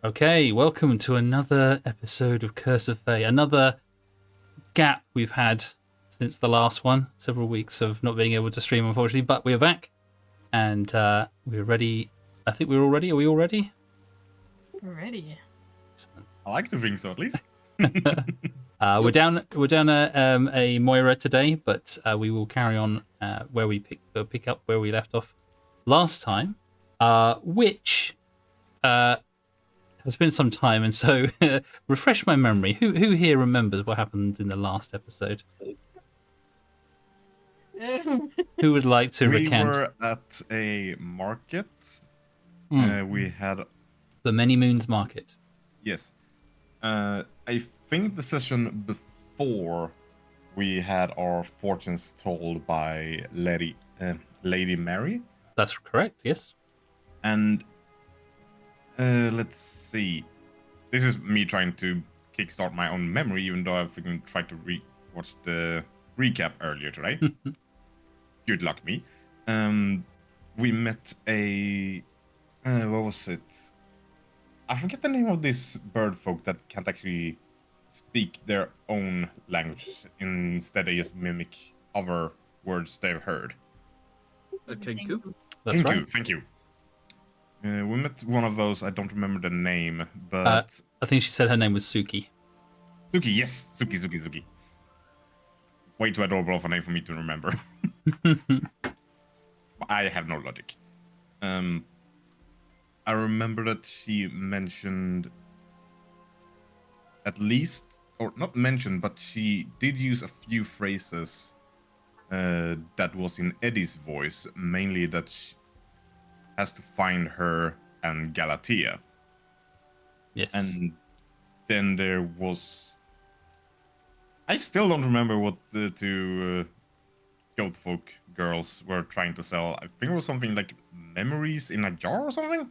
Okay, welcome to another episode of Curse of Fey. Another gap we've had since the last one. Several weeks of not being able to stream, unfortunately, but we're back and we're ready. I think we're all ready. Are we all ready? We're ready. I like to think so, at least. We're down a Moira today, but we will carry on where we pick up where we left off last time, which has been some time, and so refresh my memory. Who here remembers what happened in the last episode? Who would like to recount? We were at a market. We had The Many Moons Market. Yes. I think the session before we had our fortunes told by Lady Mary. That's correct. Yes. And let's see. This is me trying to kickstart my own memory, even though I've tried to watch the recap earlier today. Good luck, me. We met a what was it? I forget the name of this bird folk that can't actually speak their own language. Instead, they just mimic other words they've heard. Kenku. That's Thank right. you. Thank you. We met one of those. I don't remember the name, but I think she said her name was Suki. Suki. Yes, Suki. Way too adorable of a name for me to remember. I have no logic. I remember that she mentioned, at least, or not mentioned, but she did use a few phrases that was in Eddie's voice, mainly that she has to find her and Galatea. Yes. And then there was... I still don't remember what the two goat folk girls were trying to sell. I think it was something like memories in a jar or something?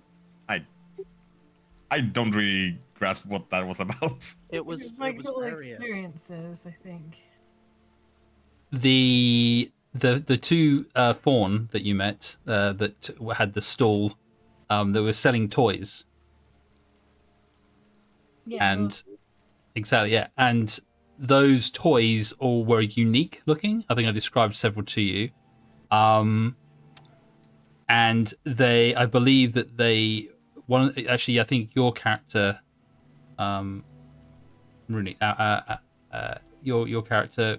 I don't really grasp what that was about. It was like was little various. experiences, I think. The two fawn that you met that had the stall that were selling toys. Yeah. And exactly, yeah. And those toys all were unique looking. I think I described several to you. And I believe that actually, I think your character, really, your character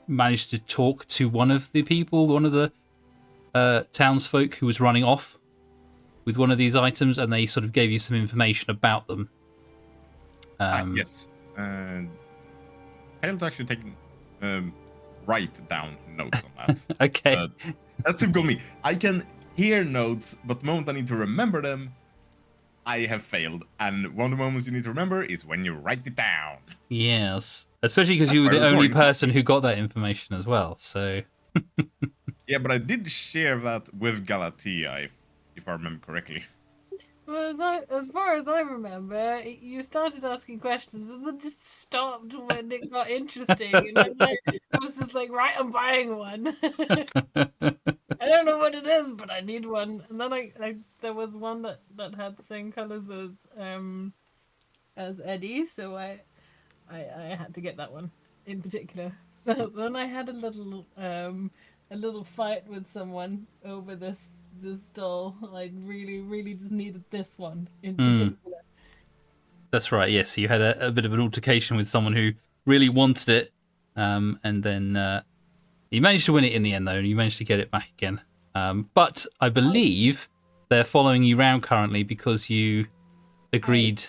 managed to talk to one of the people, one of the townsfolk who was running off with one of these items, and they sort of gave you some information about them. Yes. I had to actually write down notes on that. Okay. That's typical me. I can hear notes, but the moment I need to remember them, I have failed. And one of the moments you need to remember is when you write it down. Yes. Especially because you were That's the my only recording person who got that information as well. So. Yeah, but I did share that with Galatea, if I remember correctly. Well, as far as I remember, you started asking questions and then just stopped when it got interesting. And I was just like, right, I'm buying one. I don't know what it is, but I need one. And then there was one that had the same colors as Eddie, so I had to get that one in particular. So then I had a little fight with someone over this doll. I really just needed this one in particular. That's right. Yes, you had a bit of an altercation with someone who really wanted it, and then you managed to win it in the end, though, and you managed to get it back again. But I believe they're following you around currently because you agreed.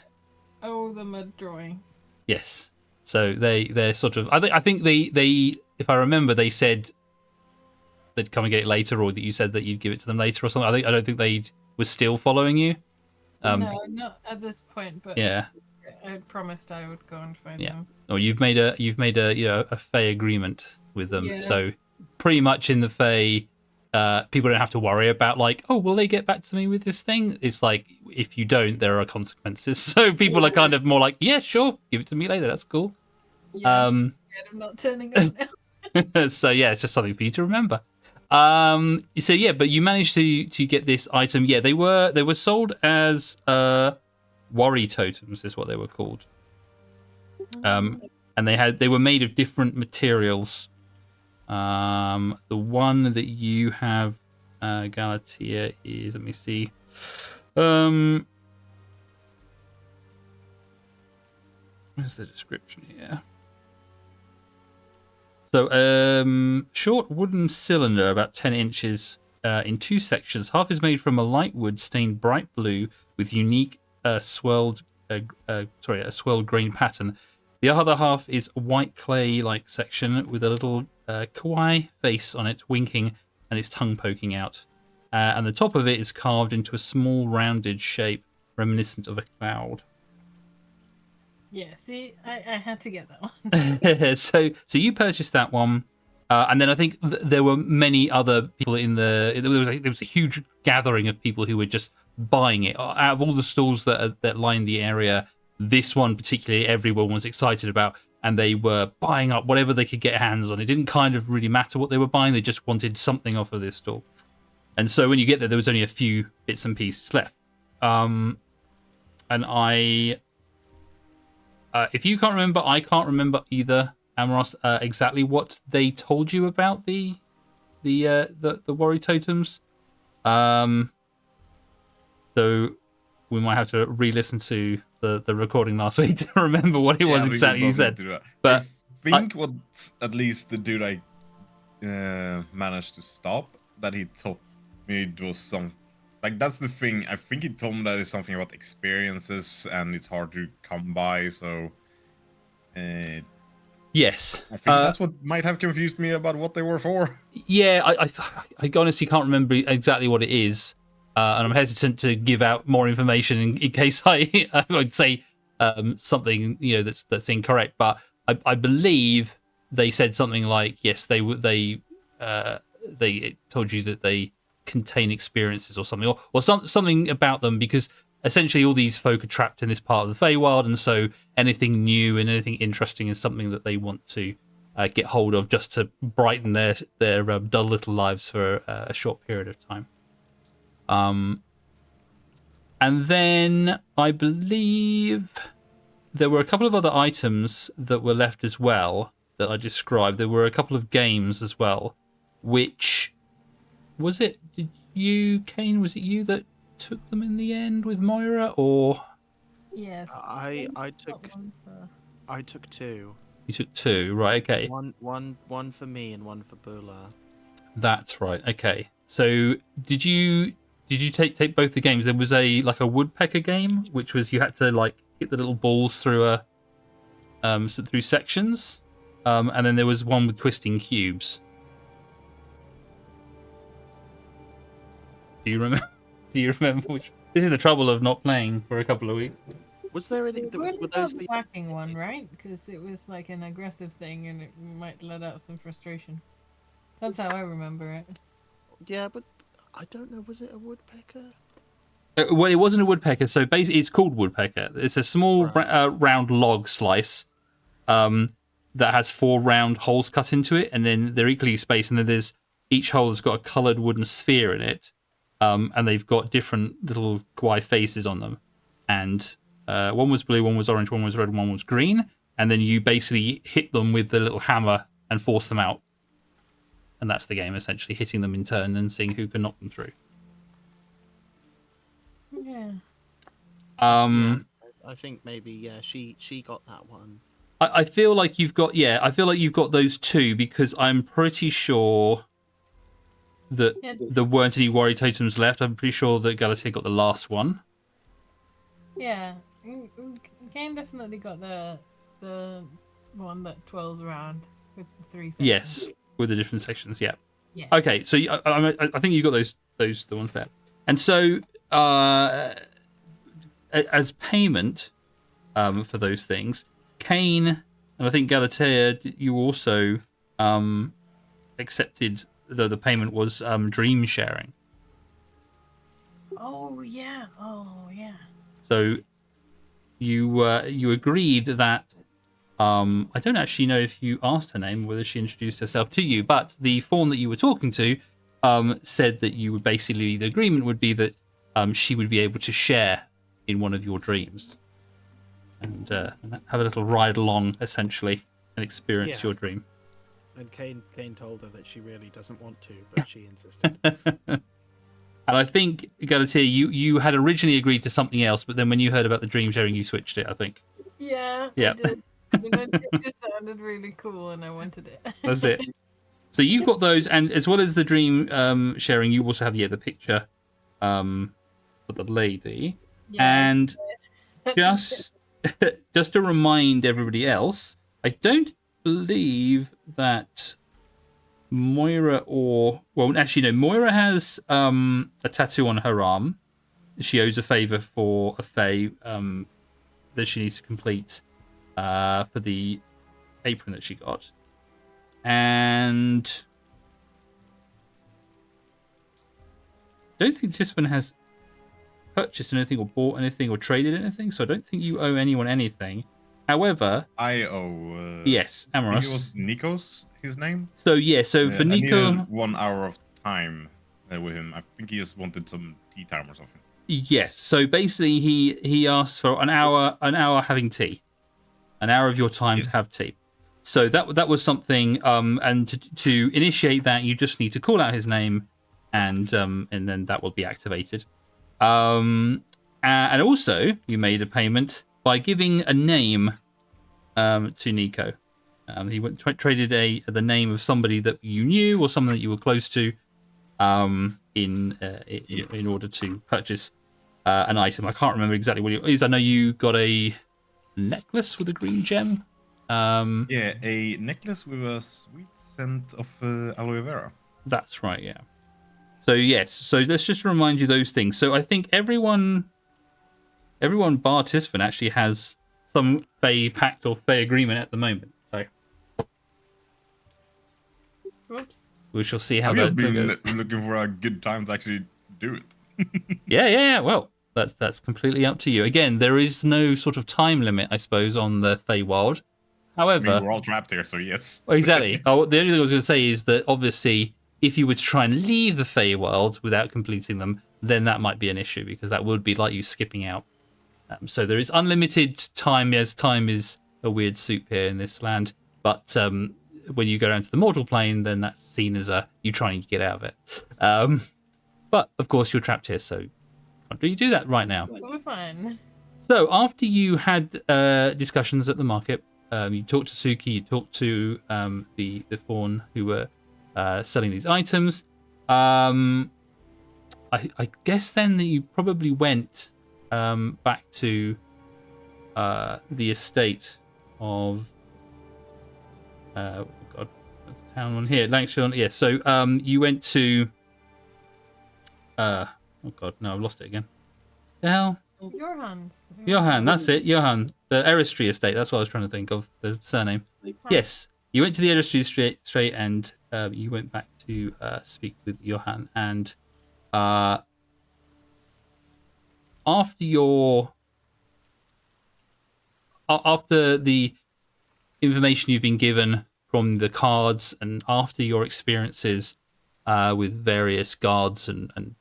I owe them a drawing. Yes. So they're sort of. I think they if I remember, they said they'd come and get it later, or that you said that you'd give it to them later, or something. I don't think they were still following you. No, not at this point. But Yeah. I promised I would go and find them. Or you've made a a Fey agreement with them. Yeah. So pretty much in the Fey, people don't have to worry about like, oh, will they get back to me with this thing? It's like if you don't, there are consequences. So people are kind of more like, yeah, sure, give it to me later. That's cool. Yeah, I'm not turning up now. So yeah, it's just something for you to remember. So yeah, but you managed to get this item. Yeah, they were sold as worry totems, is what they were called. And they were made of different materials. The one that you have, Galatea, is, let me see. Where's the description here? So, short wooden cylinder, about 10 inches, in 2 sections. Half is made from a light wood stained bright blue with unique swirled grain pattern. The other half is a white clay-like section with a little kawaii face on it, winking, and its tongue poking out. And the top of it is carved into a small rounded shape reminiscent of a cloud. Yeah, see, I had to get that one. So you purchased that one, and then I think there were many other people in there was a huge gathering of people who were just buying it. Out of all the stalls that lined the area, this one particularly everyone was excited about, and they were buying up whatever they could get hands on. It didn't kind of really matter what they were buying; they just wanted something off of this stall. And so when you get there was only a few bits and pieces left. And if you can't remember, I can't remember either, Amaros, exactly what they told you about the worry totems. So we might have to re-listen to the recording last week to remember what it was exactly you said. But I think what at least the dude I managed to stop, that he told me it was some. Like, that's the thing. I think he told me that it's something about experiences and it's hard to come by, so... yes. I think that's what might have confused me about what they were for. Yeah, I honestly can't remember exactly what it is, and I'm hesitant to give out more information in case I would say something that's incorrect. But I believe they said something like, yes, they told you that they contain experiences or something, or something about them, because essentially all these folk are trapped in this part of the Feywild, and so anything new and anything interesting is something that they want to get hold of just to brighten their dull little lives for a short period of time. And then I believe there were a couple of other items that were left as well that I described. There were a couple of games as well, which... Did you, Kane, was it you that took them in the end with Moira, or? Yes. I took 2. You took 2, right, okay. One for me and one for Bula. That's right, okay. So did you take both the games? There was a woodpecker game, which was you had to hit the little balls through through sections. And then there was one with twisting cubes. Do you remember which? This is the trouble of not playing for a couple of weeks. Was there any? Were those the whacking one, right? Because it was like an aggressive thing, and it might let out some frustration. That's how I remember it. Yeah, but I don't know. Was it a woodpecker? Well, it wasn't a woodpecker. So basically, it's called woodpecker. It's a small round log slice that has 4 round holes cut into it, and then they're equally spaced. And then each hole has got a coloured wooden sphere in it. And they've got different little kawaii faces on them. And one was blue, one was orange, one was red, and one was green. And then you basically hit them with the little hammer and force them out. And that's the game, essentially, hitting them in turn and seeing who can knock them through. Yeah. I think maybe, she got that one. I feel like you've got those 2, because I'm pretty sure that there weren't any worry totems left. I'm pretty sure that Galatea got the last one. Yeah, Kane definitely got the one that twirls around with the 3 sections. Yes, with the different sections. Yeah. Yeah. Okay, so I think you got the ones there. And so as payment for those things, Kane and I think Galatea, you also accepted. Though the payment was dream sharing. Oh yeah. So you agreed that I don't actually know if you asked her name, whether she introduced herself to you, but the form that you were talking to said that you would basically, the agreement would be that she would be able to share in one of your dreams, and have a little ride along, essentially, and experience Yeah. your dream. And Kane told her that she really doesn't want to, but she insisted. And I think, Galatea, you had originally agreed to something else, but then when you heard about the dream sharing, you switched it, I think. Yeah, Yeah. I did. It just sounded really cool, and I wanted it. That's it. So you've got those, and as well as the dream sharing, you also have the picture for the lady. Yeah, And just to remind everybody else, I don't believe that Moira Moira has a tattoo on her arm. She owes a favor for a Fey that she needs to complete for the apron that she got. And I don't think Tisfin has purchased anything or bought anything or traded anything, so I don't think you owe anyone anything. However, I owe. yes, I think Amoros. it was Nikos, his name. So for I Nico, needed 1 hour of time with him. I think he just wanted some tea time or something. yes. So basically, he asked for an hour having tea, an hour of your time Yes. to have tea. So that was something. And to initiate that, you just need to call out his name, and then that will be activated. And also, you made a payment by giving a name to Nico. He traded the name of somebody that you knew or someone that you were close to in order to purchase an item. I can't remember exactly what it is. I know you got a necklace with a green gem. Yeah, a necklace with a sweet scent of aloe vera. That's right, yeah. So yes, so let's just remind you those things. So I think everyone bar Tisfin actually has some Fey pact or Fey agreement at the moment. So Whoops. we shall see how I've that just been goes. looking for a good time to actually do it. Yeah. Well, that's completely up to you. Again, there is no sort of time limit, I suppose, on the Feywild. I mean, However, we're all trapped here, so yes. well, exactly. The only thing I was going to say is that obviously, if you were to try and leave the Feywild without completing them, then that might be an issue because that would be like you skipping out. So there is unlimited time, as time is a weird soup here in this land. But when you go down to the mortal plane, then that's seen as you trying to get out of it. But of course, you're trapped here, so can't really do that right now. So we're fine. So after you had discussions at the market, you talked to Suki, you talked to the fawn who were selling these items. I guess then that you probably went back to the estate of God, what's the town one here? Lancashire. Yeah. So you went to oh God, no, I've lost it again. The hell? Johan, that's it. Johan, the Eristry estate. That's what I was trying to think of, the surname. Yes, you went to the Eristry estate and you went back to speak with Johan. And after the information you've been given from the cards and after your experiences with various guards and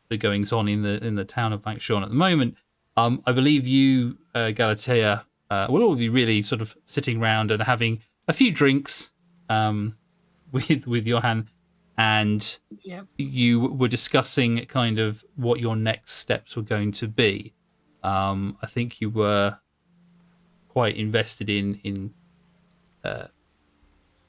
the goings on in the town of Blackshorn at the moment, I believe you, Galatea, will all be really sort of sitting around and having a few drinks with Johan, and you were discussing kind of what your next steps were going to be. I think you were quite invested in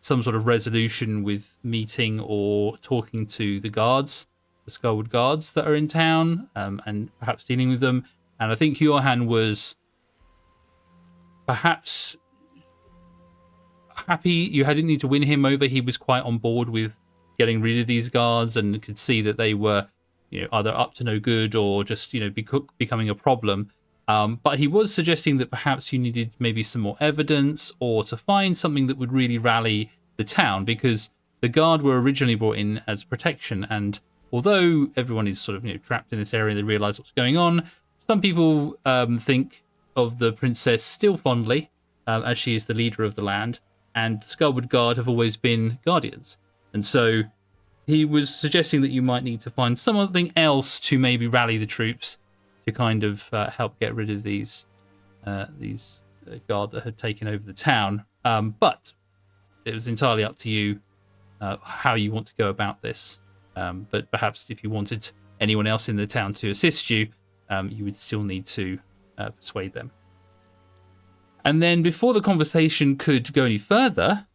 some sort of resolution with meeting or talking to the guards, the Skullwood guards that are in town, and perhaps dealing with them. And I think Johan was perhaps happy you hadn't need to win him over. He was quite on board with getting rid of these guards and could see that they were, either up to no good or just, becoming a problem. But he was suggesting that perhaps you needed maybe some more evidence or to find something that would really rally the town, because the guard were originally brought in as protection. And although everyone is sort of trapped in this area and they realize what's going on, some people think of the princess still fondly, as she is the leader of the land, and the Skullwood Guard have always been guardians. And so he was suggesting that you might need to find something else to maybe rally the troops to kind of help get rid of these guard that had taken over the town. But it was entirely up to you how you want to go about this. But perhaps if you wanted anyone else in the town to assist you, you would still need to persuade them. And then before the conversation could go any further,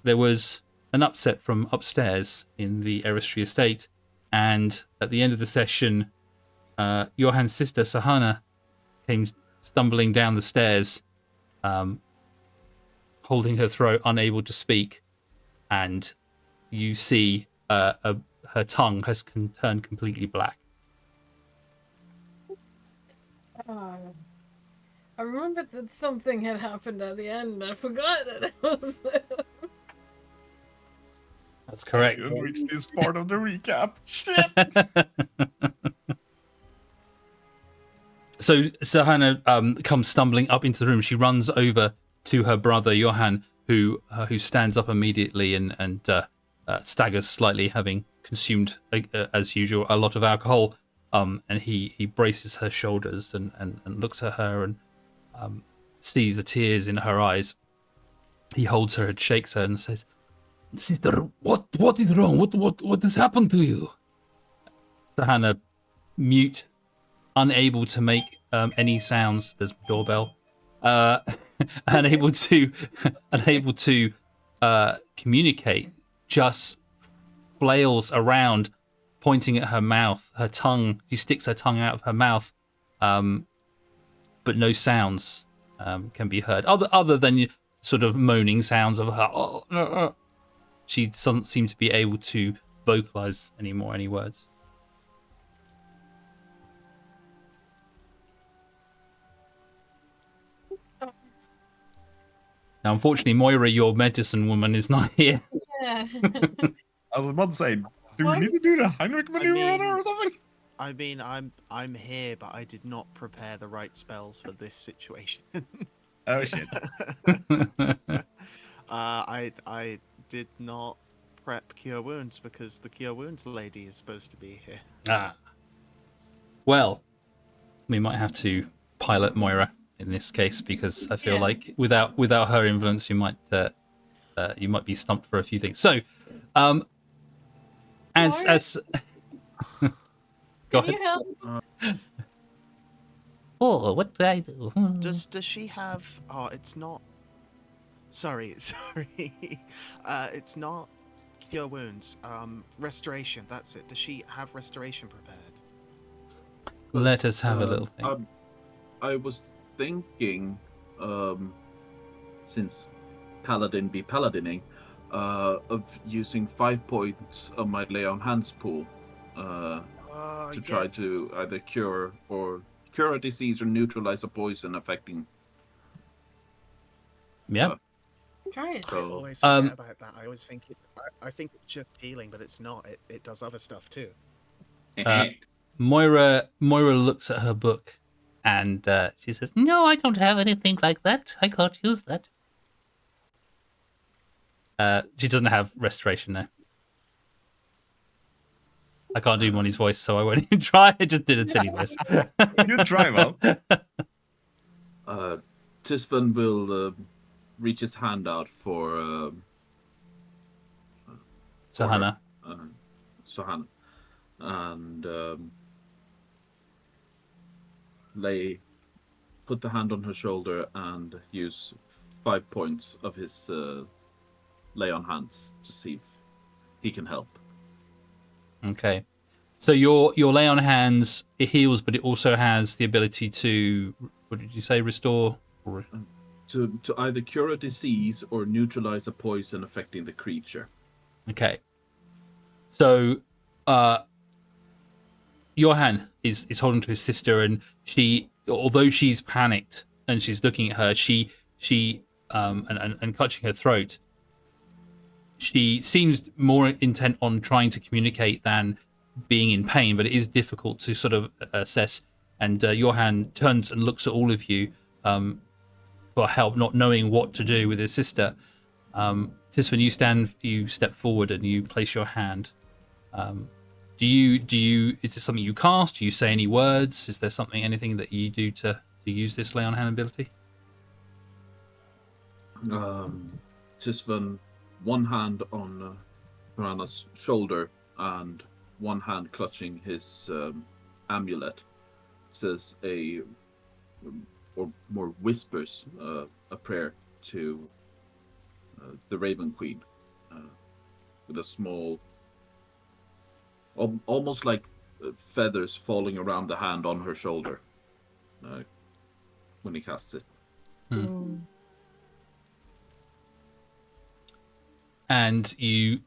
there was an upset from upstairs in the Eristry estate. And at the end of the session, Johan's sister, Sahana, came stumbling down the stairs, holding her throat, unable to speak. And you see her tongue has turned completely black. I remembered that something had happened at the end. I forgot that it was there. That's correct. You haven't reached this part of the recap. Shit! So Sahana comes stumbling up into the room. She runs over to her brother Johan, who stands up immediately and staggers slightly, having consumed, as usual, a lot of alcohol. And he braces her shoulders and looks at her and sees the tears in her eyes. He holds her and shakes her and says, "Sister, what is wrong? What has happened to you?" Sahana, mute, unable to make any sounds. There's a doorbell. Unable to communicate. Just flails around, pointing at her mouth, her tongue. She sticks her tongue out of her mouth, but no sounds can be heard other than sort of moaning sounds of her. She doesn't seem to be able to vocalize any words. Now, unfortunately, Moira, your medicine woman, is not here. Yeah. I was about to say, do we need to do the Heinrich maneuver on her or something? I mean, I'm here, but I did not prepare the right spells for this situation. Oh shit. I did not prep Cure Wounds because the Cure Wounds lady is supposed to be here. Ah. Well, we might have to pilot Moira in this case, because I feel like without her influence, you might be stumped for a few things. So, as go Can ahead. you help? Oh, what did I do? Does she have? Oh, it's not. Sorry. It's not Cure Wounds. Restoration. That's it. Does she have Restoration prepared? Let us have a little thing. I was thinking, since Paladin be paladining, of using 5 points of my Lay on Hands pool to try to either cure a disease or neutralize a poison affecting. Yeah. Try it. I So, always forget about that. I always think I think it's just healing, but it's not. It does other stuff too. Moira looks at her book and she says, "No, I don't have anything like that. I can't use that." She doesn't have restoration now. I can't do Money's voice, so I won't even try. I just did a silly voice. You try, Val. Tisvan will reach his hand out for Sahana. Sahana, and put the hand on her shoulder and use 5 points of his Lay on Hands to see if he can help. Okay. So your Lay on Hands, it heals, but it also has the ability to, what did you say, restore? To either cure a disease or neutralize a poison affecting the creature. Okay. So Johan is holding to his sister, and she, although she's panicked and she's looking at her, she and clutching her throat, she seems more intent on trying to communicate than being in pain, but it is difficult to sort of assess. And Johan turns and looks at all of you for help, not knowing what to do with his sister. Tisvan, you step forward and you place your hand Do you? Is this something you cast? Do you say any words? Is there anything that you do to use this lay on hand ability? Tisvan, one hand on Piranha's shoulder and one hand clutching his amulet, says or more whispers a prayer to the Raven Queen with a small, almost like feathers falling around the hand on her shoulder when he casts it. And you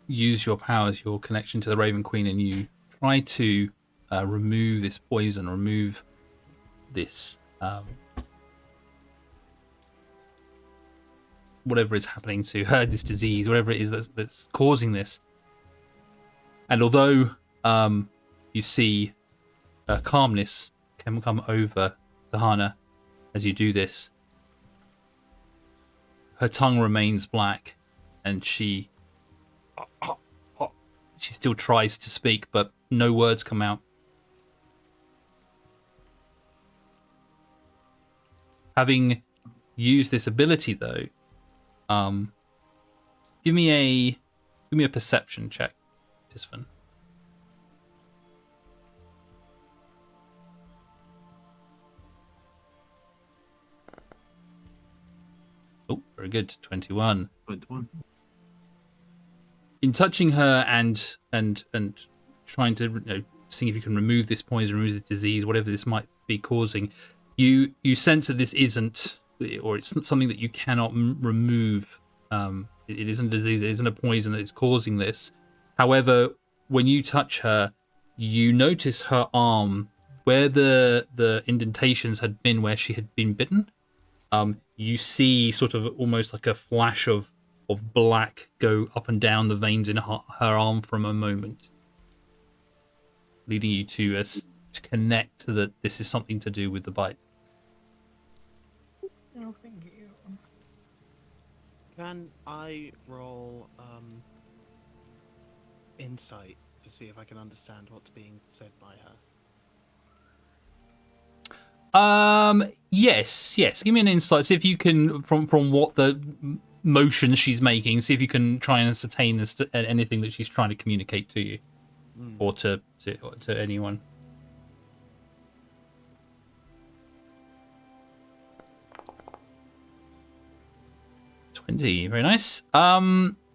use your powers, your connection to the Raven Queen, and you try to remove this poison, remove this whatever is happening to her, this disease, whatever it is that's causing this. And although you see calmness can come over Tahana as you do this, her tongue remains black, and she still tries to speak, but no words come out. Having used this ability, though, give me a perception check, Tisvan. Oh, very good, 21. 21. In touching her and trying to seeing if you can remove this poison, remove the disease, whatever this might be causing, you sense that this isn't, or it's not something that you cannot remove. It isn't a disease, it isn't a poison that is causing this. However, when you touch her, you notice her arm where the indentations had been, where she had been bitten. You see sort of almost like a flash of black go up and down the veins in her arm for a moment, leading you to connect that this is something to do with the bite. Oh, thank you. Can I roll insight to see if I can understand what's being said by her? Yes. Give me an insight. See if you can, from what the motions she's making, see if you can try and ascertain this anything that she's trying to communicate to you, or to anyone. 20, very nice.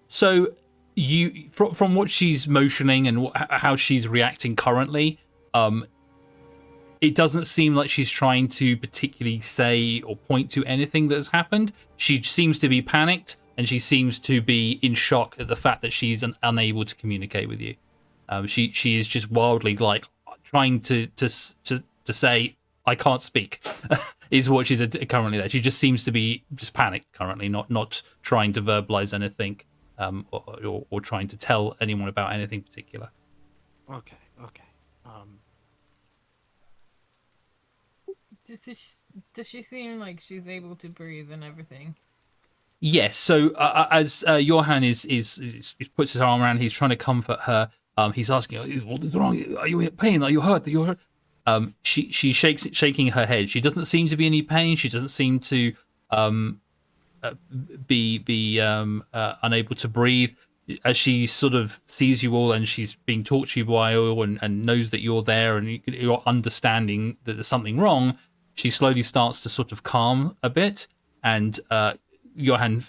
So you, from what she's motioning and how she's reacting currently, it doesn't seem like she's trying to particularly say or point to anything that's happened. She seems to be panicked, and she seems to be in shock at the fact that she's unable to communicate with you. She is just wildly like trying to say, "I can't speak," is what she's currently there. She just seems to be just panicked currently, not trying to verbalize anything, or trying to tell anyone about anything particular. Okay. Does she seem like she's able to breathe and everything? Yes. So as Johan is puts his arm around, he's trying to comfort her. He's asking, "What is wrong? Are you in pain? Are you hurt? Are you hurt?" She's shaking her head. She doesn't seem to be any pain. She doesn't seem to be unable to breathe. As she sort of sees you all, and she's being talked to you by all, and knows that you're there, and you're understanding that there's something wrong, she slowly starts to sort of calm a bit, and Johan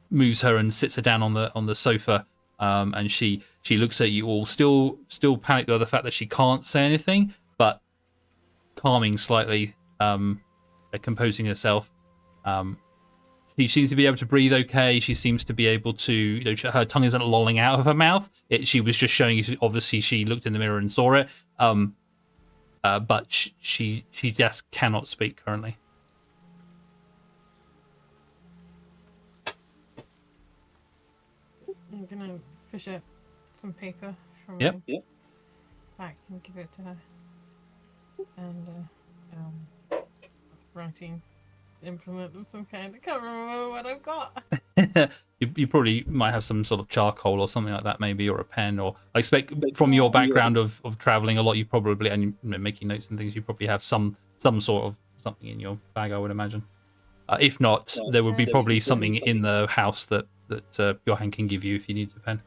moves her and sits her down on the sofa, and she looks at you all, still panicked by the fact that she can't say anything, but calming slightly, composing herself. She seems to be able to breathe okay. She seems to be able to, her tongue isn't lolling out of her mouth. She was just showing you, obviously, she looked in the mirror and saw it. But she just cannot speak currently. I'm gonna fish up some paper from Yep. my back and give it to her. And writing implement of some kind. I can't remember what I've got. You probably might have some sort of charcoal or something like that, maybe, or a pen. Or I expect from your background of traveling a lot, you probably, and making notes and things, you probably have some sort of something in your bag, I would imagine. If not, there would be probably something in the house that Johan can give you if you need a pen.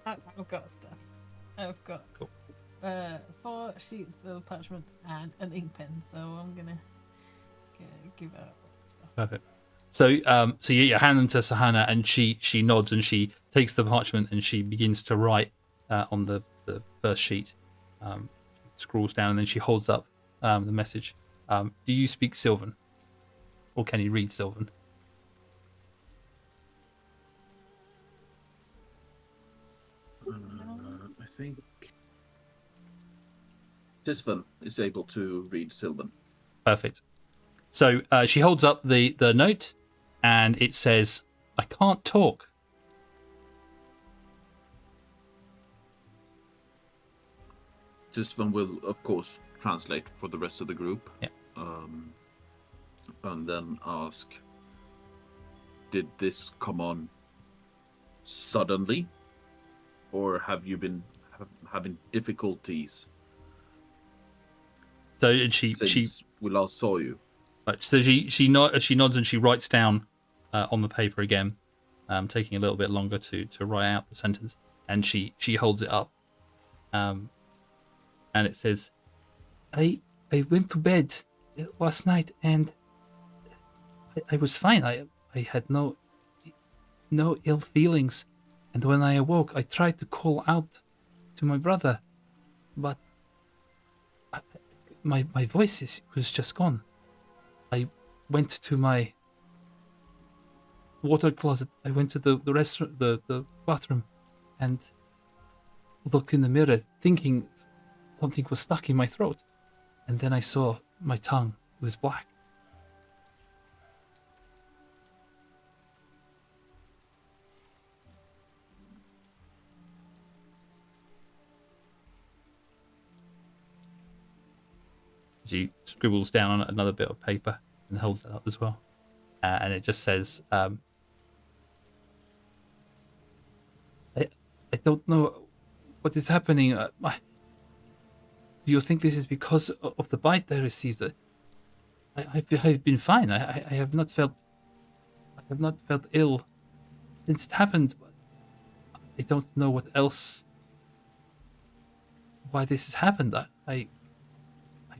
I've got stuff. I've got 4 sheets of parchment and an ink pen, so I'm gonna give out stuff. Perfect. So you hand them to Sahana, and she nods and she takes the parchment and she begins to write on the first sheet. She scrawls down and then she holds up the message. Do you speak Sylvan, or can you read Sylvan? I think Tisvan is able to read Sylvan. Perfect. So she holds up the note, and it says, "I can't talk." Tisvan will, of course, translate for the rest of the group. Yeah. And then ask, did this come on suddenly? Or have you been having difficulties So she we last saw you? Right, so she nods and she writes down on the paper again, taking a little bit longer to write out the sentence, and she holds it up, and it says, "I went to bed last night and I was fine. I had no ill feelings, and when I awoke, I tried to call out to my brother, but my voice was just gone. I went to my water closet. I went to the restroom, the bathroom, and looked in the mirror, thinking something was stuck in my throat. And then I saw my tongue was black." She scribbles down on another bit of paper and holds it up as well. And it just says, I don't know what is happening. Do you think this is because of the bite I received? I've been fine. I have not felt ill since it happened. I don't know what else, why this has happened. I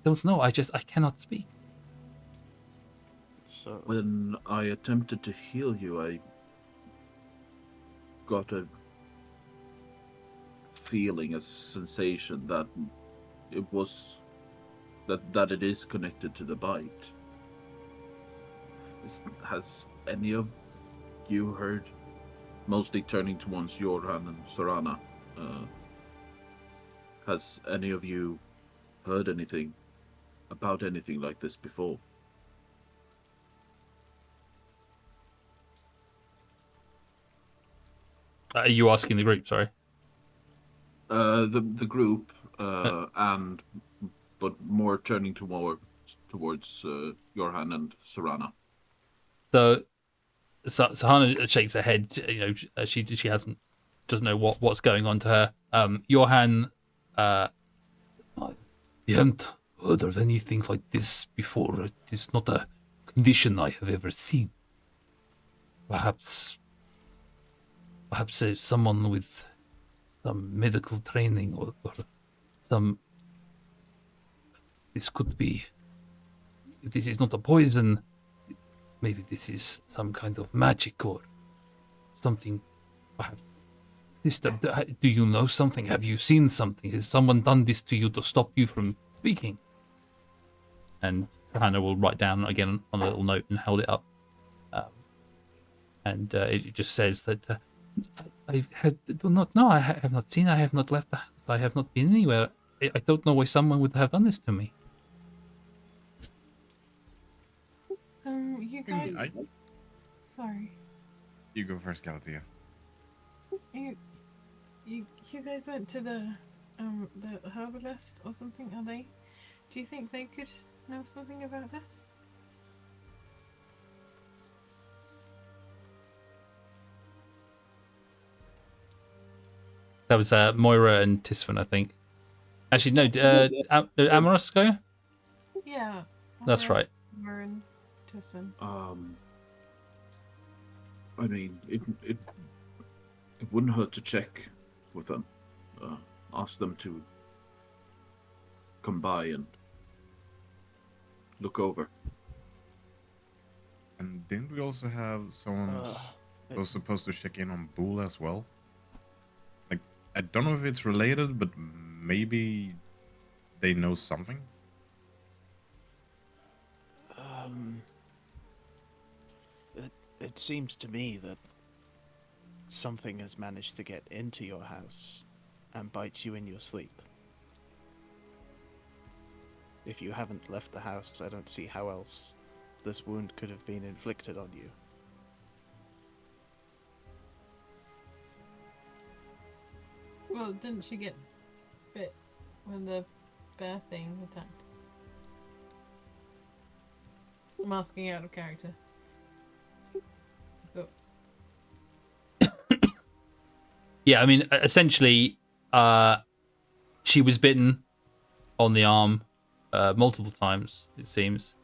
don't know. I cannot speak. So When I attempted to heal you, I got a feeling, a sensation that it was that it is connected to the bite. Has any of you heard? Mostly turning towards Jorhan and Sorana. Has any of you heard anything about anything like this before? Are you asking the group? Sorry. The group, but more turning towards Jorhan and Sorana. So Sahana shakes her head. You know, she doesn't know what's going on to her. Johan, I haven't heard of anything like this before. It is not a condition I have ever seen. Perhaps someone with some medical training or some. This could be. If this is not a poison, maybe this is some kind of magic or something. Perhaps. Sister, do you know something? Have you seen something? Has someone done this to you to stop you from speaking? And Hannah will write down again on a little note and hold it up. And it just says that do not know. I have not seen. I have not left the house. I have not been anywhere. I don't know why someone would have done this to me. You guys. Sorry. You go first, Galatea. You guys went to the herbalist or something, are they? Do you think they could know something about this? That was Moira and Tisfan, I think. Actually, no. Did Amaros go? Yeah. That's right. Marin, Tisman. I mean, it wouldn't hurt to check with them. Ask them to come by and look over. And didn't we also have someone who was supposed to check in on Bull as well? Like, I don't know if it's related, but maybe they know something? It seems to me that something has managed to get into your house and bites you in your sleep. If you haven't left the house, I don't see how else this wound could have been inflicted on you. Well, didn't she get bit when the bear thing attacked? I'm asking out of character. So, Yeah, I mean, essentially, she was bitten on the arm multiple times, it seems.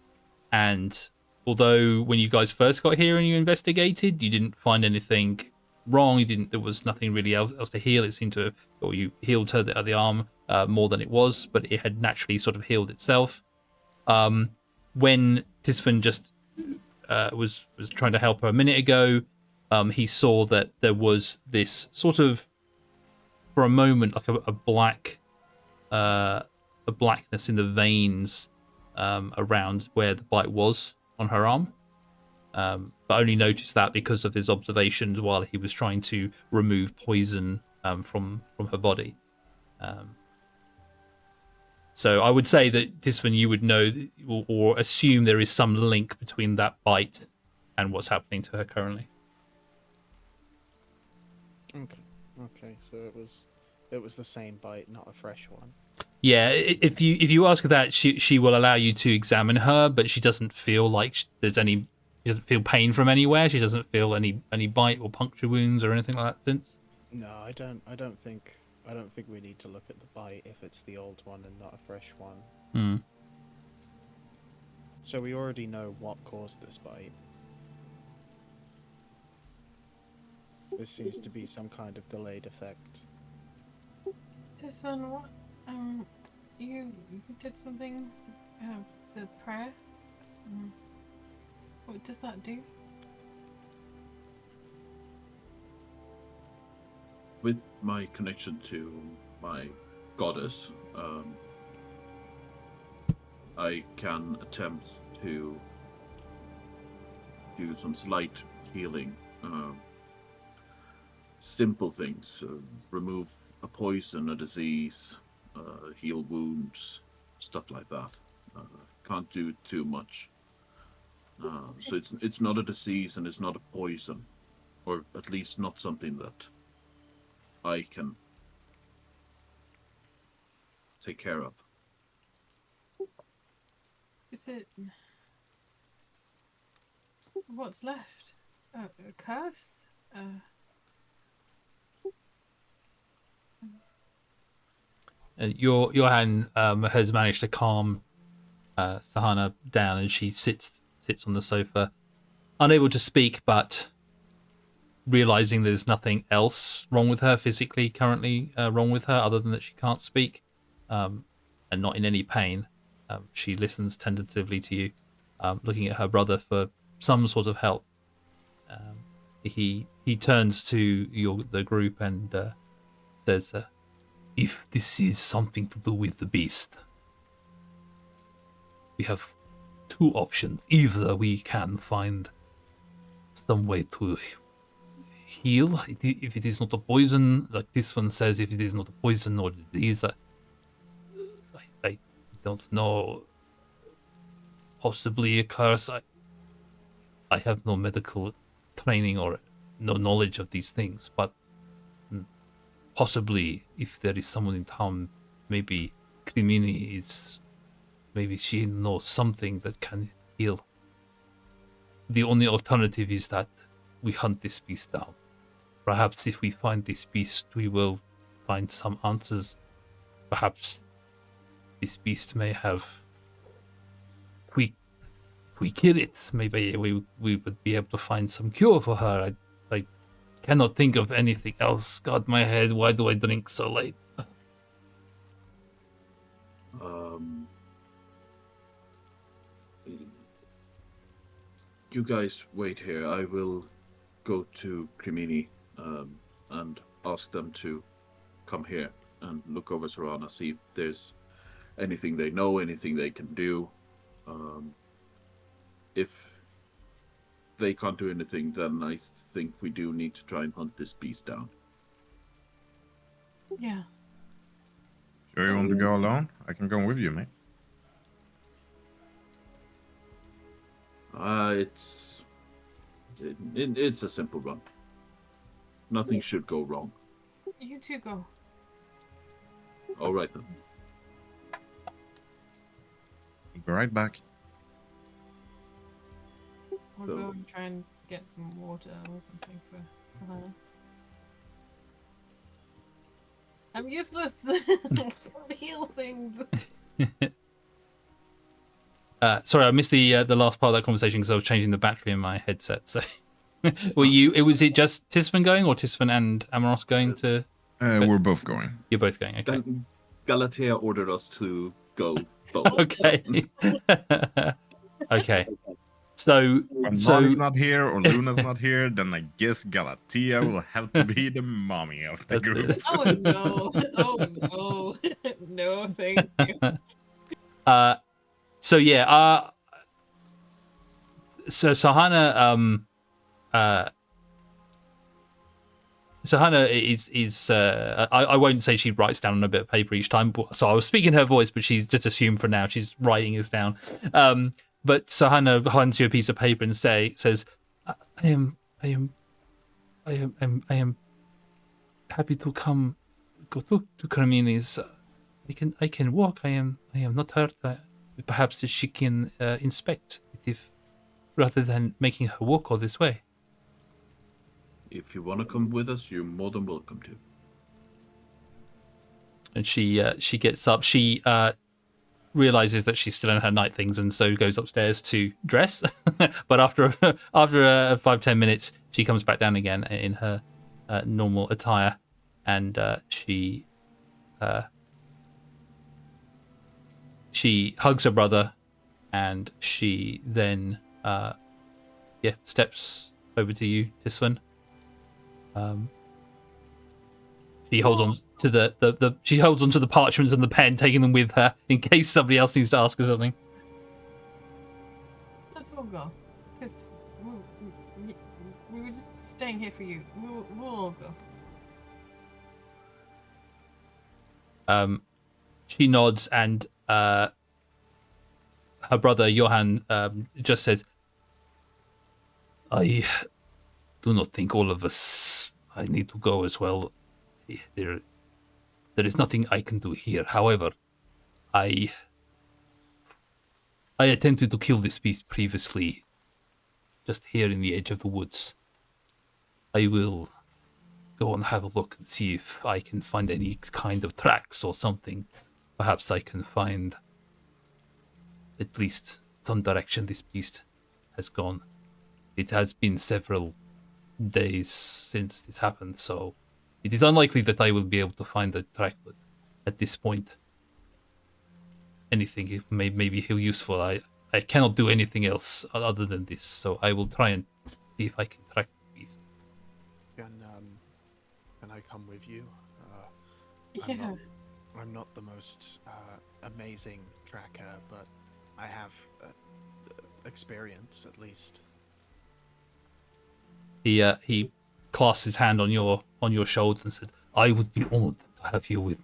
And although when you guys first got here and you investigated, you didn't find anything wrong. There was nothing really else to heal. It seemed to, or you healed her the arm more than it was, but it had naturally sort of healed itself. When Tisfan just was trying to help her a minute ago, he saw that there was this sort of, for a moment, like a blackness in the veins around where the bite was on her arm. But only noticed that because of his observations while he was trying to remove poison from her body. So I would say that, Tisfan, you would know or assume there is some link between that bite and what's happening to her currently. Okay, so it was the same bite, not a fresh one. Yeah, if you ask her that, she will allow you to examine her, but she doesn't feel like there's any. She doesn't feel pain from anywhere. She doesn't feel any bite or puncture wounds or anything like that since. No, I don't think we need to look at the bite if it's the old one and not a fresh one. Hmm. So we already know what caused this bite. This seems to be some kind of delayed effect. Tisman, what? You did something. The prayer. What does that do? With my connection to my goddess, I can attempt to do some slight healing. Simple things, remove a poison, a disease, heal wounds, stuff like that. Can't do too much. So it's not a disease and it's not a poison, or at least not something that I can take care of. Is it... What's left? A curse? Johan has managed to calm Sahana down, and she sits on the sofa, unable to speak, but realizing there's nothing else wrong with her physically currently wrong with her other than that she can't speak, and not in any pain. She listens tentatively to you, looking at her brother for some sort of help. He turns to the group and says, if this is something to do with the beast, we have two options. Either we can find some way to heal, if it is not a poison, like this one says, if it is not a poison or disease, I don't know, possibly a curse. I have no medical training or no knowledge of these things, but possibly if there is someone in town, maybe Crimini maybe she knows something that can heal. The only alternative is that we hunt this beast down. Perhaps if we find this beast, we will find some answers. Perhaps this beast may have. We kill it. Maybe we would be able to find some cure for her. I cannot think of anything else. God, my head. Why do I drink so late? You guys wait here. I will go to Crimini and ask them to come here and look over Serana, see if there's anything they know, anything they can do. If they can't do anything, then I think we do need to try and hunt this beast down. Yeah. Sure you want to go alone? I can go with you, mate. It's a simple run. Nothing should go wrong. You two go. All right then. We'll be right back. We'll go and try and get some water or something for Sahara. I'm useless. Heal things. Sorry, I missed the last part of that conversation because I was changing the battery in my headset. So, was it just Tisfin going, or Tisfin and Amaros going to? We're both going. You're both going. Okay. Galatea ordered us to go both. Okay. Okay. So, When Marty's not here or Luna's not here, then I guess Galatea will have to be the mommy of the group. Oh no! Oh no! No, thank you. So yeah. So Sahana. Sahana is I won't say she writes down on a bit of paper each time. So I was speaking her voice, but she's just assumed for now she's writing this down. But Sahana hands you a piece of paper and says, I am happy to go to Carmini's. I can walk. I am not hurt. Perhaps she can inspect it if rather than making her walk all this way. If you want to come with us, you're more than welcome to. And she gets up. She realizes that she's still in her night things, and so goes upstairs to dress. But after 5-10 minutes, she comes back down again in her normal attire, and she hugs her brother, and she then steps over to you, Tisfin. She holds on to the parchments and the pen, taking them with her in case somebody else needs to ask her something. Let's all go, because we were just staying here for you. We'll all go. She nods, and her brother Johan just says, "I do not think all of us. I need to go as well. There is nothing I can do here. However, I attempted to kill this beast previously, just here in the edge of the woods. I will go and have a look and see if I can find any kind of tracks or something. Perhaps I can find at least some direction this beast has gone. It has been several days since this happened, so it is unlikely that I will be able to find the track, but at this point, anything it may be useful. I cannot do anything else other than this, so I will try and see if I can track the beast." Can I come with you? Yeah. I'm not the most amazing tracker, but I have experience at least. He clasps his hand on your shoulders and said, "I would be honored to have you with.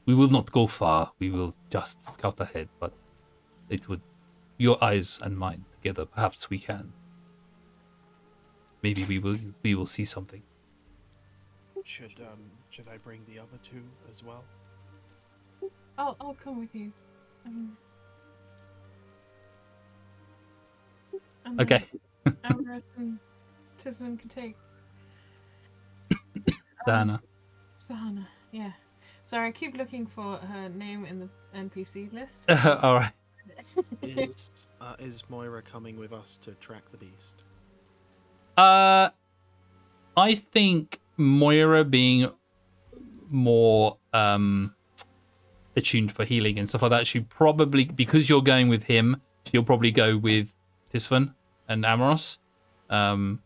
We will not go far. We will just scout ahead, but it would your eyes and mine together. Perhaps we can. Maybe we will see something." Should I bring the other two as well? I'll come with you. Okay. Ambrose and Tisman can take Sahana. Sahana, yeah. Sorry, I keep looking for her name in the NPC list. All right. Is Moira coming with us to track the beast? I think Moira being more attuned for healing and stuff like that, she probably, because you're going with him, she'll probably go with Tisvan and Amoros to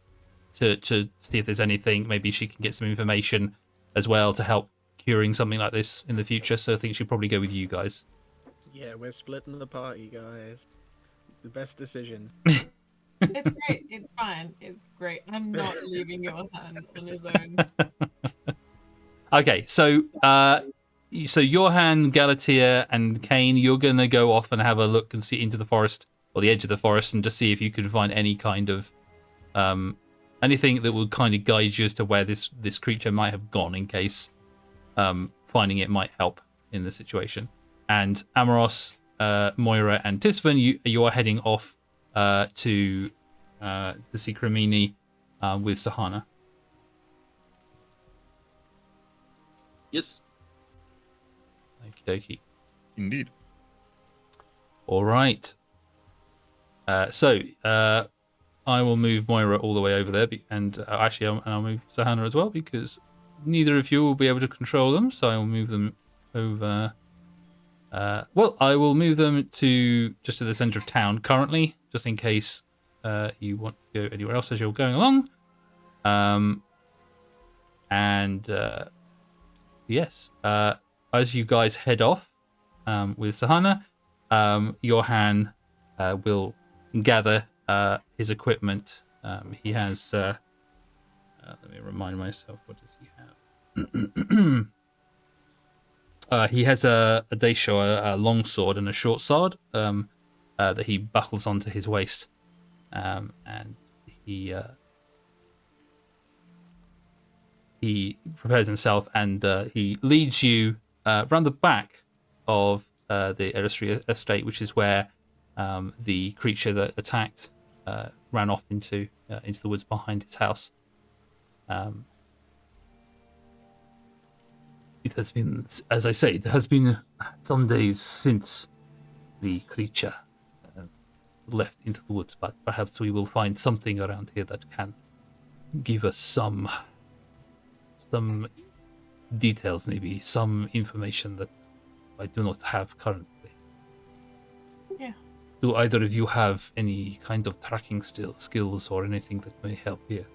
see if there's anything. Maybe she can get some information as well to help curing something like this in the future. So I think she'll probably go with you guys. Yeah, we're splitting the party, guys. The best decision. It's great. It's fine. It's great. I'm not leaving Johan on his own. Okay, so Johan, Galatea, and Kane, you're gonna go off and have a look and see into the forest or the edge of the forest, and just see if you can find any kind of anything that will kind of guide you as to where this creature might have gone, in case finding it might help in the situation. And Amoros, Moira, and Tisvan, you are heading off to the Sikramini with Sahana. Yes. Okie dokie. Indeed. All right. So I will move Moira all the way over there, and actually I'll move Sahana as well, because neither of you will be able to control them. So I will move them over. Well, I will move them to just to the center of town currently, just in case you want to go anywhere else as you're going along. Yes, as you guys head off with Sahana, Johan will gather his equipment. He has. Let me remind myself. What does he have? He has a daisho, a long sword, and a short sword that he buckles onto his waist, and he prepares himself, and he leads you round the back of the Eristri estate, which is where the creature that attacked ran off into the woods behind his house. It has been, as I say, it has been some days since the creature left into the woods, but perhaps we will find something around here that can give us some details, maybe some information that I do not have currently. Yeah. Do either of you have any kind of tracking skills or anything that may help here?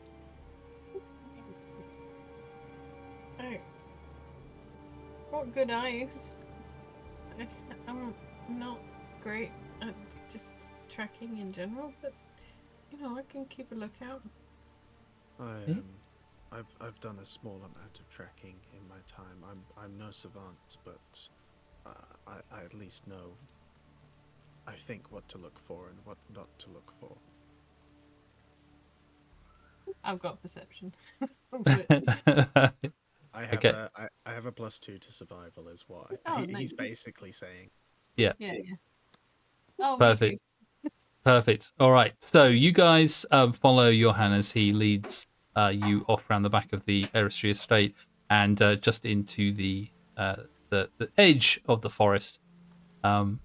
Got good eyes. I'm not great at just tracking in general, but I can keep a lookout. I've done a small amount of tracking in my time. I'm no savant, but I at least know, I think, what to look for and what not to look for. I've got perception. I have Okay. I have a +2 to survival is what Nice. he's basically saying. Yeah. Yeah. Oh, Perfect. Perfect. All right. So you guys follow Johan as he leads you off around the back of the Eristri estate and just into the edge of the forest. And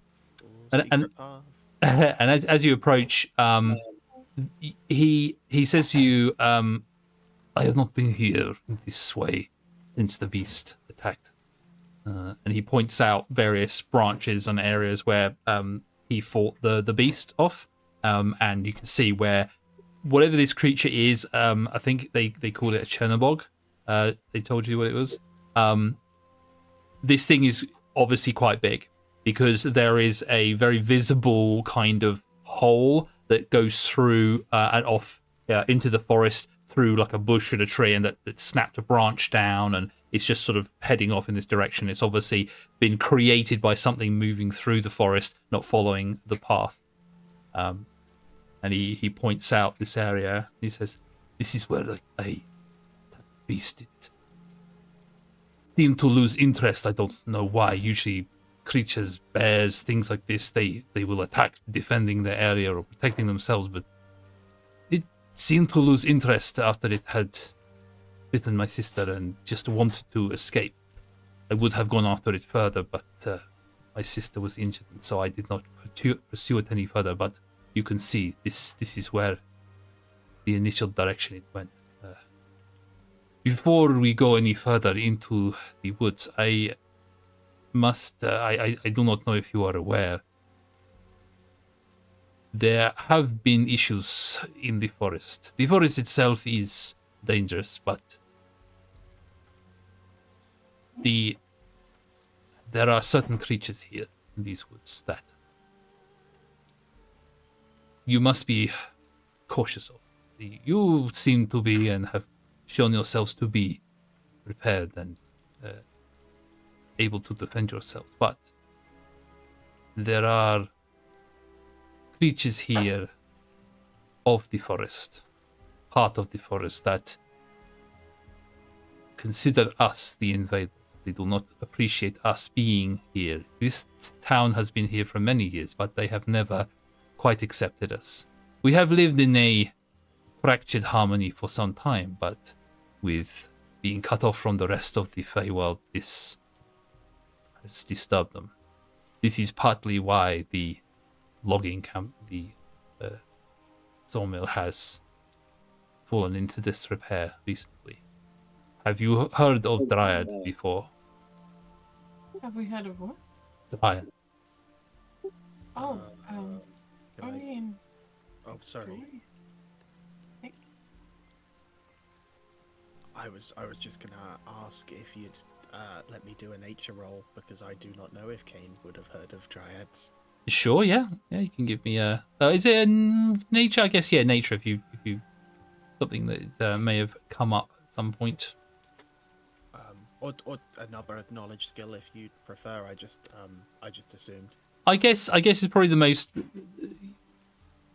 as you approach, he says to you, "I have not been here this way since the beast attacked." And he points out various branches and areas where he fought the beast off, and you can see where whatever this creature is, I think they call it a Chernobog. They told you what it was. This thing is obviously quite big because there is a very visible kind of hole that goes through and off into the forest through like a bush and a tree, and that snapped a branch down, and it's just sort of heading off in this direction. It's obviously been created by something moving through the forest, not following the path. And he points out this area. He says, "This is where that beast seemed to lose interest. I don't know why. Usually creatures, bears, things like this, they will attack defending their area or protecting themselves, but it seemed to lose interest after it had bitten my sister and just wanted to escape. I would have gone after it further, but my sister was injured, and so I did not pursue it any further. But you can see this is where the initial direction it went. Before we go any further into the woods, I must... I do not know if you are aware. There have been issues in the forest. The forest itself is dangerous, but there are certain creatures here in these woods that you must be cautious of. You seem to be and have shown yourselves to be prepared and able to defend yourself, but there are creatures here of the forest, part of the forest, that consider us the invaders. They do not appreciate us being here. This town has been here for many years, but they have never quite accepted us. We have lived in a fractured harmony for some time, but with being cut off from the rest of the Feywild, this has disturbed them. This is partly why the logging camp, the sawmill, has fallen into disrepair recently. Have you heard of Dryad before? Have we heard of what? Dryad. Oh, Can I- only in Oh, sorry. stories. I was just gonna ask if you'd let me do a nature roll, because I do not know if Kane would have heard of dryads. Sure, yeah. Yeah, you can give me a... is it a nature? I guess, yeah, nature, if you something that may have come up at some point. Or another knowledge skill if you'd prefer. I just assumed. I guess it's probably the most...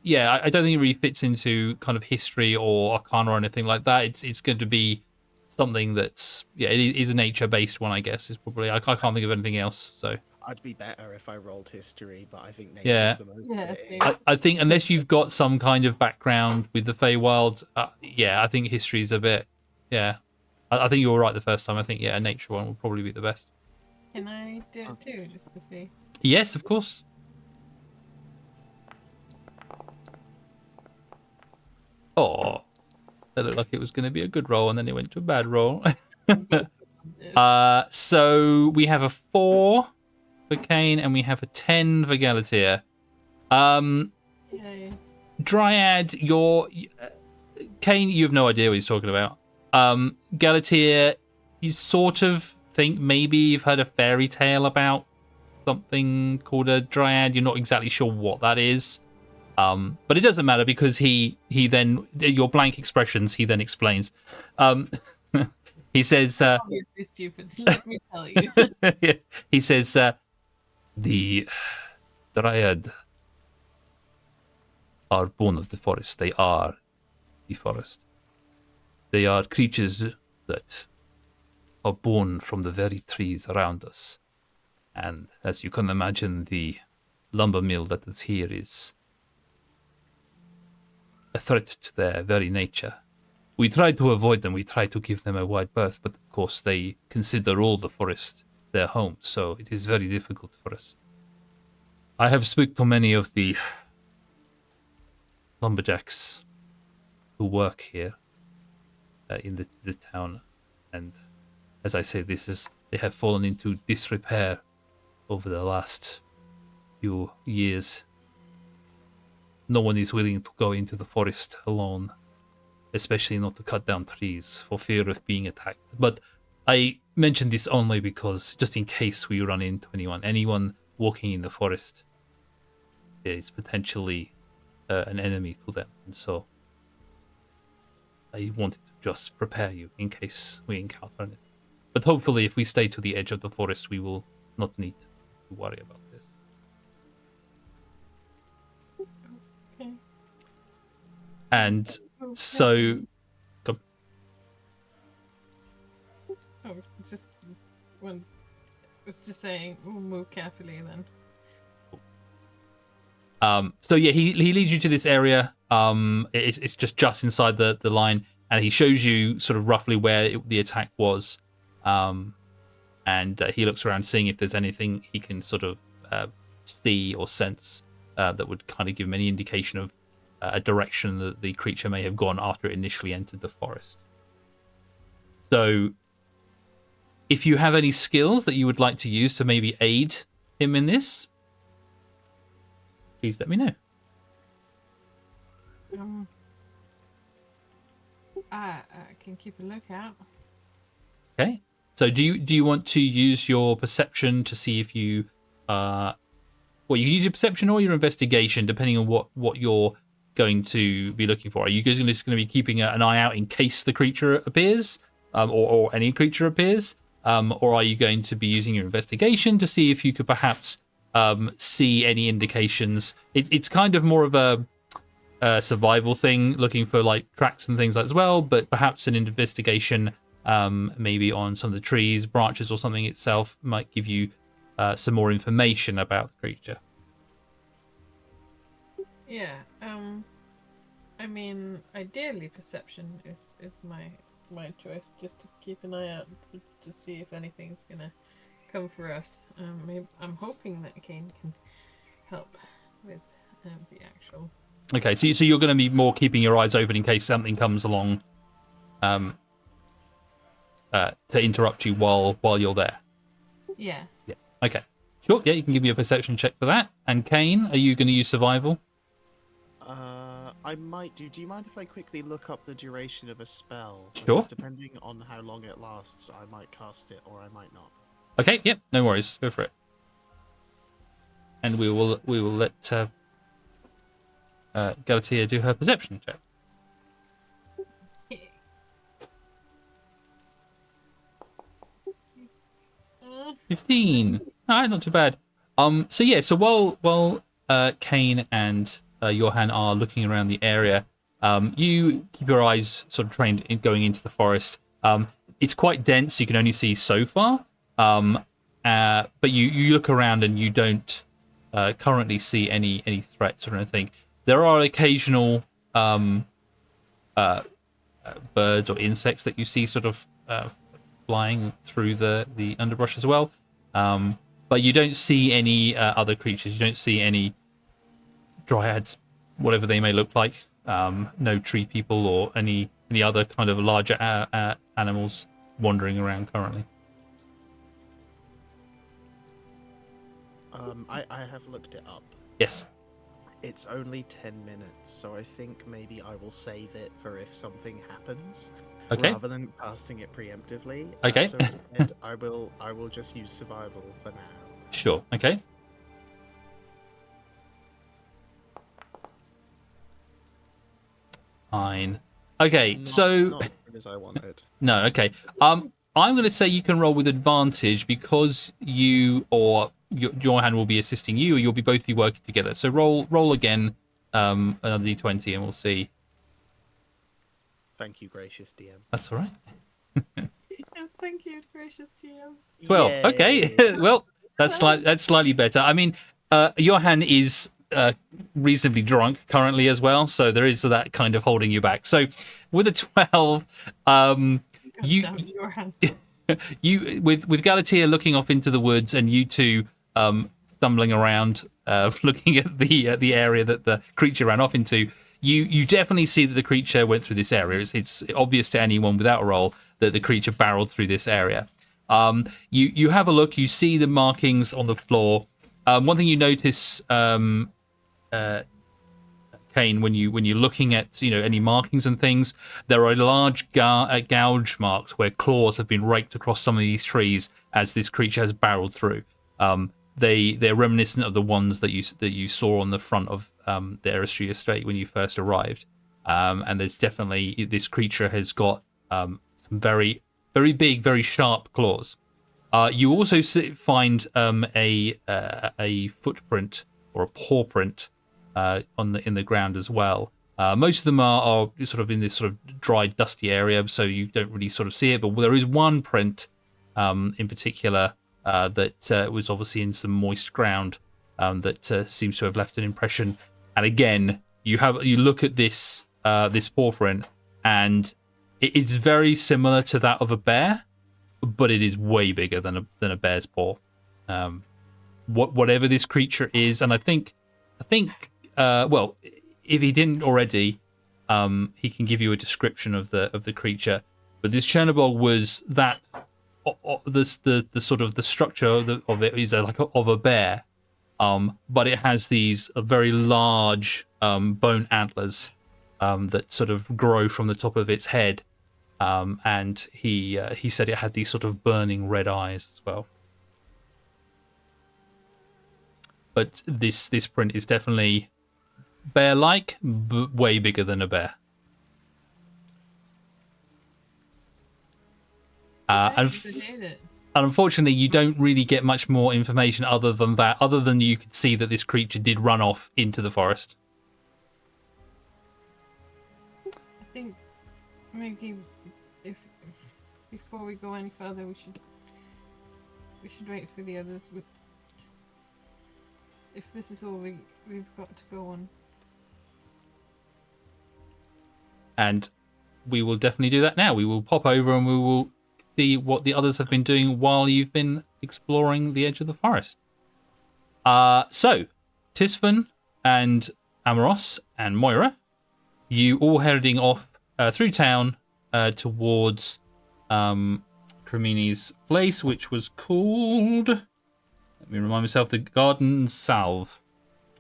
Yeah, I don't think it really fits into kind of history or arcana or anything like that. It's going to be something that's... Yeah, it is a nature-based one, I guess. Is probably... I can't think of anything else, so... I'd be better if I rolled history, but I think nature Yeah. is the most Yeah, fitting. same. I think unless you've got some kind of background with the Feywild, yeah, I think history's a bit... Yeah. I think you were right the first time. I think, yeah, a nature one would probably be the best. Can I do it too, just to see? Yes, of course. Oh, that looked like it was going to be a good roll, and then it went to a bad roll. So we have a 4 for Kane, and we have a 10 for Galatier. Yay. Dryad, Kane, you have no idea what he's talking about. Galatier, you sort of think maybe you've heard a fairy tale about something called a Dryad. You're not exactly sure what that is. But it doesn't matter, because he then, your blank expressions, he then explains. He says... Obviously stupid. Let me tell you. He says, the Dryad are born of the forest. They are the forest. They are creatures that are born from the very trees around us. And as you can imagine, the lumber mill that is here is a threat to their very nature. We try to avoid them, we try to give them a wide berth, but of course they consider all the forest their home, so it is very difficult for us. I have spoken to many of the lumberjacks who work here in the town, and as I say, they have fallen into disrepair over the last few years. No one is willing to go into the forest alone, especially not to cut down trees for fear of being attacked. But I mention this only because, just in case we run into anyone walking in the forest is potentially an enemy to them, and so I wanted to just prepare you in case we encounter anything. But hopefully, if we stay to the edge of the forest, we will not need to worry about this. Okay. And so... Oh, just this one. Was just saying, we'll move carefully then. So yeah, he leads you to this area. It's just inside the line. and he shows you sort of roughly where the attack was, and he looks around seeing if there's anything he can sort of see or sense that would kind of give him any indication of a direction that the creature may have gone after it initially entered the forest. So if you have any skills that you would like to use to maybe aid him in this, please let me know. I can keep a lookout. Okay. So do you want to use your perception to see if you well, you can use your perception or your investigation depending on what you're going to be looking for. Are you guys just going to be keeping an eye out in case the creature appears, or any creature appears, or are you going to be using your investigation to see if you could perhaps see any indications? It's kind of more of a survival thing, looking for like tracks and things like as well, but perhaps an investigation maybe on some of the trees, branches or something itself might give you some more information about the creature. Yeah. I mean, ideally, perception is my choice, just to keep an eye out to see if anything's gonna come for us. Maybe, I'm hoping that Kane can help with the actual. Okay, so you're going to be more keeping your eyes open in case something comes along to interrupt you while you're there. Yeah. Yeah. Okay. Sure. Yeah, you can give me a perception check for that. And Kane, are you going to use survival? I might do. Do you mind if I quickly look up the duration of a spell? Sure. Because depending on how long it lasts, I might cast it or I might not. Okay. Yep. No worries. Go for it. And we will let Galatea do her perception check. 15. All right, not too bad. So yeah, so while Kane and Johan are looking around the area, you keep your eyes sort of trained in going into the forest. It's quite dense; you can only see so far. But you look around and you don't currently see any threats or anything. There are occasional birds or insects that you see sort of flying through the underbrush as well. But you don't see any other creatures. You don't see any dryads, whatever they may look like. No tree people or any other kind of larger animals wandering around currently. I have looked it up. Yes. It's only 10 minutes, so I think maybe I will save it for if something happens. Okay. Rather than casting it preemptively. Okay. So instead, I will just use survival for now. Sure. Okay. Fine. Okay. Not as good as I wanted. No. Okay. I'm going to say you can roll with advantage because you or your hand will be assisting you, or you'll be both working together. So roll again, another d20, and we'll see. Thank you, gracious DM. That's all right. Yes, thank you, gracious DM. 12. Yay. Okay. Well, that's slightly better. I mean, Johan is reasonably drunk currently as well, so there is that kind of holding you back. So with a 12, you with Galatea looking off into the woods and you two stumbling around, looking at the area that the creature ran off into. You definitely see that the creature went through this area. It's obvious to anyone without a roll that the creature barreled through this area. You have a look. You see the markings on the floor. One thing you notice, Kane, when you're looking at any markings and things, there are large gouge marks where claws have been raked across some of these trees as this creature has barreled through. They're reminiscent of the ones that you saw on the front of the Eristry estate when you first arrived. And there's definitely, this creature has got some very, very big, very sharp claws. You also find a footprint or a paw print in the ground as well. Most of them are sort of in this sort of dry, dusty area, so you don't really sort of see it. But there is one print in particular that was obviously in some moist ground that seems to have left an impression. And again, you look at this paw print, and It's very similar to that of a bear, but it is way bigger than a bear's paw. Whatever this creature is, and I think, well, if he didn't already, he can give you a description of the creature. But this Chernobog was that the sort of the structure of it is of a bear, but it has these very large bone antlers that sort of grow from the top of its head, and he said it had these sort of burning red eyes as well. But this print is definitely bear-like, but way bigger than a bear. And unfortunately, you don't really get much more information other than that, other than you could see that this creature did run off into the forest. I think maybe if before we go any further, we should wait for the others. If this is all we've got to go on. And we will definitely do that now. We will pop over and we will see what the others have been doing while you've been exploring the edge of the forest. So, Tisvan and Amoros and Moira, you all heading off through town towards Cremini's place, which was called... Let me remind myself, the Garden Salve,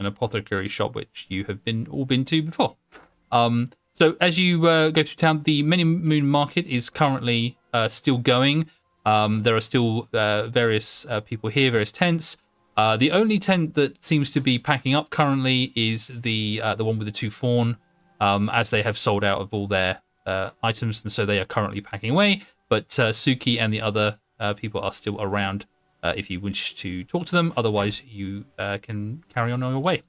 an apothecary shop which you have all been to before. So as you go through town, the Many Moon Market is currently still going. There are still various people here, various tents. The only tent that seems to be packing up currently is the one with the two fawn, as they have sold out of all their items, and so they are currently packing away. But Suki and the other people are still around if you wish to talk to them. Otherwise, you can carry on your way.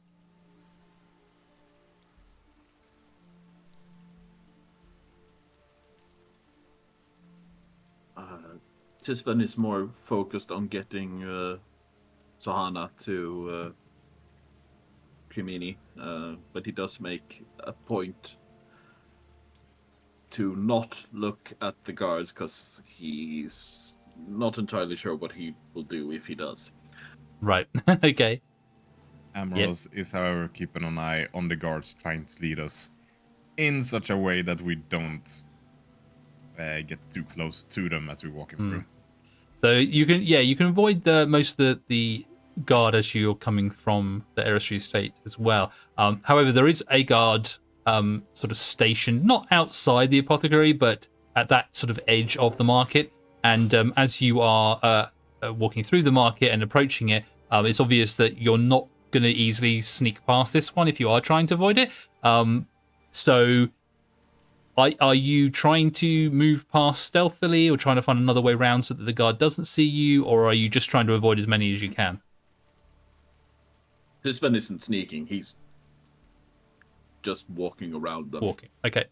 Tisvan is more focused on getting Sahana to Cremini, but he does make a point to not look at the guards because he's not entirely sure what he will do if he does. Right. Okay. Ambrose is, however, keeping an eye on the guards, trying to lead us in such a way that we don't get too close to them as we're walking through. So you can avoid most of the guard as you're coming from the Eristry estate as well. However, there is a guard sort of stationed not outside the apothecary, but at that sort of edge of the market. And as you are walking through the market and approaching it, it's obvious that you're not going to easily sneak past this one if you are trying to avoid it. So are you trying to move past stealthily or trying to find another way around so that the guard doesn't see you, or are you just trying to avoid as many as you can? Tisvan isn't sneaking, he's just walking around them. Walking, okay.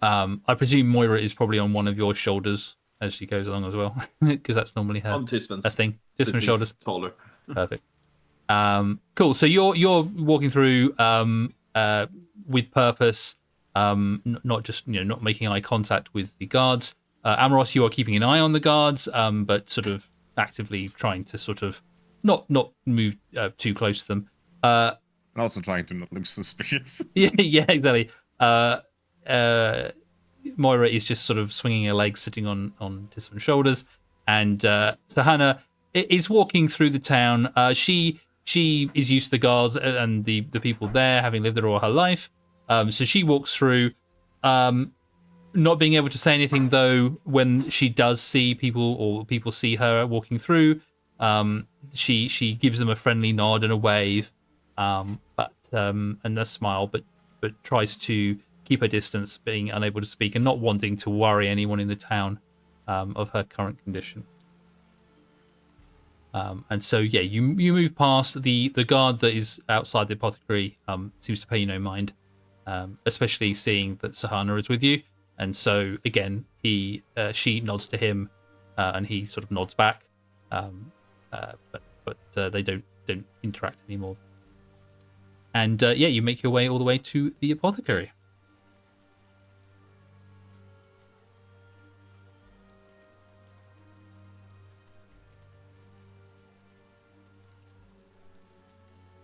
I presume Moira is probably on one of your shoulders as she goes along as well, because that's normally her thing. Tisvan's shoulders. Taller. Perfect. Cool. So you're walking through with purpose, not just not making eye contact with the guards. Amoros, you are keeping an eye on the guards, but sort of actively trying to sort of not move too close to them. And also trying to not look suspicious. yeah, exactly. Moira is just sort of swinging her legs, sitting on Tisvan's shoulders, and Sahana is walking through the town. She is used to the guards and the people there, having lived there all her life. So she walks through, not being able to say anything though. When she does see people, or people see her walking through, she gives them a friendly nod and a wave, and a smile, but tries to keep her distance, being unable to speak and not wanting to worry anyone in the town of her current condition. And so, you move past the guard that is outside the apothecary. Seems to pay you no mind, especially seeing that Sahana is with you. And so, again, she nods to him, and he sort of nods back. But they don't interact anymore. And you make your way all the way to the apothecary.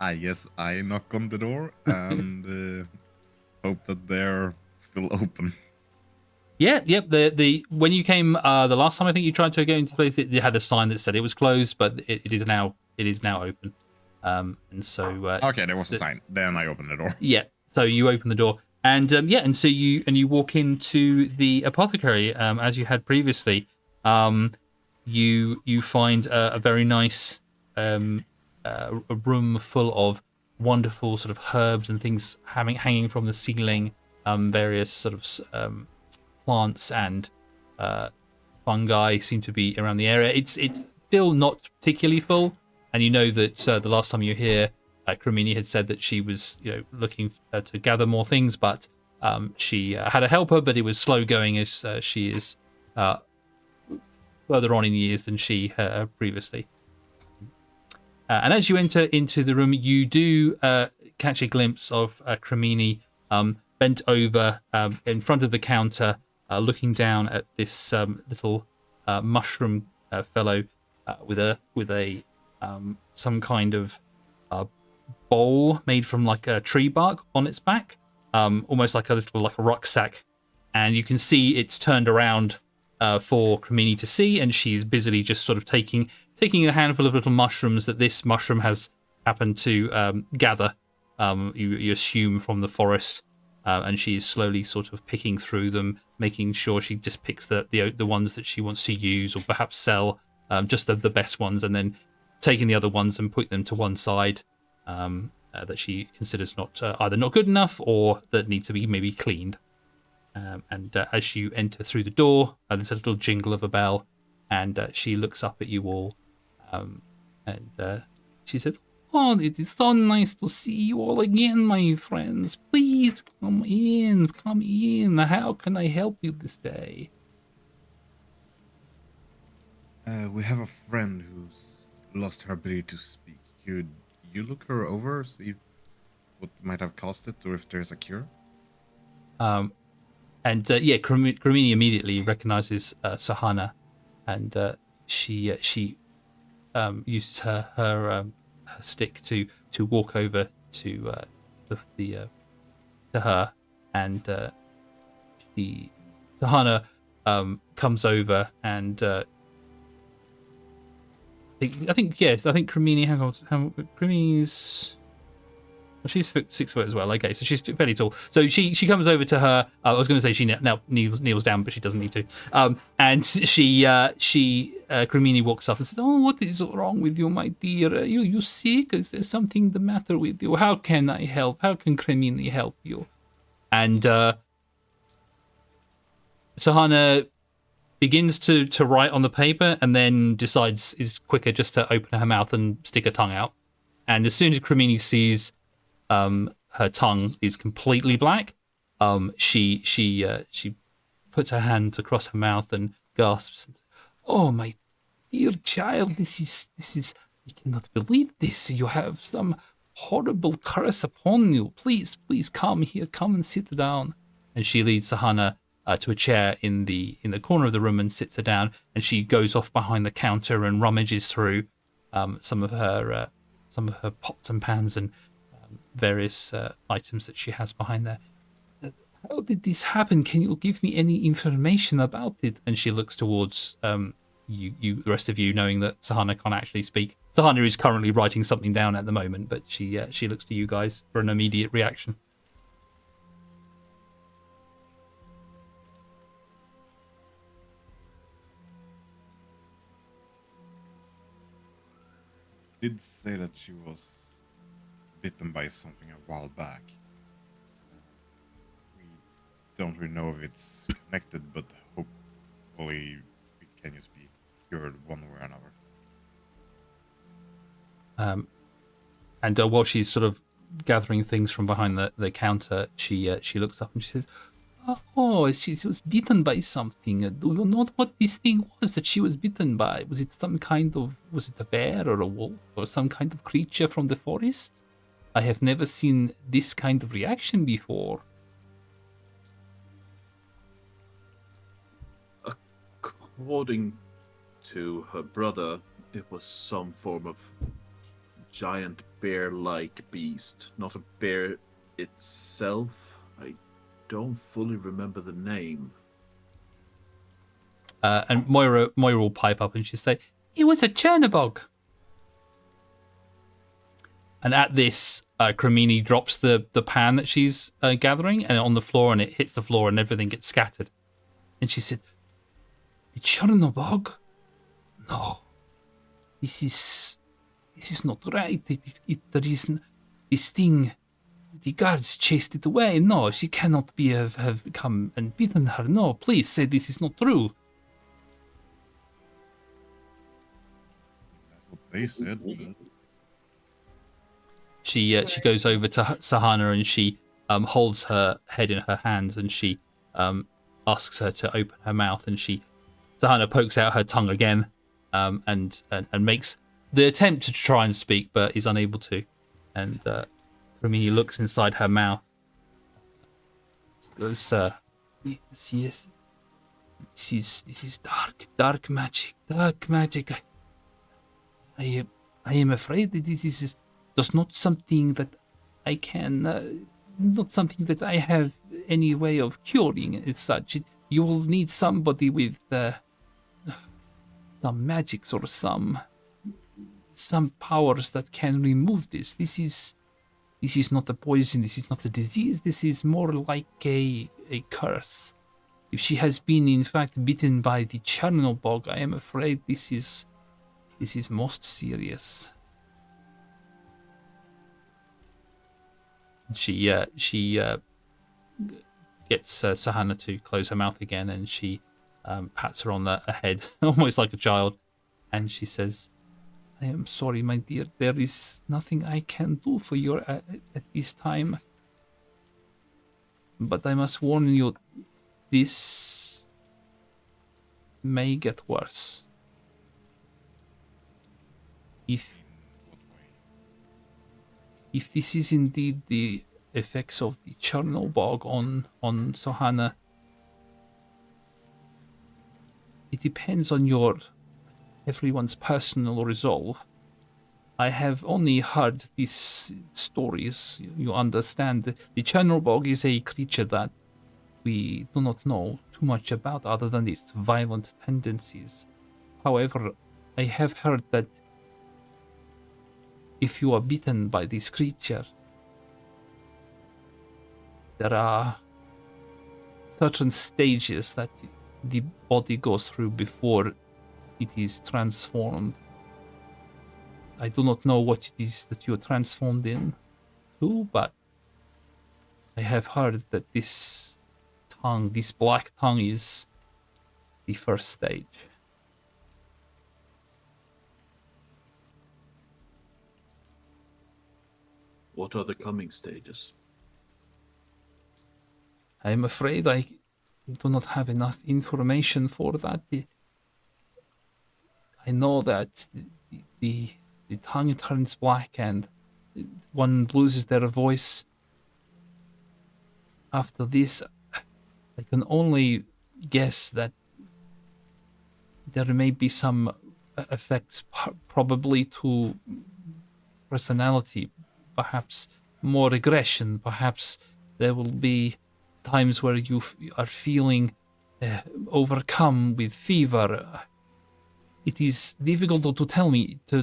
I guess I knock on the door and hope that they're still open. Yeah, yep. The when you came the last time, I think you tried to go into the place, it had a sign that said it was closed, but it is now open. And so Okay, there was a sign. Then I opened the door. yeah. So you open the door, and and so you walk into the apothecary as you had previously. You find a very nice a room full of wonderful sort of herbs and things hanging from the ceiling. Various sort of plants and fungi seem to be around the area. It's still not particularly full, and you know that the last time you were here, Kramini had said that she was looking to gather more things, but she had a helper, but it was slow going as she is further on in years than she previously. And as you enter into the room, you do catch a glimpse of Kramini bent over in front of the counter, looking down at this little mushroom fellow with a some kind of bowl made from like a tree bark on its back, almost like a rucksack. And you can see it's turned around for Kramini to see, and she's busily just sort of taking a handful of little mushrooms that this mushroom has happened to gather. You assume from the forest. And she's slowly sort of picking through them, making sure she just picks the ones that she wants to use or perhaps sell, just the best ones, and then taking the other ones and put them to one side that she considers not either not good enough or that need to be maybe cleaned. And as you enter through the door, there's a little jingle of a bell, and she looks up at you all, and she says, "Oh, it is so nice to see you all again, my friends. Please come in, come in. How can I help you this day?" We have a friend who's lost her ability to speak. Could you look her over, see what might have caused it, or if there's a cure? And Kramini immediately recognizes Sahana, and she uses her stick to walk over to to her, and Sahana comes over, and I think Kramini. Hang on, Kramini's. Well, she's 6 foot as well. Okay, so she's fairly tall. So she comes over to her. I was going to say she now kneels down, but she doesn't need to. And she Kramini walks up and says, "Oh, what is wrong with you, my dear? You sick? Is there something the matter with you? How can I help? How can Kramini help you?" And Sahana begins to write on the paper, and then decides is quicker just to open her mouth and stick her tongue out. And as soon as Kramini sees her tongue is completely black, she puts her hands across her mouth and gasps, "Oh, my dear child, this is I cannot believe this. You have some horrible curse upon you. Please come here, come and sit down." And she leads Sahana to a chair in the corner of the room and sits her down, and she goes off behind the counter and rummages through some of her pots and pans and various items that she has behind there. "How did this happen? Can you give me any information about it?" And she looks towards you, the rest of you, knowing that Sahana can't actually speak. Sahana is currently writing something down at the moment, but she looks to you guys for an immediate reaction. Did say that she was bitten by something a while back. We don't really know if it's connected, but hopefully it can just be cured one way or another. And while she's sort of gathering things from behind the counter, she looks up and she says, "Oh, she was bitten by something. Do you know what this thing was that she was bitten by? Was it a bear or a wolf or some kind of creature from the forest? I have never seen this kind of reaction before." According to her brother, it was some form of giant bear-like beast, not a bear itself. I don't fully remember the name. And Moira will pipe up and she'll say, "It was a Chernobog." And at this, Crimini drops the pan that she's gathering and on the floor, and it hits the floor and everything gets scattered. And she said, "The Chernobog? No, this is not right. There is this thing. The guards chased it away. No, she cannot have come and beaten her. No, please say this is not true." That's what they said. But... She goes over to Sahana and she holds her head in her hands and she asks her to open her mouth, and Sahana pokes out her tongue again and makes the attempt to try and speak but is unable to. And Ramini looks inside her mouth. Goes, yes. This is dark magic. I am afraid that this is just not something that I can, not something that I have any way of curing as such. You will need somebody with some magics or some powers that can remove this. This is not a poison. This is not a disease. This is more like a curse. If she has been in fact bitten by the Chernobog, I am afraid this is most serious. She gets Sahana to close her mouth again, and she pats her on the head, almost like a child, and she says, "I am sorry, my dear. There is nothing I can do for you at this time. But I must warn you, this may get worse. If this is indeed the effects of the Chernobog on Sahana, it depends on everyone's personal resolve. I have only heard these stories. You understand, the Chernobog is a creature that we do not know too much about other than its violent tendencies. However, I have heard that if you are bitten by this creature, there are certain stages that the body goes through before it is transformed. I do not know what it is that you are transformed into, but I have heard that this black tongue is the first stage. What are the coming stages? I am afraid I do not have enough information for that. I know that the tongue turns black and one loses their voice. After this, I can only guess that there may be some effects, probably to personality, perhaps more aggression, perhaps there will be times where you are feeling overcome with fever. It is difficult to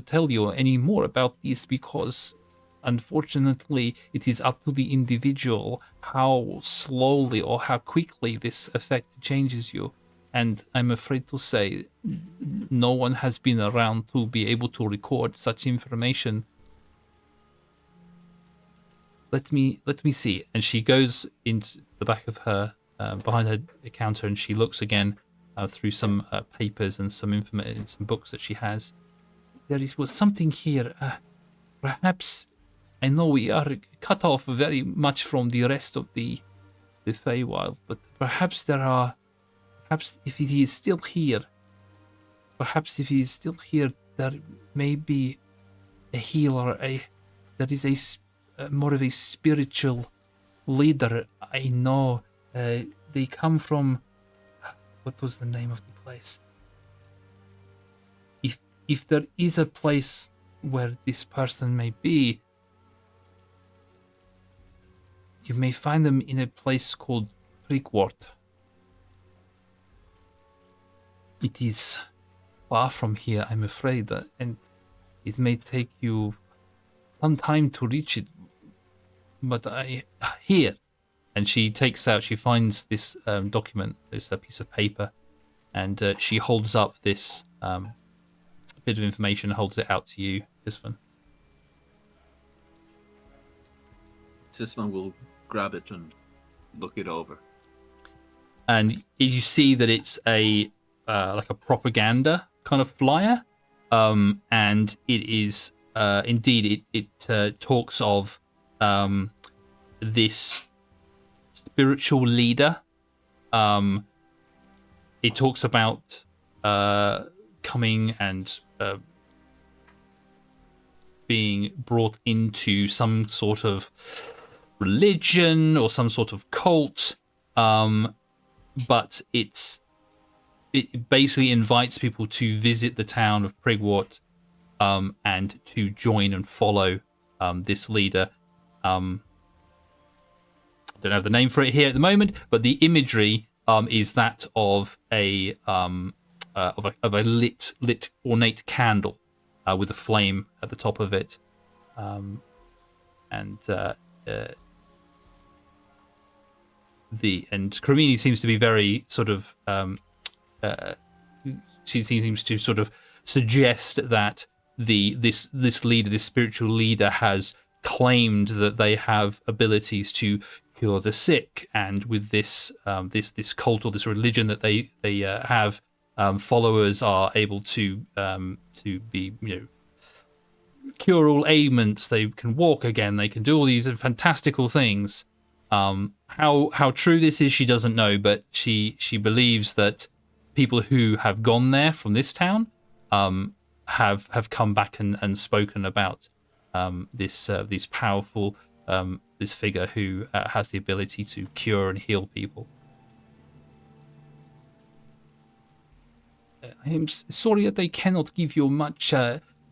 tell you any more about this because, unfortunately, it is up to the individual how slowly or how quickly this effect changes you. And I'm afraid to say, no one has been around to be able to record such information. Let me see. And she goes into the back of her, behind her counter, and she looks again through some papers and some information, some books that she has. Was something here. Perhaps, I know we are cut off very much from the rest of the Feywild, but perhaps if he is still here, there may be a healer. There is more of a spiritual leader. I know they come from. What was the name of the place? If there is a place where this person may be, You may find them in a place called Prickwort. It is far from here, I'm afraid, and it may take you some time to reach it. But here, and she finds this document, this piece of paper, and she holds up this bit of information, holds it out to you, Isvan. Sisvan will grab it and look it over. And you see that it's a like a propaganda kind of flyer, and it is indeed it talks of this spiritual leader. It talks about coming and being brought into some sort of religion or some sort of cult, but it basically invites people to visit the town of Prigwort and to join and follow this leader. I don't have the name for it here at the moment, but the imagery is that of a lit ornate candle with a flame at the top of it, and Cremini seems to be very sort of she seems to sort of suggest that this leader, this spiritual leader, has claimed that they have abilities to cure the sick, and with this this cult or this religion that they have, followers are able to be, cure all ailments. They can walk again. They can do all these fantastical things. How true this is, she doesn't know, but she believes that people who have gone there from this town have come back and spoken about this powerful this figure who has the ability to cure and heal people. I am sorry that I cannot give you much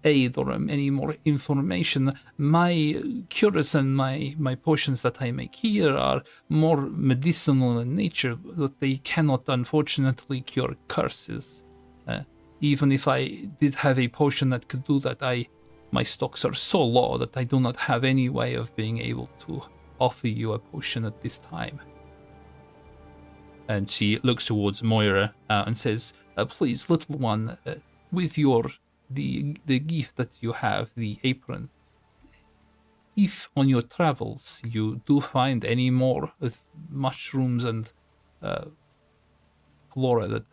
aid or any more information. My cures and my potions that I make here are more medicinal in nature, but they cannot unfortunately cure curses. Even if I did have a potion that could do that, my stocks are so low that I do not have any way of being able to offer you a potion at this time. And she looks towards Moira and says, please, little one, with the gift that you have, the apron, if on your travels you do find any more mushrooms and flora that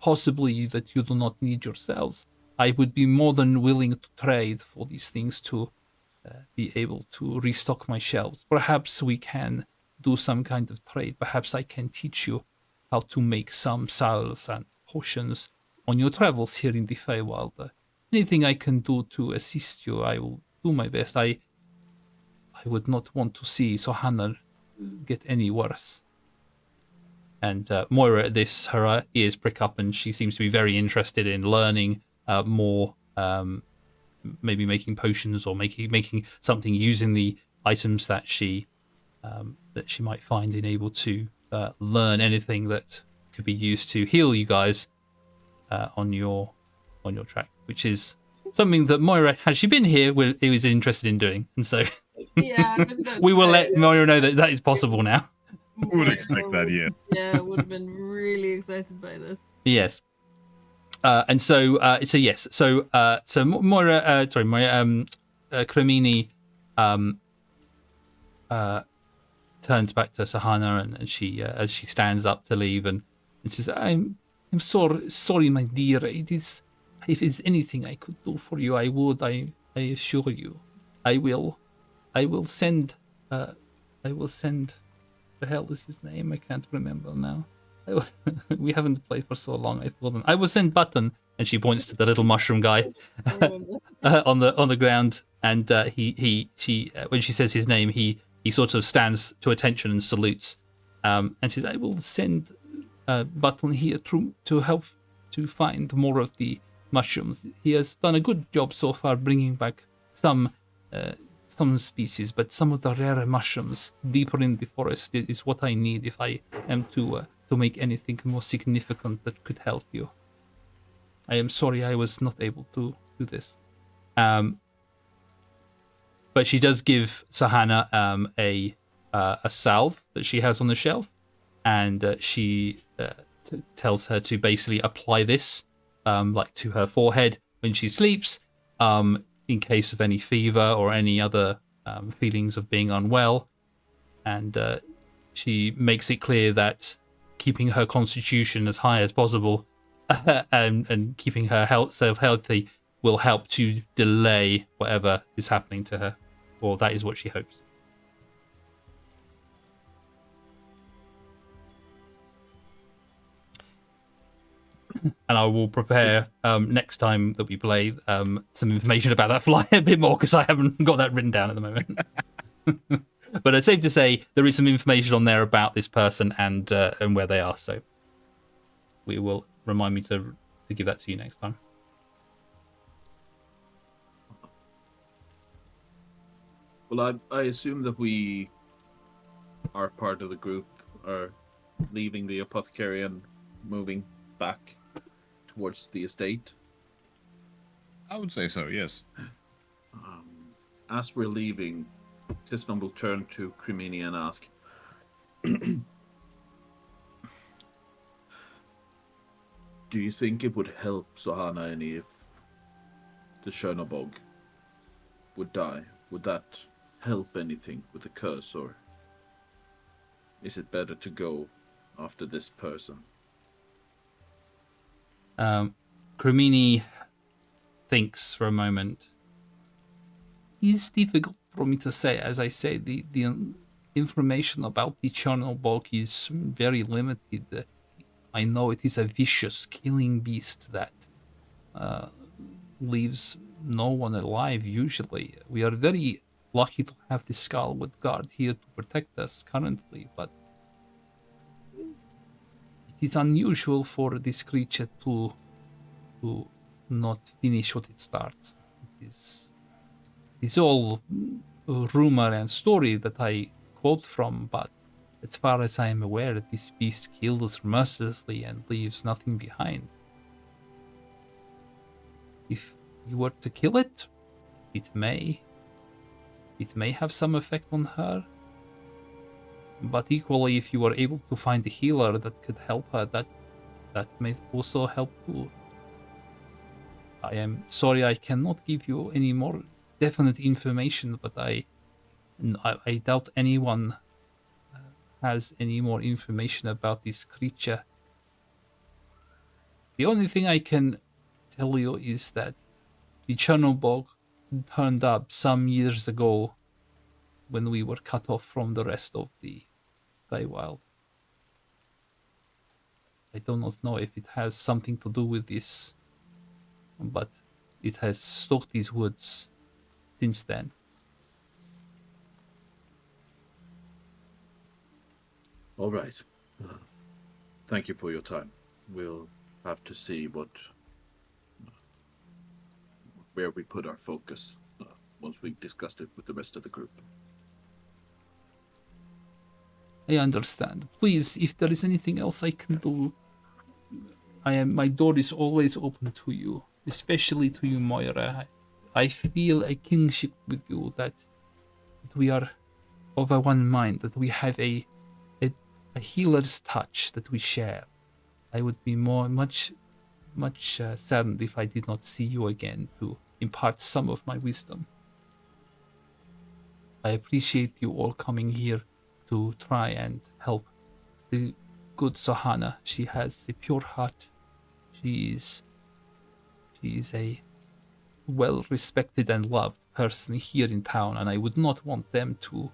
possibly that you do not need yourselves, I would be more than willing to trade for these things to be able to restock my shelves. Perhaps we can do some kind of trade. Perhaps I can teach you how to make some salves and potions on your travels here in the Feywild. Anything I can do to assist you, I will do my best. I would not want to see Sohanna get any worse. And Moira, her ears prick up, and she seems to be very interested in learning more, maybe making potions or making something using the items that she might find, and able to learn anything that could be used to heal you guys on your track, which is something that Moira, had she been here, was interested in doing, and so Yeah, I was about we to will say, let Moira know that is possible now. Who would expect that, yeah. Yeah, would have been really excited by this. Yes. And so yes. So Moira, Cremini turns back to Sohanna, and she, as she stands up to leave, and says, "I'm sorry, my dear. If there's anything I could do for you, I would. I assure you, I will send. The hell is his name? I can't remember now. We haven't played for so long. I will send Button," and she points to the little mushroom guy on the ground. And she when she says his name, he sort of stands to attention and salutes, and says, "I will send Button here to help to find more of the mushrooms. He has done a good job so far, bringing back some some species, but some of the rare mushrooms deeper in the forest is what I need if I am to make anything more significant that could help you. I am sorry I was not able to do this. But she does give Sahana a salve that she has on the shelf, and she tells her to basically apply this like to her forehead when she sleeps, in case of any fever or any other feelings of being unwell. And she makes it clear that keeping her constitution as high as possible and keeping herself healthy will help to delay whatever is happening to her, or that is what she hopes. And I will prepare next time that we play some information about that fly a bit more, because I haven't got that written down at the moment. But it's safe to say there is some information on there about this person and where they are. So we will remind me to give that to you next time. Well, I assume that we are part of the group, are leaving the apothecary and moving back towards the estate. I would say so, yes. As we're leaving, Tisvan will turn to Crimini and ask, do you think it would help Sohana any if the Chernobog would die? Would that help anything with the curse, or is it better to go after this person? Crimini thinks for a moment. It's difficult for me to say. As I say, the information about the Chernobog is very limited. I know it is a vicious killing beast that leaves no one alive usually. We are very lucky to have the Skullwood Guard here to protect us currently, but it is unusual for this creature to not finish what it starts. It's all rumor and story that I quote from, but as far as I am aware, this beast kills mercilessly and leaves nothing behind. If you were to kill it, it may have some effect on her. But equally, if you were able to find a healer that could help her, that may also help too. I am sorry I cannot give you any more definite information, but I doubt anyone has any more information about this creature. The only thing I can tell you is that the Chernobog turned up some years ago when we were cut off from the rest of the Feywild. I do not know if it has something to do with this, but it has stalked these woods since then. All right. Thank you for your time. We'll have to see where we put our focus once we've discussed it with the rest of the group. I understand. Please, if there is anything else I can do, my door is always open to you, especially to you, Moira. I feel a kinship with you, that we are of a one mind, that we have a healer's touch that we share. I would be much saddened if I did not see you again to impart some of my wisdom. I appreciate you all coming here to try and help the good Sohana. She has a pure heart. She is a well-respected and loved person here in town, and I would not want them to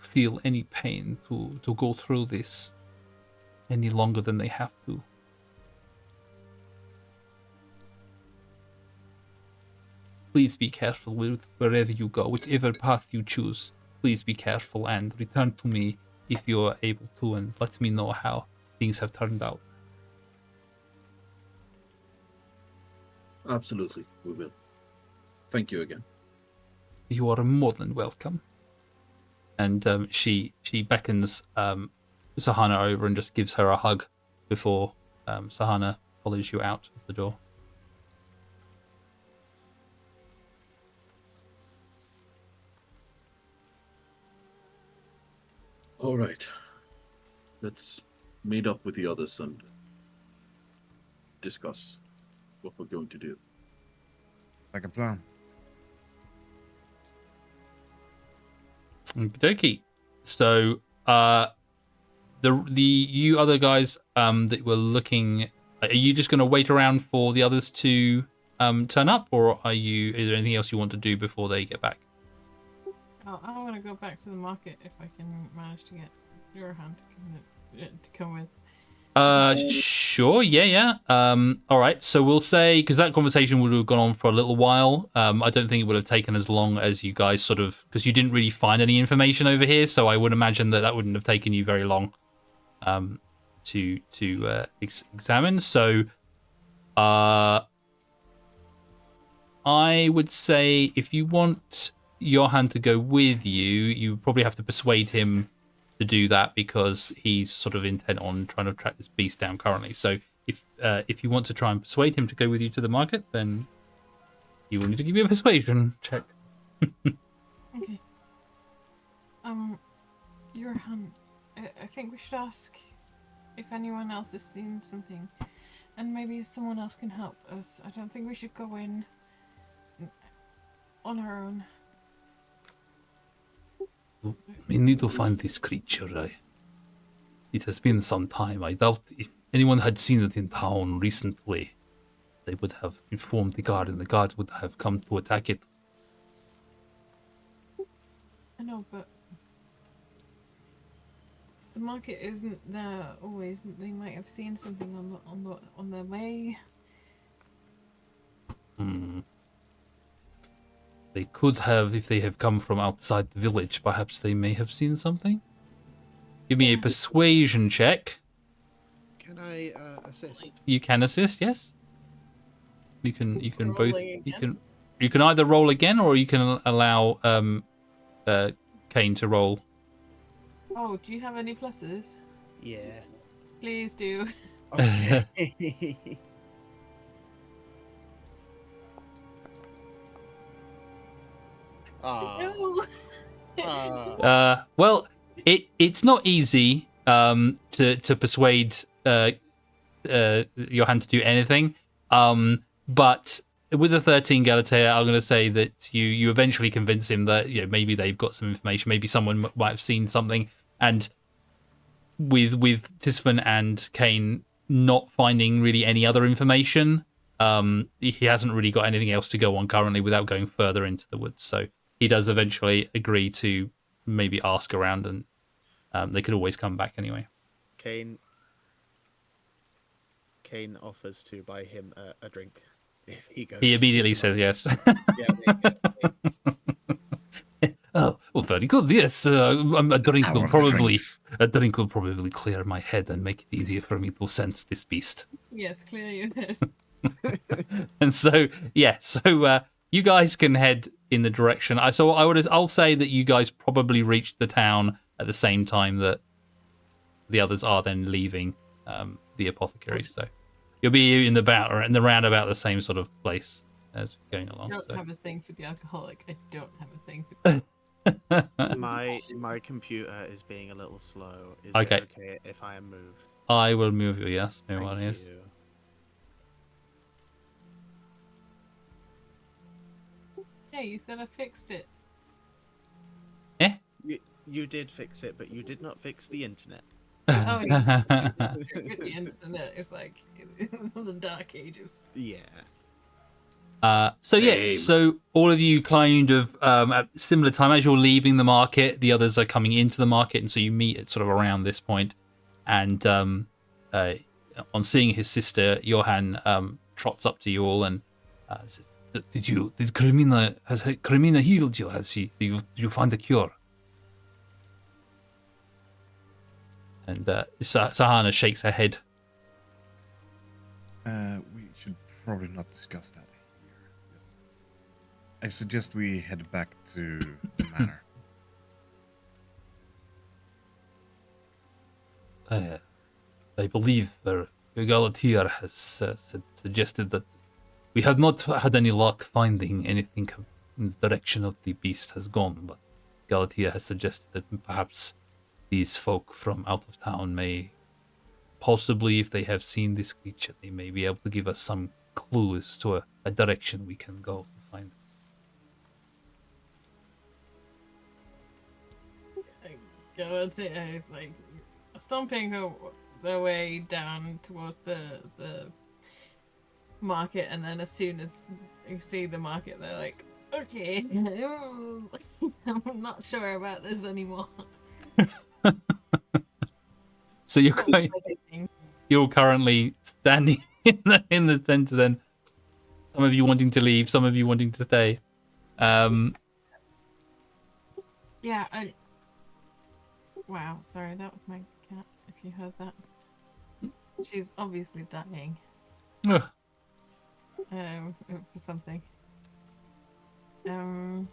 feel any pain, to go through this any longer than they have to. Please be careful with wherever you go, whichever path you choose. Please be careful and return to me if you are able to, and let me know how things have turned out. Absolutely, we will. Thank you again. You are more than welcome. And she beckons Sahana over and just gives her a hug before Sahana follows you out of the door. All right. Let's meet up with the others and discuss what we're going to do. Like a plan. Okey-dokey. So, you other guys that were looking, are you just going to wait around for the others to turn up, or is there anything else you want to do before they get back? Oh, I want to go back to the market if I can manage to get your hand to come with. Sure, yeah. All right, so we'll say, because that conversation would have gone on for a little while. I don't think it would have taken as long as you guys sort of, because you didn't really find any information over here, so I would imagine that wouldn't have taken you very long to examine. So, I would say if you want Johan to go with you, you probably have to persuade him to do that because he's sort of intent on trying to track this beast down currently. So if you want to try and persuade him to go with you to the market, then you will need to give me a persuasion check. Okay. Johan, I think we should ask if anyone else has seen something, and maybe someone else can help us. I don't think we should go in on our own. We need to find this creature. It has been some time. I doubt if anyone had seen it in town recently, they would have informed the guard, and the guard would have come to attack it. I know, but the market isn't there always. They might have seen something on their way. They could have, if they have come from outside the village. Perhaps they may have seen something. Give me a persuasion check. Can I assist? You can assist, yes. You can both. Rolling You can either roll again, or you can allow Kane to roll. Oh, do you have any pluses? Yeah. Please do. Okay. No. Well, it's not easy to persuade Johan to do anything. But with the 13 Galatea, I'm going to say that you eventually convince him that maybe they've got some information, maybe someone might have seen something, and with Tisfan and Kane not finding really any other information, he hasn't really got anything else to go on currently without going further into the woods. So he does eventually agree to maybe ask around, and they could always come back anyway. Kane offers to buy him a drink if he goes. He immediately says yes. Yeah. Oh, well, very good. Yes, a drink Power will of the probably drinks. clear my head and make it easier for me to sense this beast. Yes, clear your head. And so, you guys can head in the direction. I'll say that you guys probably reached the town at the same time that the others are then leaving the apothecary. So you'll be in the roundabout the same sort of place as going along. I don't So. have a thing for the alcoholic. I don't have a thing for. My computer is being a little slow. Is Okay. it okay if I move? I will move you. Yes, no Thank worries. you. Hey, you said I fixed it. You did fix it, but you did not fix the internet. Oh, yeah. The internet is like the dark ages. Yeah. Same. So all of you kind of at similar time as you're leaving the market, the others are coming into the market, and so you meet at sort of around this point. And on seeing his sister, Johan trots up to you all and says, "Has Cremina healed you? Did you find a cure?" And Sahana shakes her head. We should probably not discuss that here. Yes. I suggest we head back to the manor. I believe Galatir has suggested that we have not had any luck finding anything in the direction of the beast has gone, but Galatir has suggested that perhaps these folk from out of town may, possibly if they have seen this creature, they may be able to give us some clues to a direction we can go to find it. Galatea is like stomping their way down towards the market, and then as soon as you see the market, they're like, okay, I'm not sure about this anymore. So you're currently standing in the center then. Some of you wanting to leave, some of you wanting to stay. Yeah, wow, sorry, that was my cat, if you heard that. She's obviously dying. Ugh. For something. I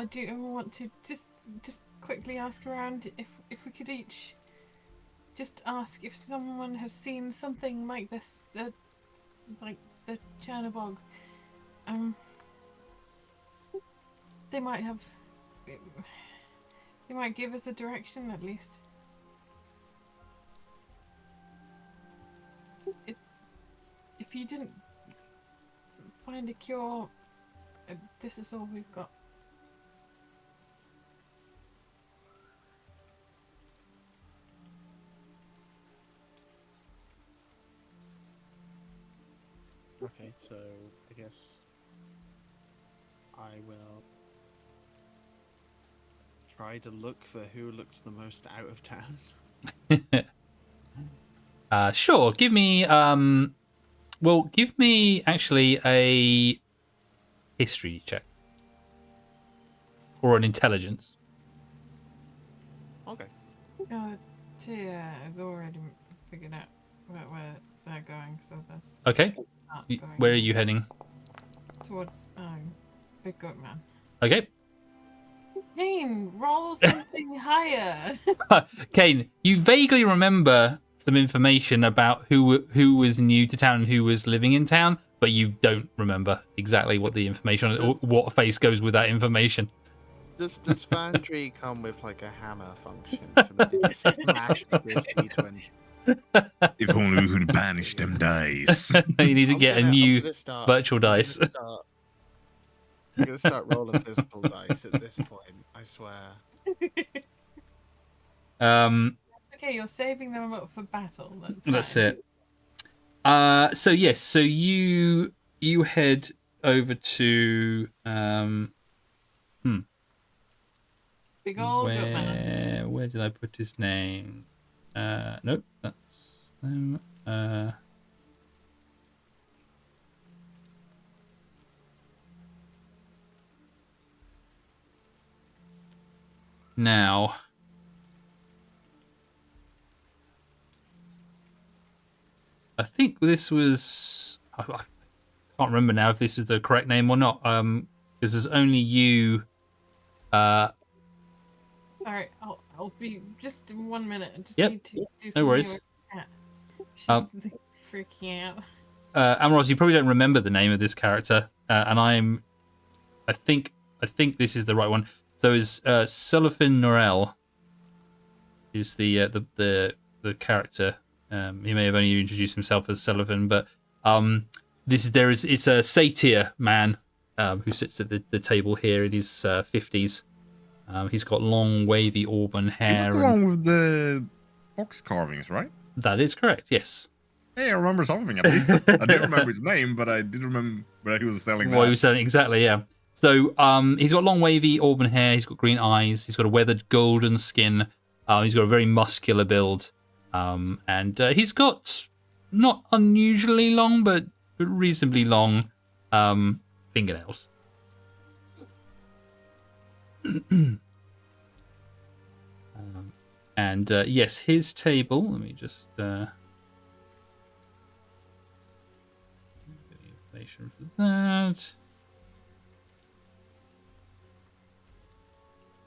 do want to just quickly ask around if we could each just ask if someone has seen something like this, like the Chernobog. They might have. They might give us a direction at least. If you didn't find a cure, this is all we've got. Okay, so I guess I will try to look for who looks the most out of town. Sure. Give me give me actually a history check or an intelligence. Okay. Tia has already figured out where they're going, so that's Okay. not going Where are you heading? towards Big Goat Man. Okay. Kane, roll something higher. Kane, you vaguely remember some information about who was new to town and who was living in town, but you don't remember exactly what the information or what face goes with that information. Does Foundry come with like a hammer function for me to smash this D20? If only we could banish them dice. You need to get a new virtual dice. I'm gonna start rolling physical dice at this point, I swear. Okay, you're saving them up for battle. That's fine. it. So yes, so you head over to Big old goat man. where did I put his name? Nope, that's them. Now, I think this was. I can't remember now if this is the correct name or not. Because there's only you. Sorry, I'll be just 1 minute. I just Yep, need to do no something worries. with the cat. She's like, freaking out. Amros, you probably don't remember the name of this character, and I think this is the right one. So is Sullivan Norell is the character. He may have only introduced himself as Sullivan, but it's a satyr man who sits at the table here in his 50s. He's got long, wavy auburn hair. He was the one with the box carvings, right? That is correct. Yes. Hey, I remember something at least. I didn't remember his name, but I did remember he was selling that. What he was selling, exactly, yeah. So he's got long, wavy auburn hair. He's got green eyes. He's got a weathered golden skin. He's got a very muscular build. And he's got not unusually long, but reasonably long fingernails. And yes, his table. Let me just information for that.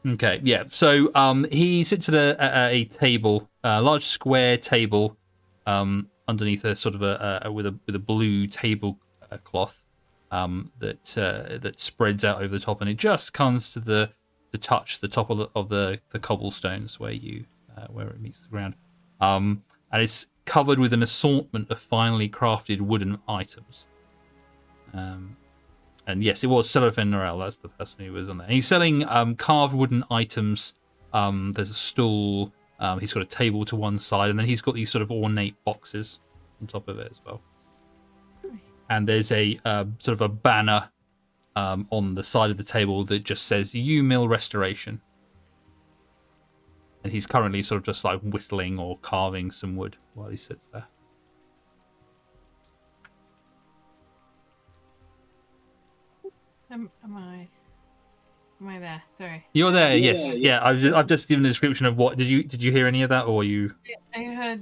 Okay, yeah. So he sits at a table, a large square table, underneath a sort of a with a blue table cloth that spreads out over the top, and it just comes to touch the top of the cobblestones where it meets the ground, and it's covered with an assortment of finely crafted wooden items. And yes, it was Cellophane Norel. That's the person who was on there. And he's selling carved wooden items. There's a stool. He's got a table to one side, and then he's got these sort of ornate boxes on top of it as well. And there's a sort of a banner on the side of the table that just says "U Mill Restoration." And he's currently sort of just like whittling or carving some wood while he sits there. Am I there? Sorry. You're there, yes. Yeah, I've just given a description of what. Did you hear any of that, or you? I heard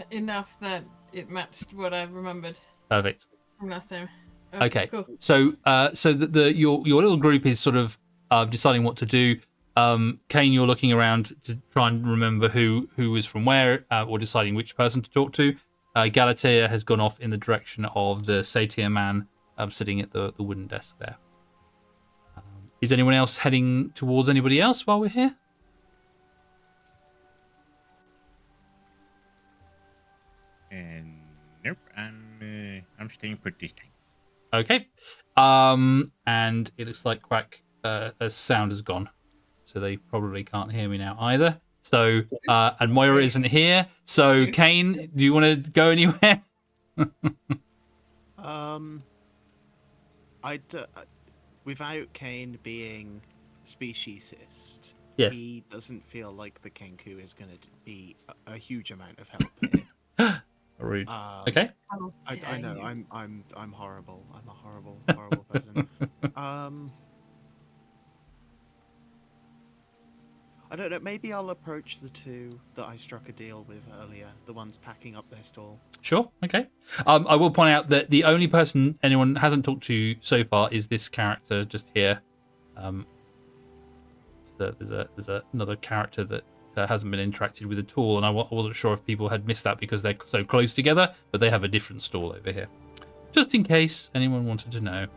enough that it matched what I remembered Perfect. from last time. Okay. Cool. So your little group is sort of deciding what to do. Kane, you're looking around to try and remember who was from where, or deciding which person to talk to. Galatea has gone off in the direction of the satyr man sitting at the wooden desk there. Is anyone else heading towards anybody else while we're here? Nope, I'm staying put this time. Okay. And it looks like Quack sound has gone, so they probably can't hear me now either. So and Moira isn't here. So Kane, do you want to go anywhere? Without Kane being speciesist, yes, he doesn't feel like the Kenku is going to be a huge amount of help here. Rude. Okay. I know. I'm horrible. I'm a horrible person. I don't know. Maybe I'll approach the two that I struck a deal with earlier. The ones packing up their stall. Sure. Okay. I will point out that the only person anyone hasn't talked to so far is this character just here. There's another character that hasn't been interacted with at all, and I wasn't sure if people had missed that because they're so close together, but they have a different stall over here. Just in case anyone wanted to know.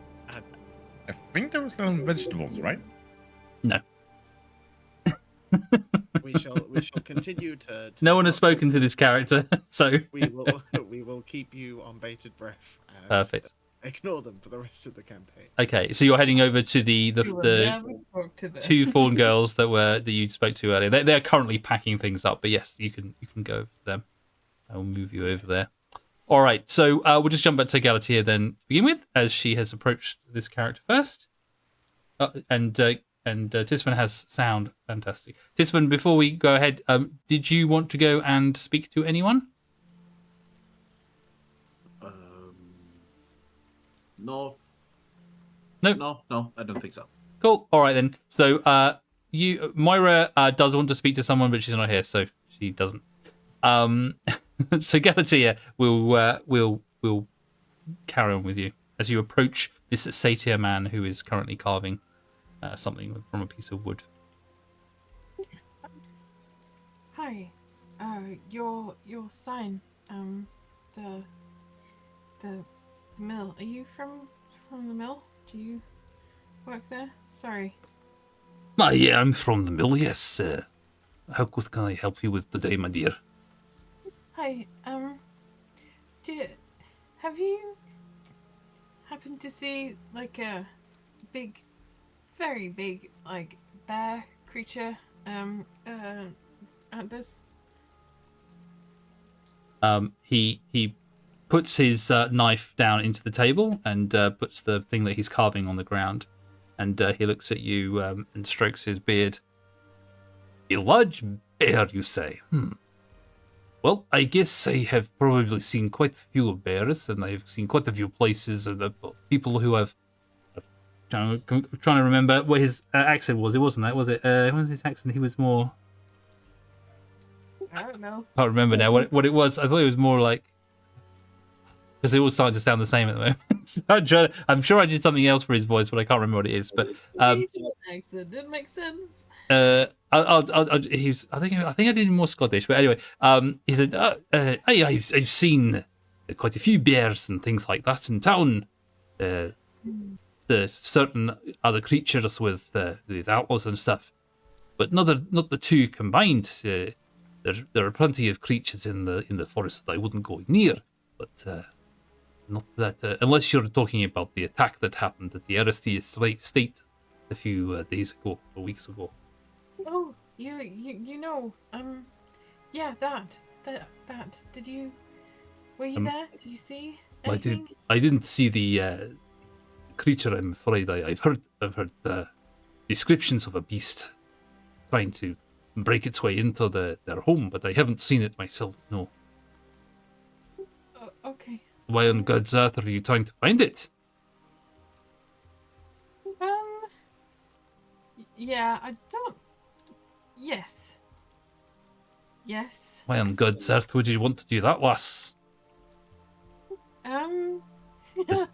I think there were some vegetables, right? No. We shall continue to no one has spoken to this character, so we will keep you on bated breath. And perfect. Ignore them for the rest of the campaign. Okay, so you're heading over to the two fawn girls that you spoke to earlier. They're currently packing things up, but yes, you can go over to them. I will move you over there. All right, so we'll just jump back to Galatea then to begin with, as she has approached this character first, and Tisvan has sound. Fantastic. Tisvan, before we go ahead, did you want to go and speak to anyone? No. Nope. No, I don't think so. Cool. All right then. So Moira does want to speak to someone, but she's not here, so she doesn't. So Galatea will carry on with you as you approach this satyr man who is currently carving something from a piece of wood. Hi. Your sign. The mill. Are you from the mill? Do you work there? Sorry. Yeah, I'm from the mill, yes. What can I help you with today, my dear? Hi. Have you happened to see like a big, very big, like bear creature at this? He puts his knife down into the table and puts the thing that he's carving on the ground, and he looks at you and strokes his beard. A large bear, you say? Well, I guess I have probably seen quite a few bears, and I've seen quite a few places of people who have. I'm trying to remember what his accent was. It wasn't that, was it? What was his accent? He was more. I don't know. Can't remember now what it was. I thought it was more like. because they all started to sound the same at the moment. I'm sure I did something else for his voice, but I can't remember what it is. But accent didn't make sense. I think I did more Scottish, but anyway, he said, I've seen quite a few bears and things like that in town. The certain other creatures with antlers and stuff, but not the two combined. There are plenty of creatures in the forest that I wouldn't go near, but not that unless you're talking about the attack that happened at the Aristia State a few days ago or weeks ago. Oh, you know, yeah, that. Did you? Were you there? Did you see anything? I didn't see the creature. I'm afraid I've heard descriptions of a beast trying to break its way into their home, but I haven't seen it myself. No. Oh, okay. Why on God's earth are you trying to find it? Yeah, I don't. Yes. Why on God's earth would you want to do that, lass? There's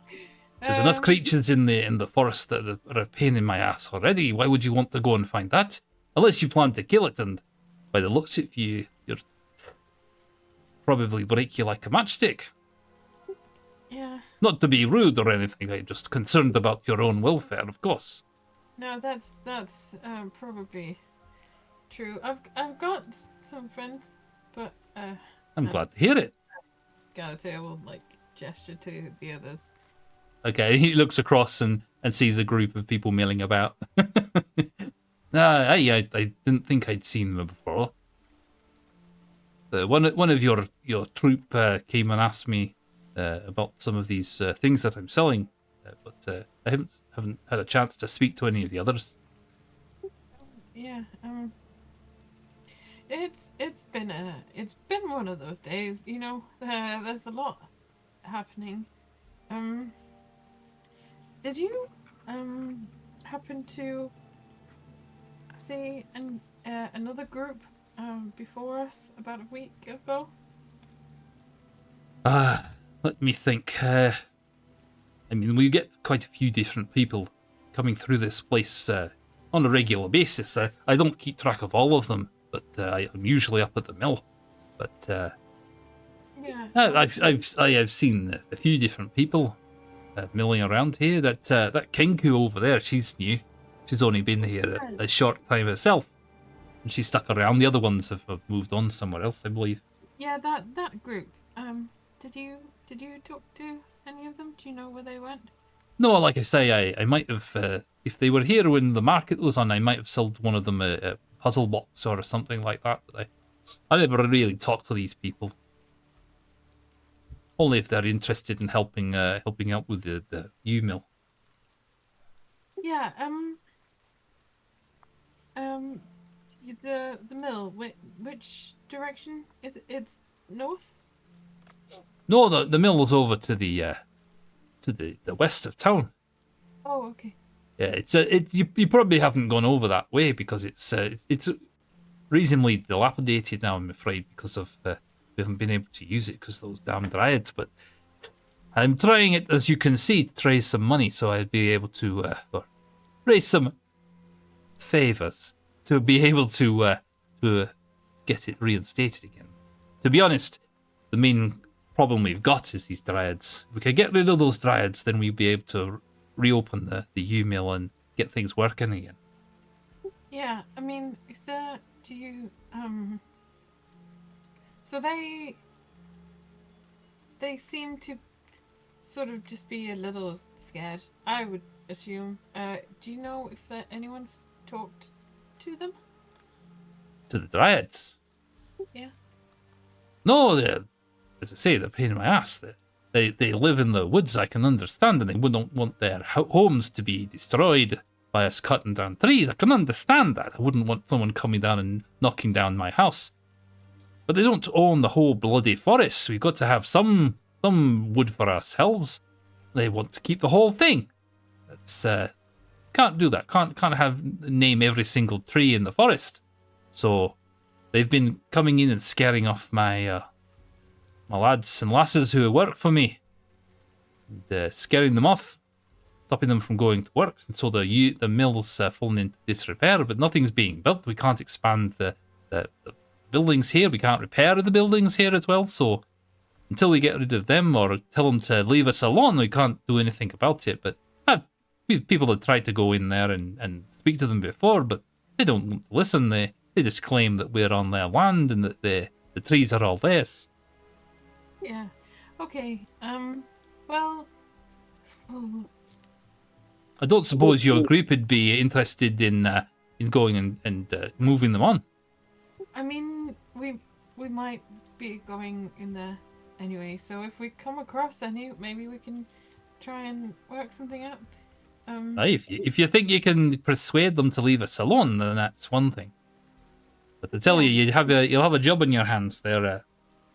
enough creatures in the forest that are a pain in my ass already. Why would you want to go and find that? Unless you plan to kill it, and by the looks of you, you're probably break you like a matchstick. Yeah. Not to be rude or anything, I'm just concerned about your own welfare, of course. No, that's probably true. I've got some friends, but I'm glad to hear it. I will gesture to the others. Okay, he looks across and sees a group of people milling about. I didn't think I'd seen them before. One of your troop came and asked me about some of these things that I'm selling, but I haven't had a chance to speak to any of the others. Yeah, it's been one of those days, you know. There's a lot happening. Did you happen to see another group before us about a week ago? Let me think. I mean, we get quite a few different people coming through this place on a regular basis. I don't keep track of all of them, but I'm usually up at the mill. But yeah, I've seen a few different people milling around here. That Kingu over there, she's new. She's only been here a short time herself, and she's stuck around. The other ones have moved on somewhere else, I believe. Yeah, that group. Did you talk to any of them? Do you know where they went? No, like I say, I might have, if they were here when the market was on, I might have sold one of them a puzzle box or something like that, but I never really talked to these people. Only if they're interested in helping out with the U-mill. Yeah, the mill, which direction is it? It's north? No, the mill is over to the west of town. Oh, okay. Yeah, you probably haven't gone over that way because it's reasonably dilapidated now, I'm afraid, because of we haven't been able to use it because of those damn dryads. But I'm trying it, as you can see, to raise some money, so I'd be able to raise some favors to be able to get it reinstated again. To be honest, the main problem we've got is these dryads. If we could get rid of those dryads, then we'd be able to reopen the U-mill and get things working again. Yeah, I mean, do you, so they seem to sort of just be a little scared, I would assume. Do you know if anyone's talked to them? To the dryads? Yeah. No, as I say, they're a pain in my ass. They live in the woods, I can understand, and they wouldn't want their homes to be destroyed by us cutting down trees. I can understand that. I wouldn't want someone coming down and knocking down my house. But they don't own the whole bloody forest. We've got to have some wood for ourselves. They want to keep the whole thing. That's can't do that. Can't name every single tree in the forest. So they've been coming in and scaring off my my lads and lasses who work for me. and scaring them off, stopping them from going to work, and so the mill's fallen into disrepair. But nothing's being built. We can't expand the buildings here. We can't repair the buildings here as well. So until we get rid of them or tell them to leave us alone, we can't do anything about it. But we've people that tried to go in there and speak to them before, but they don't listen. They just claim that we're on their land and that the trees are all theirs. Yeah. Okay. Well. I don't suppose your group would be interested in going and moving them on. I mean, we might be going in there anyway. So if we come across any, maybe we can try and work something out. Aye, if you think you can persuade them to leave us alone, then that's one thing. But to tell you, you'll have a job on your hands. They're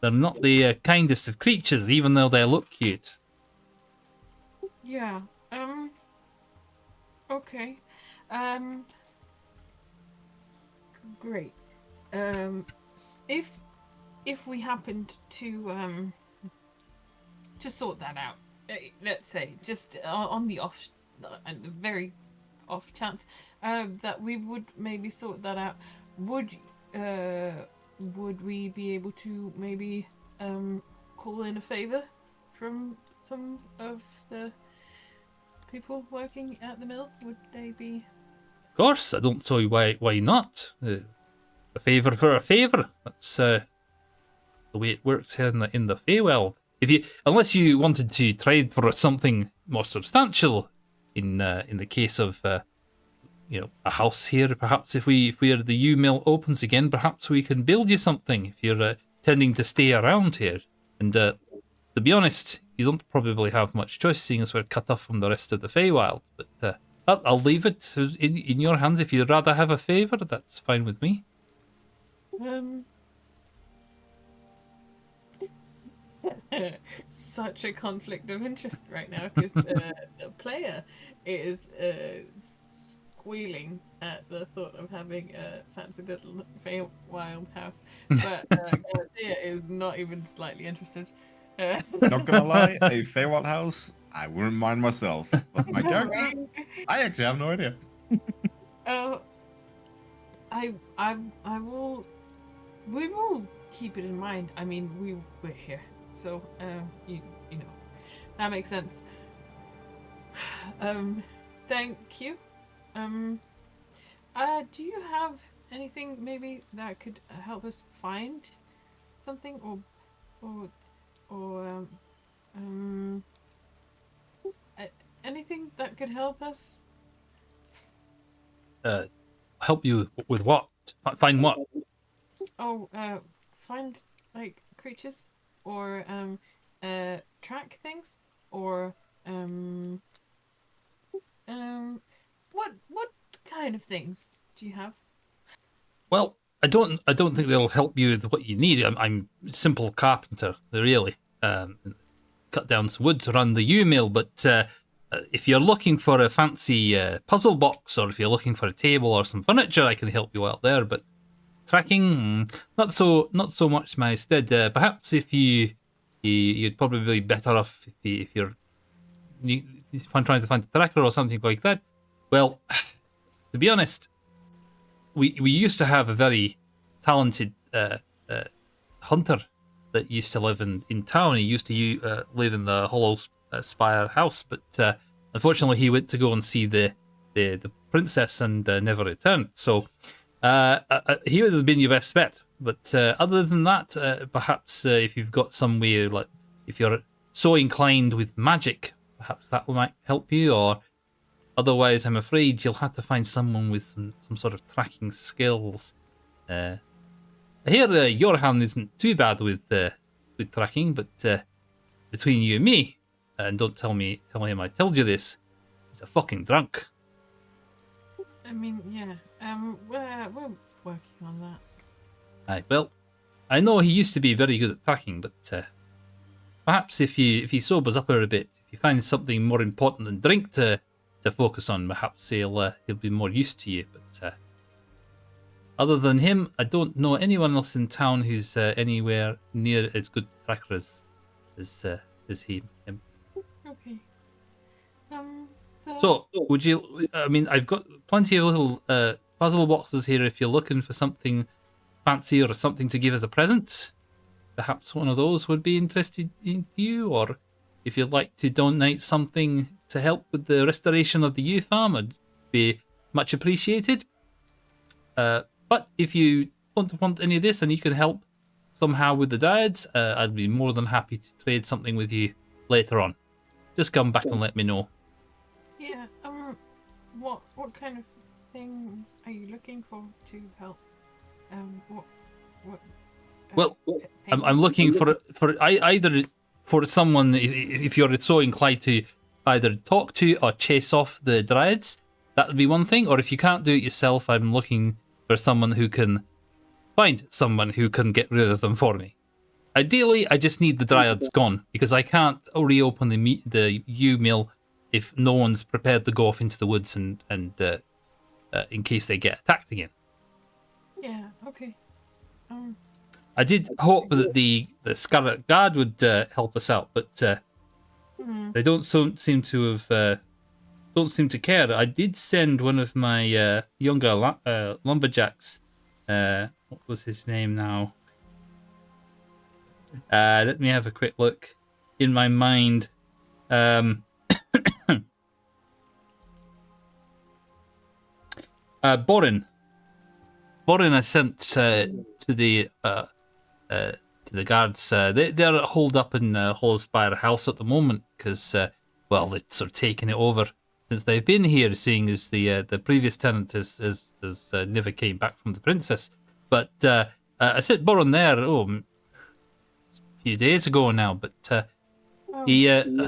not the kindest of creatures, even though they look cute. Yeah. Okay. Great. If we happened to sort that out, let's say just on the off and the very off chance that we would maybe sort that out, would we be able to maybe call in a favor from some of the people working at the mill? Would they be? Of course, I don't see why not. A favour for a favour. That's the way it works here in the Feywild. Unless you wanted to trade for something more substantial, in the case of a house here, perhaps if the U mill opens again, perhaps we can build you something. If you're tending to stay around here, and to be honest, you don't probably have much choice, seeing as we're cut off from the rest of the Feywild. But I'll leave it in your hands. If you'd rather have a favour, that's fine with me. Such a conflict of interest right now, because the player is squealing at the thought of having a fancy little Feywild house, but Galatea is not even slightly interested. Not gonna lie, a Feywild house, I wouldn't mind myself. But my character, Right? I actually have no idea. Oh, I will. We will keep it in mind. I mean, we're here, so you know, that makes sense. Thank you. Do you have anything maybe that could help us find something, or anything that could help us? Help you with what? Find what? Oh, find like creatures, or track things, or what kind of things do you have? Well, I don't think they'll help you with what you need. I'm a simple carpenter, really. Cut down some wood to run the U mill, but if you're looking for a fancy puzzle box, or if you're looking for a table or some furniture, I can help you out there. But tracking, not so much my stead. Perhaps if you'd probably be better off if you're trying to find a tracker or something like that. Well, to be honest, we used to have a very talented hunter that used to live in town. He used to live in the Hollow Spire house, but unfortunately he went to go and see the princess and never returned. So he would have been your best bet. But other than that, perhaps if you've got some way, like if you're so inclined with magic, perhaps that might help you. Or otherwise, I'm afraid you'll have to find someone with some sort of tracking skills. I hear your hand isn't too bad with tracking, but between you and me, and don't tell him I told you this, he's a fucking drunk. I mean, yeah. We're working on that. Aye, well, I know he used to be very good at tracking, but perhaps if he sobers up a bit, if you find something more important than drink to focus on, perhaps he'll be more used to you. But other than him, I don't know anyone else in town who's anywhere near as good a tracker as him. Okay. So, would you? I mean, I've got plenty of little puzzle boxes here. If you're looking for something fancy or something to give as a present, perhaps one of those would be interested in you. Or if you'd like to donate something to help with the restoration of the youth farm, it'd be much appreciated. But if you don't want any of this and you can help somehow with the Dryads, I'd be more than happy to trade something with you later on. Just come back and let me know. Yeah. What kind of things are you looking for to help? What? Well, I'm looking for either for someone if you're so inclined to either talk to or chase off the Dryads. That would be one thing. Or if you can't do it yourself, I'm looking for someone who can find someone who can get rid of them for me. Ideally, I just need the Dryads gone because I can't reopen the U mill if no one's prepared to go off into the woods and in case they get attacked again. Yeah. Okay. I did hope that the Scarlet Guard would help us out, but they don't seem to have don't seem to care. I did send one of my younger lumberjacks. What was his name now? Let me have a quick look in my mind. Borin. Borin I sent to the guards. They're holed up in Hollowspire House at the moment because, well, they're sort of taking it over since they've been here, seeing as the previous tenant has never came back from the princess. But I sent Borin there, a few days ago now, but I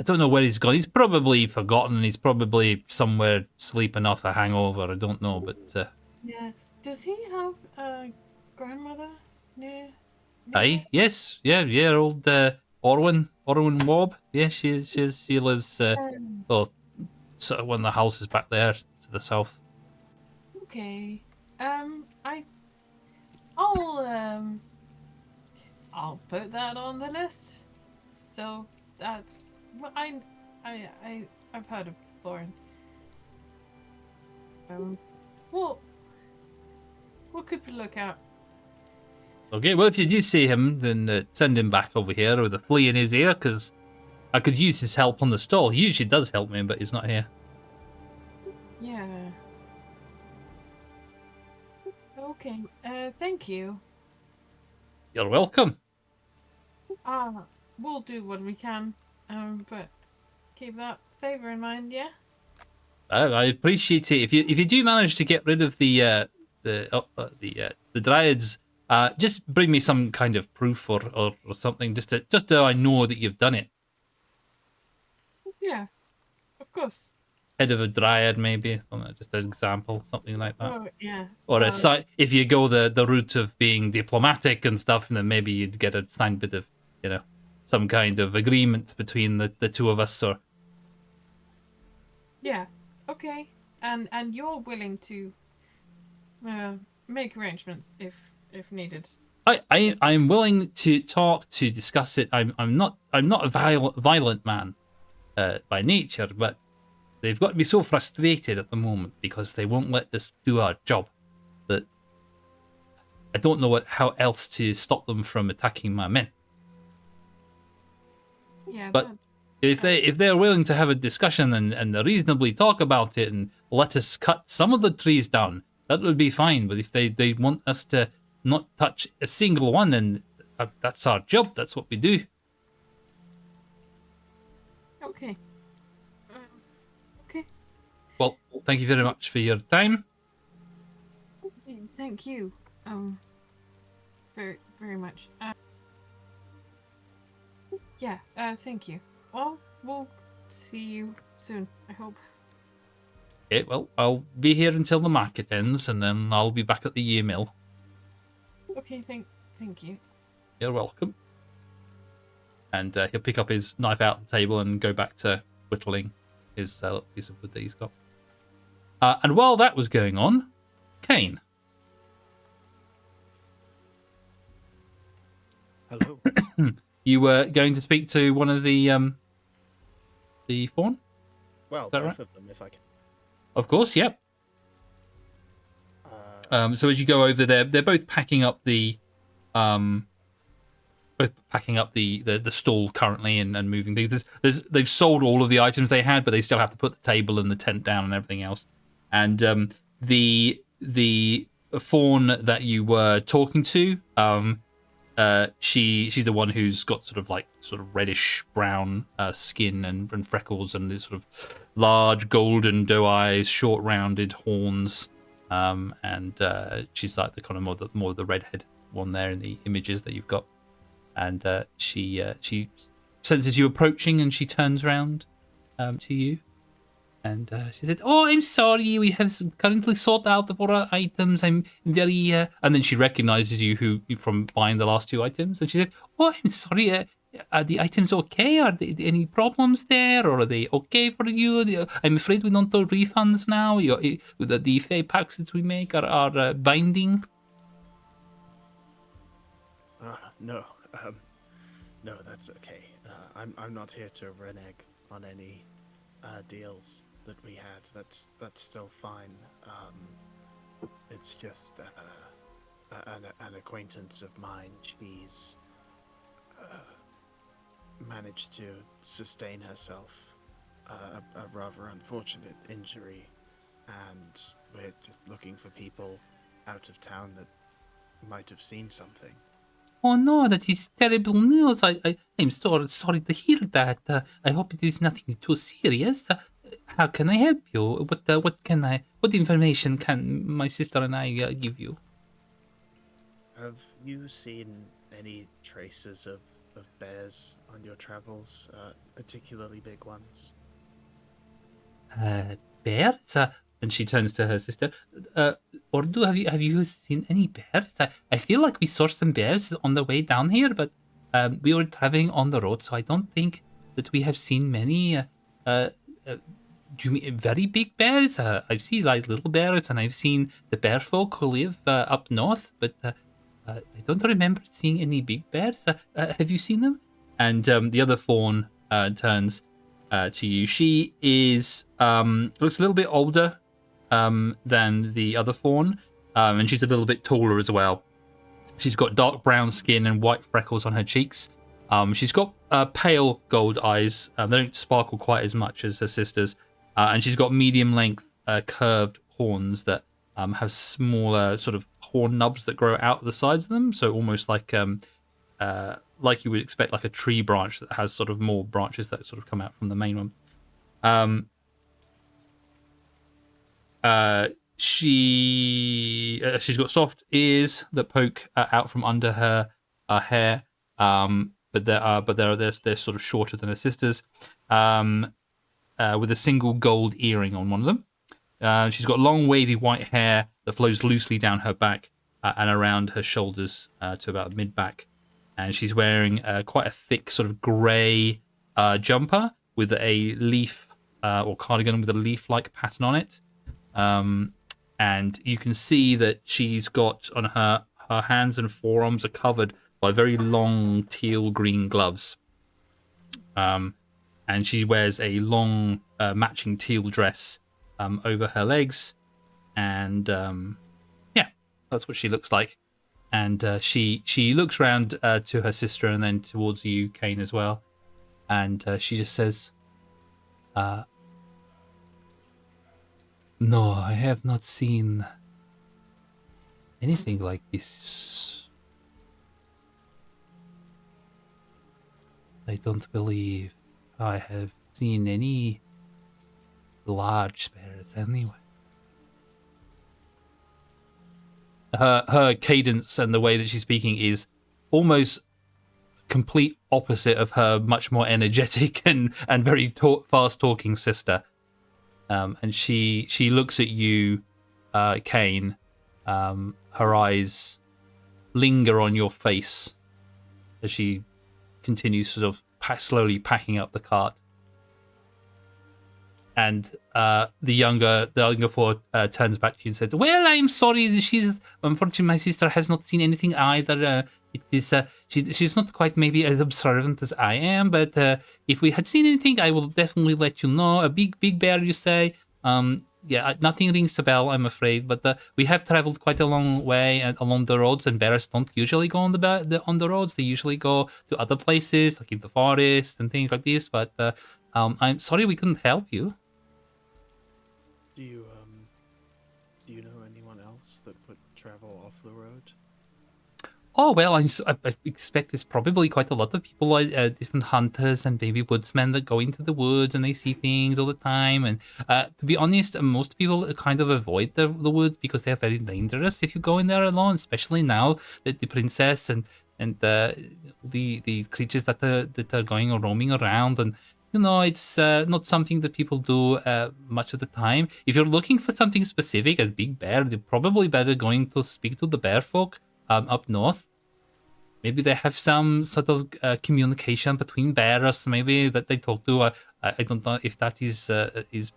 don't know where he's gone. He's probably forgotten. He's probably somewhere sleeping off a hangover. I don't know, but... Yeah. Does he have a grandmother near? Aye, yes, yeah, old Orwin Wob. Yeah, she lives sort of one of the houses back there to the south. Okay. I'll put that on the list. So that's what I've heard of Lauren. We'll keep a lookout. Okay, well, if you do see him, then send him back over here with a flea in his ear, because I could use his help on the stall. He usually does help me, but he's not here. Yeah. Okay. Thank you. You're welcome. We'll do what we can. But keep that favor in mind, yeah? I appreciate it. If you do manage to get rid of the Dryads, just bring me some kind of proof or something, just so I know that you've done it. Yeah, of course. Head of a Dryad, maybe, just an example, something like that. Oh, yeah. Or if you go the route of being diplomatic and stuff, then maybe you'd get a signed bit of, some kind of agreement between the two of us, or... Yeah, okay. And you're willing to make arrangements if needed. I'm willing to talk, to discuss it. I'm not a violent man by nature, but they've got to be so frustrated at the moment because they won't let us do our job that I don't know how else to stop them from attacking my men. Yeah, but if they're willing to have a discussion and reasonably talk about it and let us cut some of the trees down, that would be fine. But if they want us to not touch a single one, and that's our job, that's what we do. Okay. Okay. Well, thank you very much for your time. Thank you. Very, very much. Yeah, thank you. Well, we'll see you soon, I hope. Okay, well, I'll be here until the market ends, and then I'll be back at the year mill. Okay, thank you. You're welcome. And he'll pick up his knife out of the table and go back to whittling his piece of wood that he's got. And while that was going on, Kane. Hello. You were going to speak to one of the the fawn? Well, that both right? of them, if I can. Of course, yep. So as you go over there, they're both packing up the stall currently and moving things. They've sold all of the items they had, but they still have to put the table and the tent down and everything else. And the fawn that you were talking to, she's the one who's got sort of reddish brown skin and freckles and these sort of large golden doe eyes, short rounded horns, and she's like the kind of more the redhead one there in the images that you've got. And she senses you approaching, and she turns around to you, and she said, "Oh, I'm sorry, we have currently sold out of our items. I'm very..." And then she recognizes you from buying the last 2 items, and she says, "Oh, I'm sorry. Are the items okay? Are there any problems there, or are they okay for you? I'm afraid we don't do refunds now. The Fey packs that we make are binding." No. No, that's okay. I'm not here to renege on any deals that we had. That's still fine. It's just an acquaintance of mine. She's managed to sustain herself a rather unfortunate injury, and we're just looking for people out of town that might have seen something. Oh no, that is terrible news. I'm so sorry to hear that. I hope it is nothing too serious. How can I help you? What information can my sister and I give you? Have you seen any traces of bears on your travels, particularly big ones? Bears? And she turns to her sister. Ordu, have you seen any bears? I feel like we saw some bears on the way down here, but we were traveling on the road, so I don't think that we have seen many. Do you mean very big bears? I've seen like little bears, and I've seen the bear folk who live up north, but I don't remember seeing any big bears. Have you seen them? And the other fawn turns to you. She is looks a little bit older than the other fawn, and she's a little bit taller as well. She's got dark brown skin and white freckles on her cheeks. She's got pale gold eyes. They don't sparkle quite as much as her sister's, and she's got medium length curved horns that have smaller sort of horn nubs that grow out of the sides of them, so almost like you would expect, like a tree branch that has sort of more branches that sort of come out from the main one. She's got soft ears that poke out from under her hair, but they're sort of shorter than her sister's, with a single gold earring on one of them. She's got long wavy white hair that flows loosely down her back and around her shoulders to about mid back, and she's wearing quite a thick sort of grey jumper with a leaf or cardigan with a leaf-like pattern on it. And you can see that she's got on her hands and forearms are covered by very long teal green gloves. And she wears a long matching teal dress over her legs. And yeah, that's what she looks like. And she looks around to her sister and then towards you, Kane, as well. And she just says, "No, I have not seen anything like this. I don't believe I have seen any large spirits anyway." Her cadence and the way that she's speaking is almost complete opposite of her much more energetic and very fast talking sister. And she looks at you, Kane. Her eyes linger on your face as she continues sort of slowly packing up the cart. And the younger four turns back to you and says, "Well, I'm sorry. She's unfortunately my sister has not seen anything either. It is she's not quite maybe as observant as I am, but if we had seen anything, I will definitely let you know. A big bear, you say? Yeah, nothing rings a bell, I'm afraid. But we have traveled quite a long way along the roads, and bears don't usually go on the roads. They usually go to other places, like in the forest and things like this. But I'm sorry we couldn't help you." Do you know anyone else that would travel off the road? Oh, well, I expect there's probably quite a lot of people, different hunters and maybe woodsmen that go into the woods and they see things all the time. And to be honest, most people kind of avoid the woods because they're very dangerous if you go in there alone, especially now that the princess and the creatures that are going or roaming around. And it's not something that people do much of the time. If you're looking for something specific, a big bear, you're probably better going to speak to the bear folk up north. Maybe they have some sort of communication between bears. Maybe that they talk to. I don't know if that is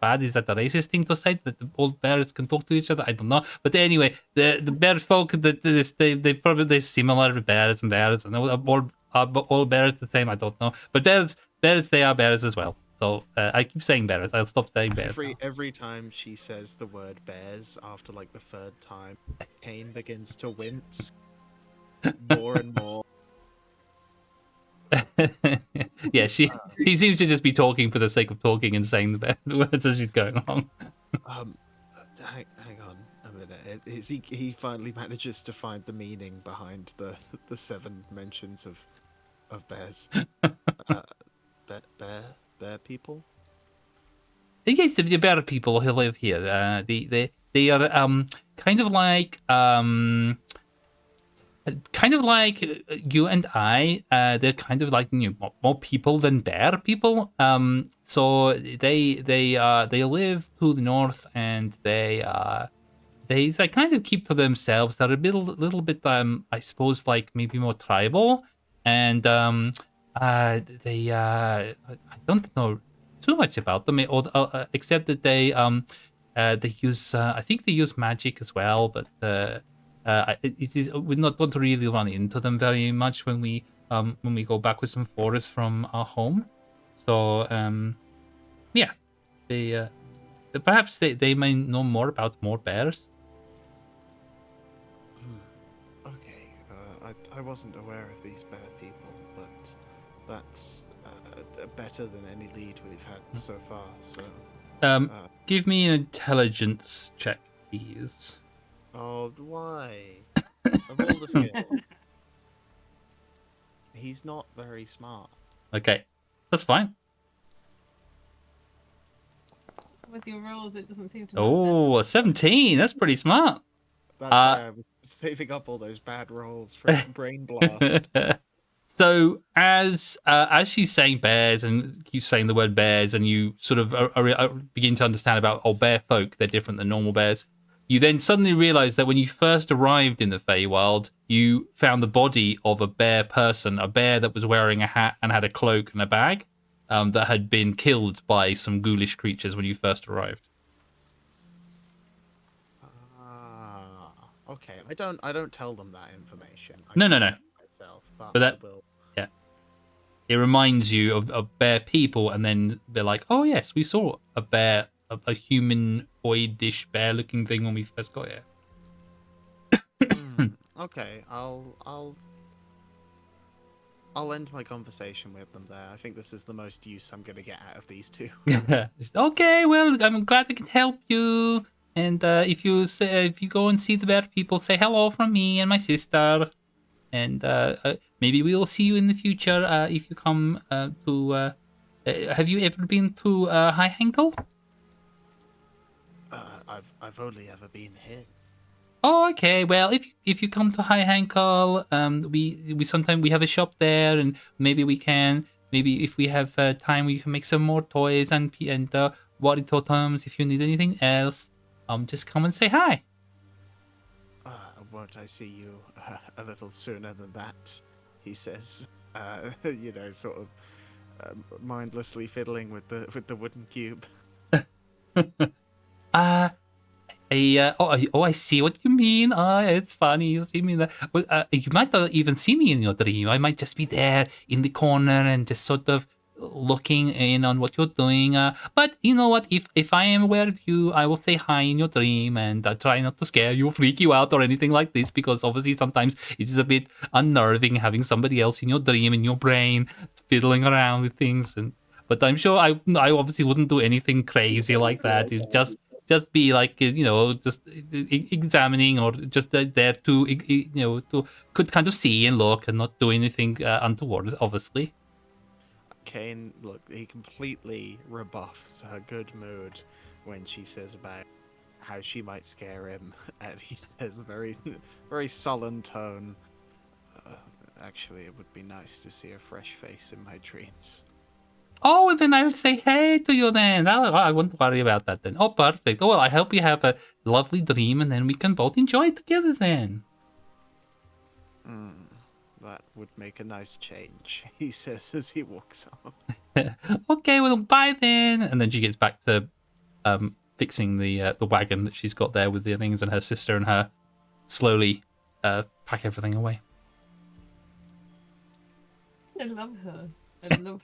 bad. Is that a racist thing to say that the old bears can talk to each other? I don't know. But anyway, the bear folk they probably similar bears and bears. And all bears the same. I don't know. But bears they are bears as well. So I keep saying bears. I'll stop saying bears. Every time she says the word bears, after like the third time, Kane begins to wince more and more. Yeah, she seems to just be talking for the sake of talking and saying the words as she's going along. Hang on a minute. He finally manages to find the meaning behind the 7 mentions of bears. Bear people? Yes, the bear people who live here. They are kind of like you and I. They're kind of like more people than bear people. So they live to the north, and they kind of keep to themselves. They're a little bit I suppose like maybe more tribal, and I don't know too much about them, except that they use I think they use magic as well, but we're not going to really run into them very much when we go back with some forests from our home. So yeah, they perhaps they may know more about more bears. Okay, I wasn't aware of these bear people, but that's better than any lead we've had so far. So give me an intelligence check, please. Oh, why? Of all the skills, he's not very smart. Okay, that's fine. With your rolls, it doesn't seem to. Oh, a 17. That's pretty smart. That's why I was saving up all those bad rolls for brain blast. So as she's saying bears and keeps saying the word bears, and you sort of begin to understand about bear folk, they're different than normal bears. You then suddenly realize that when you first arrived in the Feywild, you found the body of a bear person, a bear that was wearing a hat and had a cloak and a bag, that had been killed by some ghoulish creatures when you first arrived. Okay. I don't tell them that information. No. Myself, but that will. Yeah, it reminds you of bear people, and then they're like, "Oh yes, we saw a bear, a humanoid-ish bear-looking thing when we first got here." Okay, I'll end my conversation with them there. I think this is the most use I'm gonna get out of these two. Okay, well, I'm glad I can help you. And if you go and see the bear people, say hello from me and my sister. And maybe we'll see you in the future if you come to. Have you ever been to High Henkel? I've only ever been here. Oh, okay. Well, if you come to High Henkel, we sometimes we have a shop there, and maybe if we have time, we can make some more toys and worry totems. If you need anything else, just come and say hi. Won't I see you a little sooner than that? He says, sort of mindlessly fiddling with the wooden cube. I see what you mean. It's funny you see me there. Well, you might not even see me in your dream. I might just be there in the corner and just sort of looking in on what you're doing. But you know what? If I am aware of you, I will say hi in your dream, and I try not to scare you or freak you out or anything like this, because obviously sometimes it is a bit unnerving having somebody else in your dream, in your brain, fiddling around with things. But I'm sure I obviously wouldn't do anything crazy like that. It just be like, just examining, or just there to, to could kind of see and look and not do anything untoward, obviously. Kane, look, he completely rebuffs her good mood when she says about how she might scare him, and he says very, very sullen tone, actually, it would be nice to see a fresh face in my dreams. Oh, then I'll say hey to you then. I won't worry about that then. Oh, perfect. Oh, well, I hope you have a lovely dream, and then we can both enjoy it together then. That would make a nice change, he says as he walks off. Okay, well, bye then. And then she gets back to fixing the wagon that she's got there with the things, and her sister and her slowly pack everything away. I love her. I love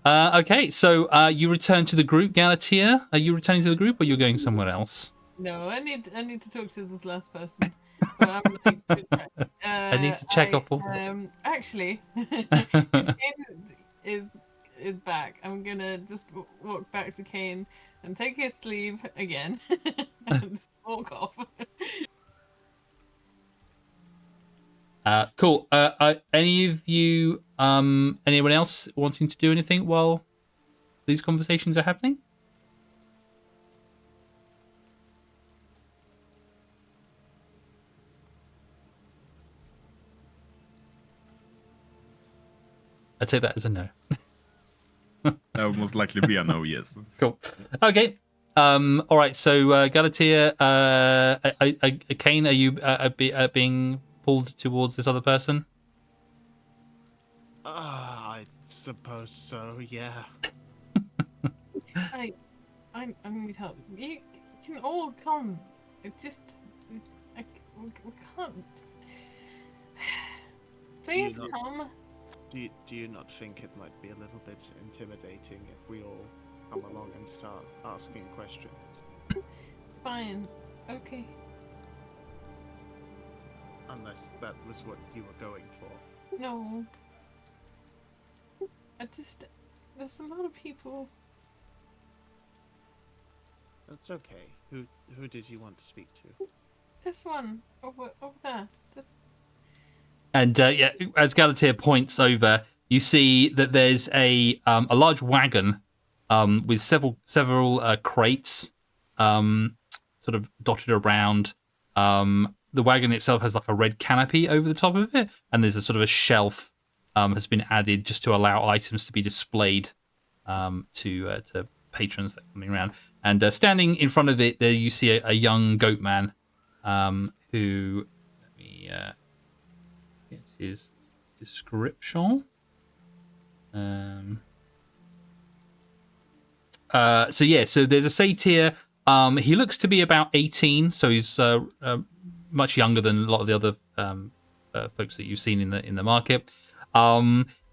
her. Okay, so you return to the group, Galatea. Are you returning to the group, or are you going somewhere else? No, I need to talk to this last person. But I need to check up. Actually, if Kane is back, I'm gonna just walk back to Kane and take his sleeve again and just walk off. Cool. Any of you, anyone else wanting to do anything while these conversations are happening? I'd take that as a no. That would most likely be a no, yes. Cool. Okay. All right. So, Galatea, Kane, are you being pulled towards this other person? I suppose so, yeah. I need help. You can all come. We can't. Please come. Do you not think it might be a little bit intimidating if we all come along and start asking questions? Fine. Okay. Unless that was what you were going for. No. There's a lot of people. That's okay. Who did you want to speak to? This one over there. And as Galatea points over, you see that there's a large wagon with several crates sort of dotted around. The wagon itself has like a red canopy over the top of it, and there's a sort of a shelf has been added just to allow items to be displayed to patrons that are coming around. And standing in front of it, there you see a young goat man who, let me get his description. So there's a satyr. He looks to be about 18, so he's much younger than a lot of the other folks that you've seen in the market.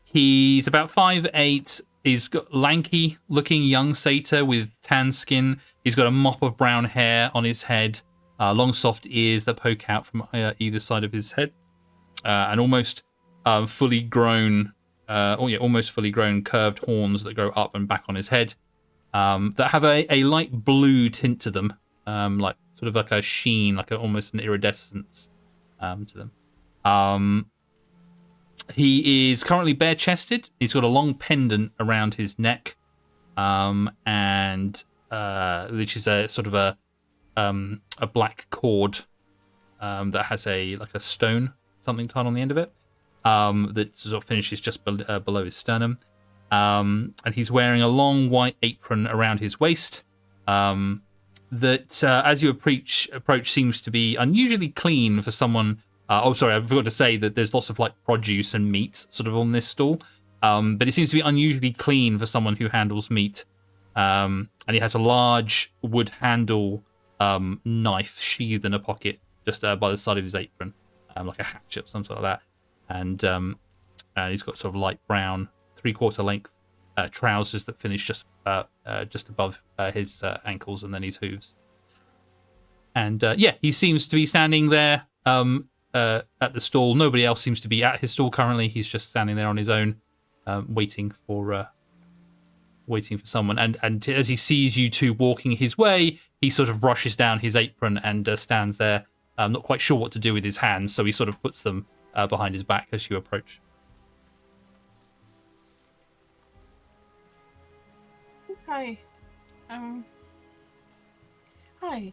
He's about 5'8". He's got lanky-looking young satyr with tan skin. He's got a mop of brown hair on his head, long soft ears that poke out from either side of his head, and almost fully grown curved horns that go up and back on his head, that have a light blue tint to them, like sort of like a sheen, like almost an iridescence to them. He is currently bare-chested. He's got a long pendant around his neck, and which is a sort of a black cord that has a stone, something tied on the end of it, that sort of finishes just below his sternum. And he's wearing a long white apron around his waist that, as you approach, seems to be unusually clean for someone. I forgot to say that there's lots of produce and meat sort of on this stall. but it seems to be unusually clean for someone who handles meat. And he has a large wood handle knife sheathed in a pocket just by the side of his apron, like a hatchet or something like that. And he's got sort of light brown, 3/4 length trousers that finish just above his ankles and then his hooves. And he seems to be standing there at the stall. Nobody else seems to be at his stall currently. He's just standing there on his own, waiting for someone. And as he sees you two walking his way, he sort of brushes down his apron and stands there, not quite sure what to do with his hands. So he sort of puts them behind his back as you approach. Hi. Hi.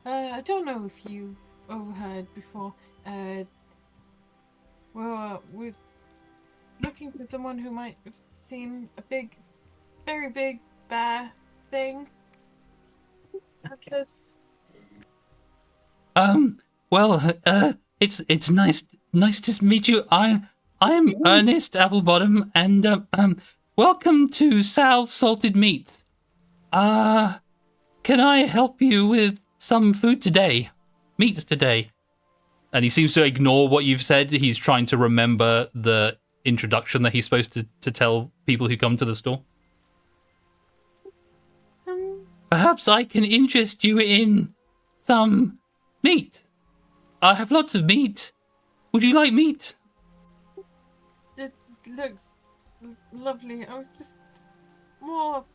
I don't know if you overheard before. We're looking for someone who might have seen a very big bear thing. Atlas. It's nice to meet you. I'm Ernest Applebottom, and welcome to Sal's Salted Meats. Can I help you with some food today? Meats today? And he seems to ignore what you've said. He's trying to remember the introduction that he's supposed to tell people who come to the store. Perhaps I can interest you in some meat. I have lots of meat. Would you like meat? It looks lovely. I was just more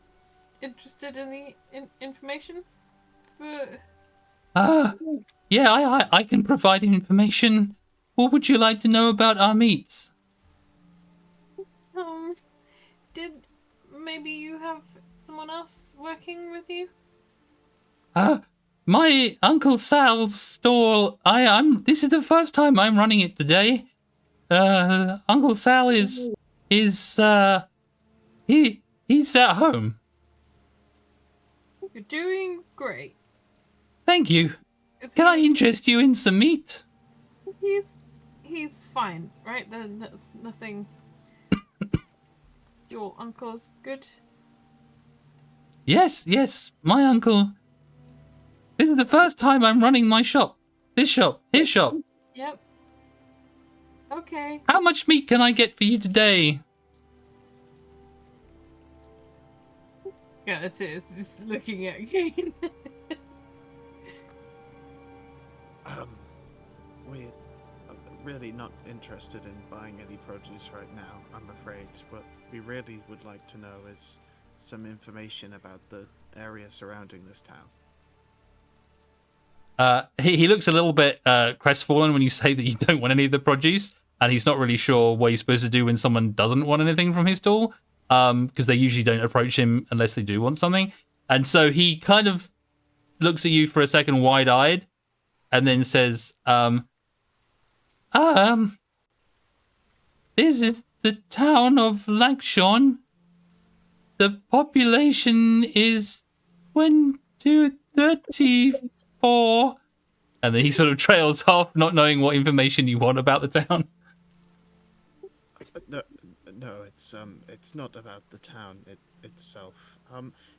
interested in the information. But... I can provide information. What would you like to know about our meats? Did maybe you have someone else working with you? My Uncle Sal's stall. This is the first time I'm running it today. Uncle Sal is he's at home. You're doing great. Thank you. Can I interest you in some meat? He's fine, right? There's nothing. Your uncle's good? Yes, my uncle. This is the first time I'm running my shop. His shop. Yep. Okay. How much meat can I get for you today? Yeah, that's it. It's just looking at Kane. We're really not interested in buying any produce right now, I'm afraid. What we really would like to know is some information about the area surrounding this town. He looks a little bit crestfallen when you say that you don't want any of the produce, and he's not really sure what he's supposed to do when someone doesn't want anything from his stall, because they usually don't approach him unless they do want something. And so he kind of looks at you for a second wide-eyed, and then says, this is the town of Lankshorn. The population is 34. And then he sort of trails off, not knowing what information you want about the town. No, it's not about the town itself.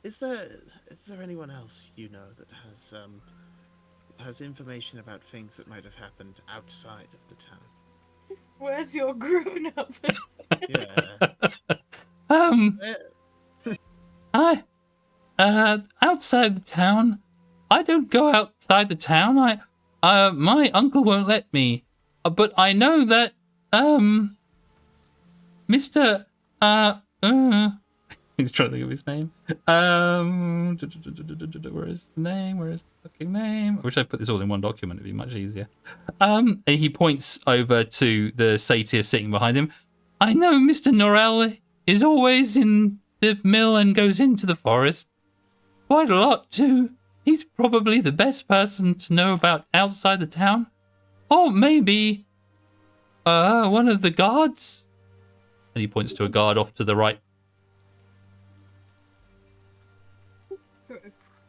Is there anyone else you know that has information about things that might have happened outside of the town? Where's your grown-up? Outside the town. I don't go outside the town. My uncle won't let me. But I know that Mr. He's trying to think of his name. Where is the name? Where is the fucking name? I wish I put this all in one document. It'd be much easier. And he points over to the satyr sitting behind him. I know Mr. Norrell is always in the mill and goes into the forest. Quite a lot, too. He's probably the best person to know about outside the town. Or maybe one of the guards. And he points to a guard off to the right.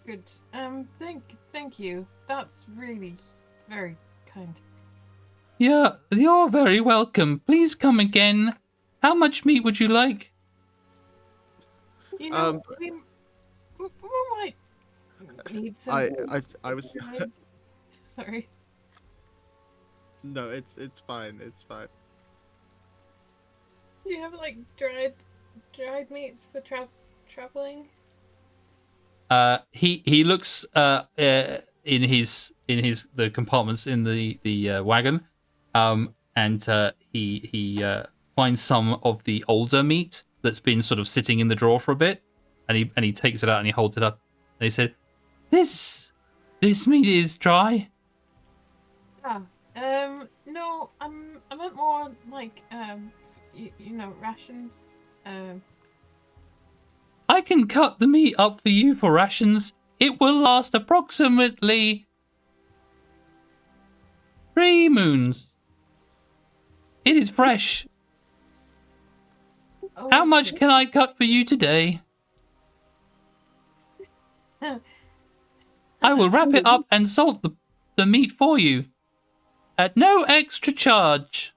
Good. Thank you. That's really very kind. Yeah, you're very welcome. Please come again. How much meat would you like? You know, we might need some. I was. Sorry. No, it's fine. It's fine. Do you have like dried meats for traveling? He looks in the compartments in the wagon, and he finds some of the older meat that's been sort of sitting in the drawer for a bit, and he takes it out and he holds it up, and he said, "This meat is dry." Ah, no, I meant more like you know, rations. I can cut the meat up for you for rations. It will last approximately 3 moons. It is fresh. Oh, How much can I cut for you today? I will wrap it up and salt the meat for you at no extra charge.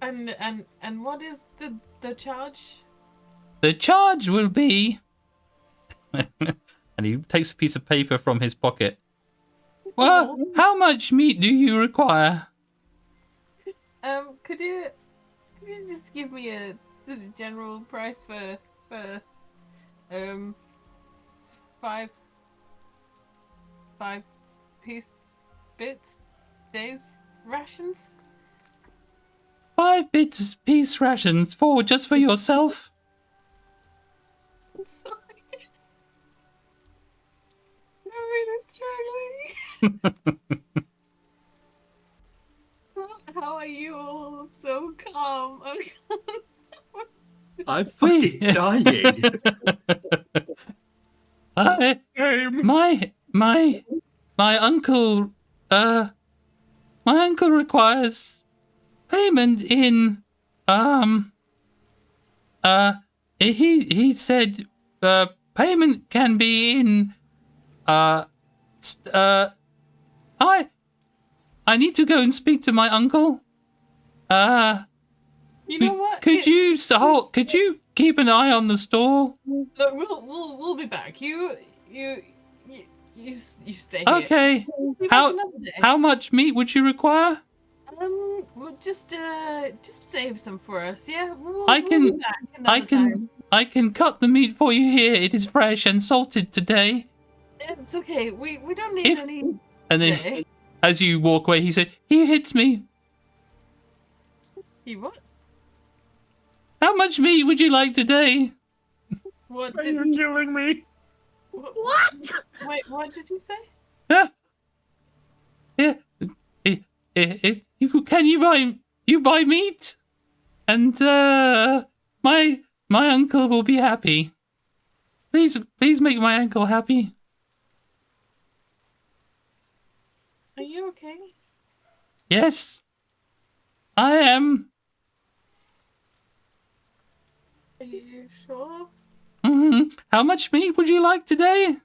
And what is the charge? The charge will be... and he takes a piece of paper from his pocket. Well, how much meat do you require? Could you just give me a sort of general price for 5 days rations? 5 piece rations just for yourself. Sorry. I'm really struggling. How are you all so calm? I'm fucking dying. My uncle requires payment in he said payment can be in I need to go and speak to my uncle. You know what? Could you keep an eye on the store? Look, we'll be back. You stay here. Okay. We'll be back another day. How much meat would you require? Well, just save some for us. Yeah. We'll I can- be back another time. I can cut the meat for you here. It is fresh and salted today. It's okay. We don't need If- any. And then, today. as you walk away, he said, "He hits me. You what? How much meat would you like today?" What Are did? you killing me? What? Wait, what did you say? Yeah. Can you buy meat? And my uncle will be happy. Please make my uncle happy. Are you okay? Yes, I am. Are you sure? How much meat would you like today?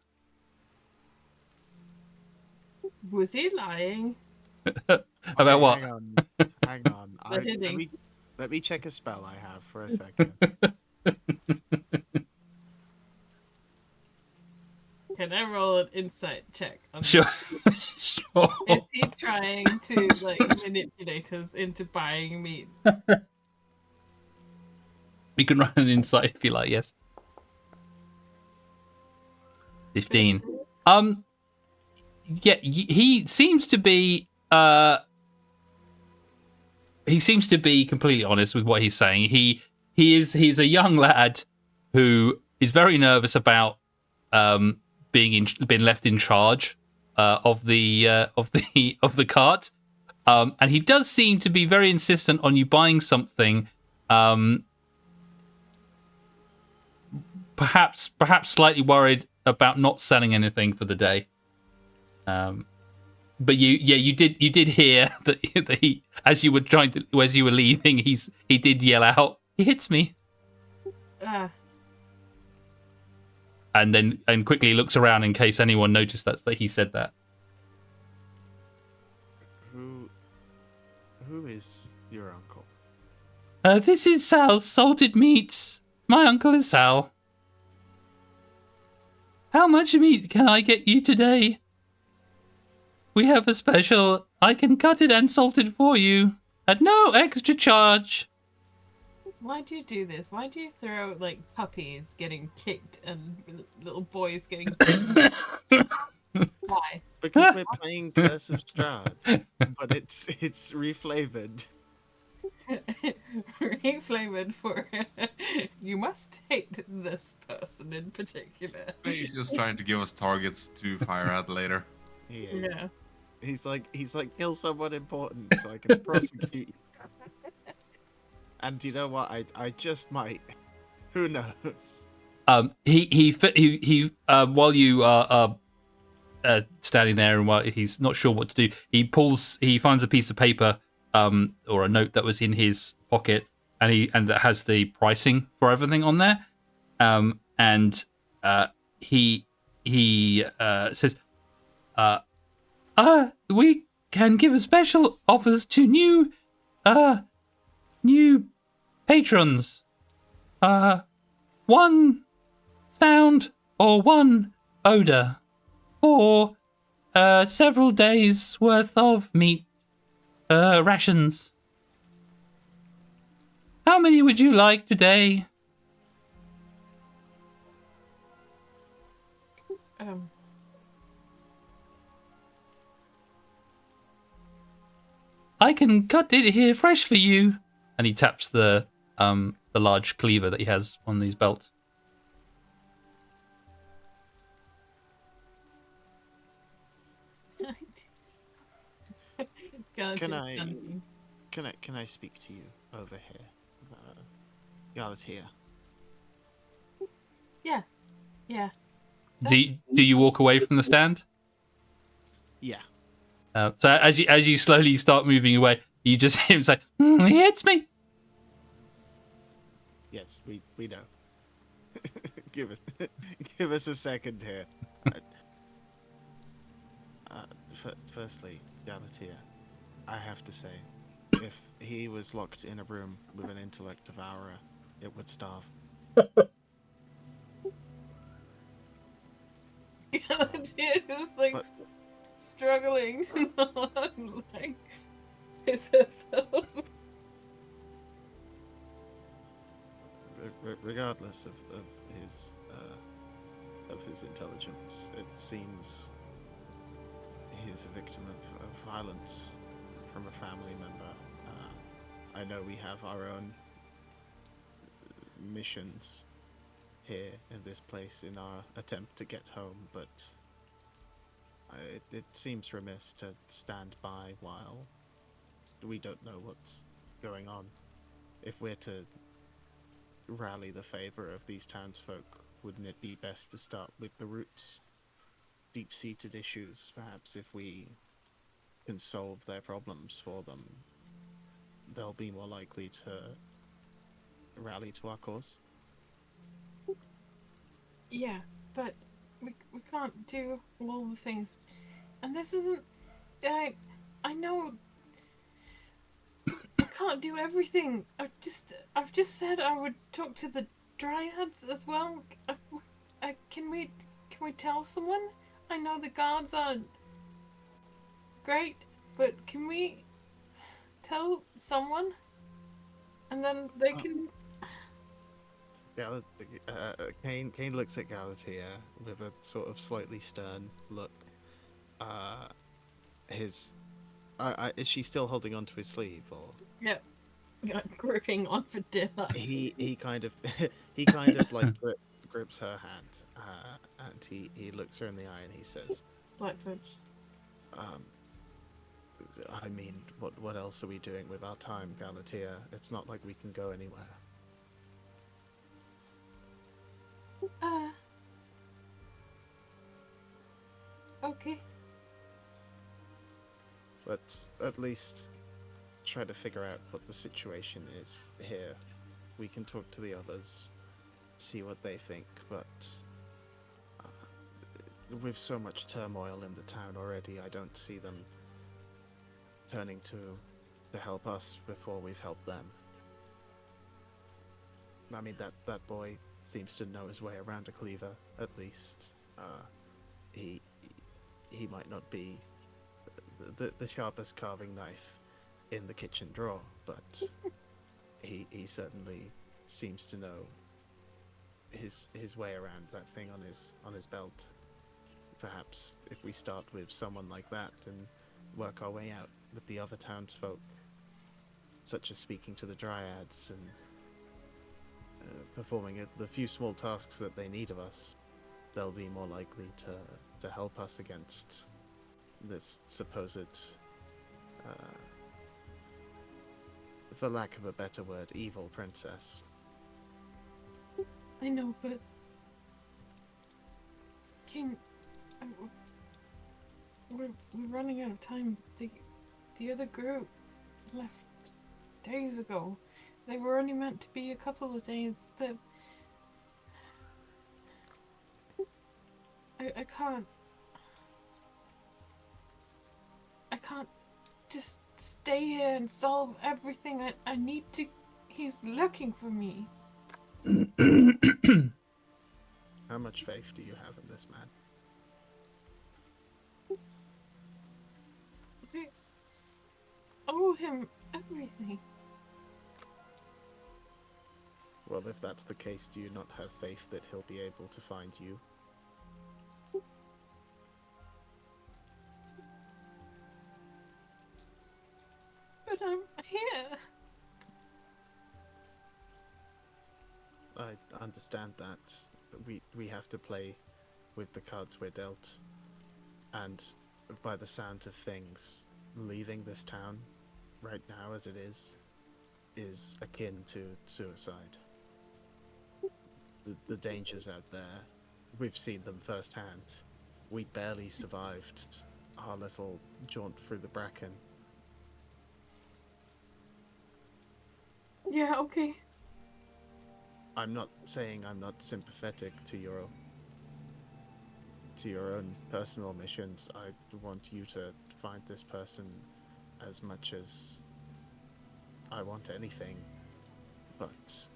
Was he lying? About what? Hang on. Let me check a spell I have for a second. Can I roll an insight check? Sure. Sure. Is he trying to like manipulate us into buying meat? You can run an insight if you like. Yes. 15. Yeah, he seems to be completely honest with what he's saying. He's a young lad who is very nervous about being left in charge of the cart, and he does seem to be very insistent on you buying something. Perhaps slightly worried about not selling anything for the day. But you did hear that he, as you were leaving, he did yell out, "He hits me!" And quickly looks around in case anyone noticed that he said that. Who is your uncle? This is Sal's salted meats. My uncle is Sal. How much meat can I get you today? We have a special. I can cut it and salt it for you at no extra charge. Why do you do this? Why do you throw out, like, puppies getting kicked and little boys getting kicked? Why? Because we're playing Curse of Strahd, but it's reflavored. Reflavored for you must hate this person in particular. He's just trying to give us targets to fire at later. He is. Yeah. He's like kill someone important so I can prosecute you. And you know what? I just might. Who knows? He while you are standing there and while he's not sure what to do, he finds a piece of paper or a note that was in his pocket, and that has the pricing for everything on there. He says, we can give a special offers to new patrons. One sound or one odor for several days worth of meat rations. How many would you like today? I can cut it here fresh for you. And he taps the large cleaver that he has on his belt. Can I speak to you over here, Galatea? Yeah. Do you walk away from the stand? Yeah. So as you slowly start moving away, you just hear him say, "He hits me." Yes, we know. give us a second here. Firstly, Galatea, I have to say, if he was locked in a room with an intellect devourer, it would starve. Galatea is like struggling to not like piss herself. Regardless of his intelligence, it seems he's a victim of violence from a family member. I know we have our own missions here in this place in our attempt to get home, but it seems remiss to stand by while we don't know what's going on. If we're to rally the favor of these townsfolk, wouldn't it be best to start with the roots? Deep-seated issues, perhaps if we can solve their problems for them, they'll be more likely to rally to our cause. Yeah, but we can't do all the things, and this isn't. I know. I can't do everything. I've just said I would talk to the dryads as well. Can we tell someone? I know the guards aren't great, but can we tell someone? And then they can. Kane looks at Galatea with a sort of slightly stern look. Is she still holding onto his sleeve, or? Yep. Gripping on for dear life. He kind of like grips her hand, and he looks her in the eye and he says, Slight flinch. I mean, what else are we doing with our time, Galatea? It's not like we can go anywhere. Okay. Let's at least try to figure out what the situation is here. We can talk to the others, see what they think, but with so much turmoil in the town already, I don't see them turning to help us before we've helped them. I mean, that boy seems to know his way around a cleaver, at least. He he might not be the sharpest carving knife in the kitchen drawer, but he certainly seems to know his way around that thing on his belt. Perhaps if we start with someone like that and work our way out with the other townsfolk, such as speaking to the dryads and performing the few small tasks that they need of us, they'll be more likely to help us against this supposed, for lack of a better word, evil princess. I know, but we're running out of time. The other group left days ago. They were only meant to be a couple of days. I can't just stay here and solve everything. I need to. He's looking for me. How much faith do you have in this man? I owe him everything. Well, if that's the case, do you not have faith that he'll be able to find you? But I'm here. I understand that. We have to play with the cards we're dealt. And by the sounds of things, leaving this town right now as it is akin to suicide. The dangers out there, we've seen them firsthand. We barely survived our little jaunt through the bracken. Yeah, okay. I'm not saying I'm not sympathetic to your own personal missions. I want you to find this person as much as I want anything. But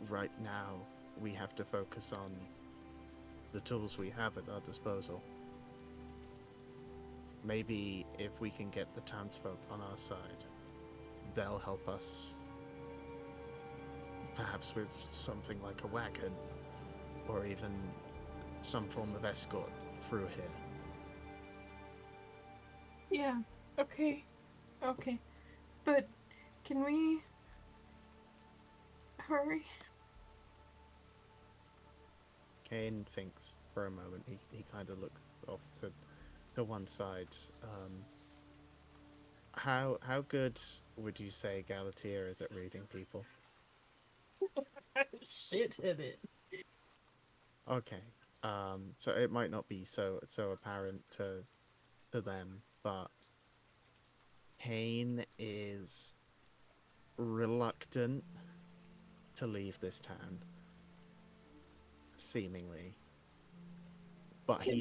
right now, we have to focus on the tools we have at our disposal. Maybe if we can get the townsfolk on our side, they'll help us, perhaps with something like a wagon, or even some form of escort through here. Yeah, okay. Okay. But can we hurry? Kane thinks for a moment. He kind of looks off to one side. How good would you say Galatea is at reading people? Shit at it. Okay. So it might not be so apparent to them, but Kane is reluctant to leave this town, seemingly. But he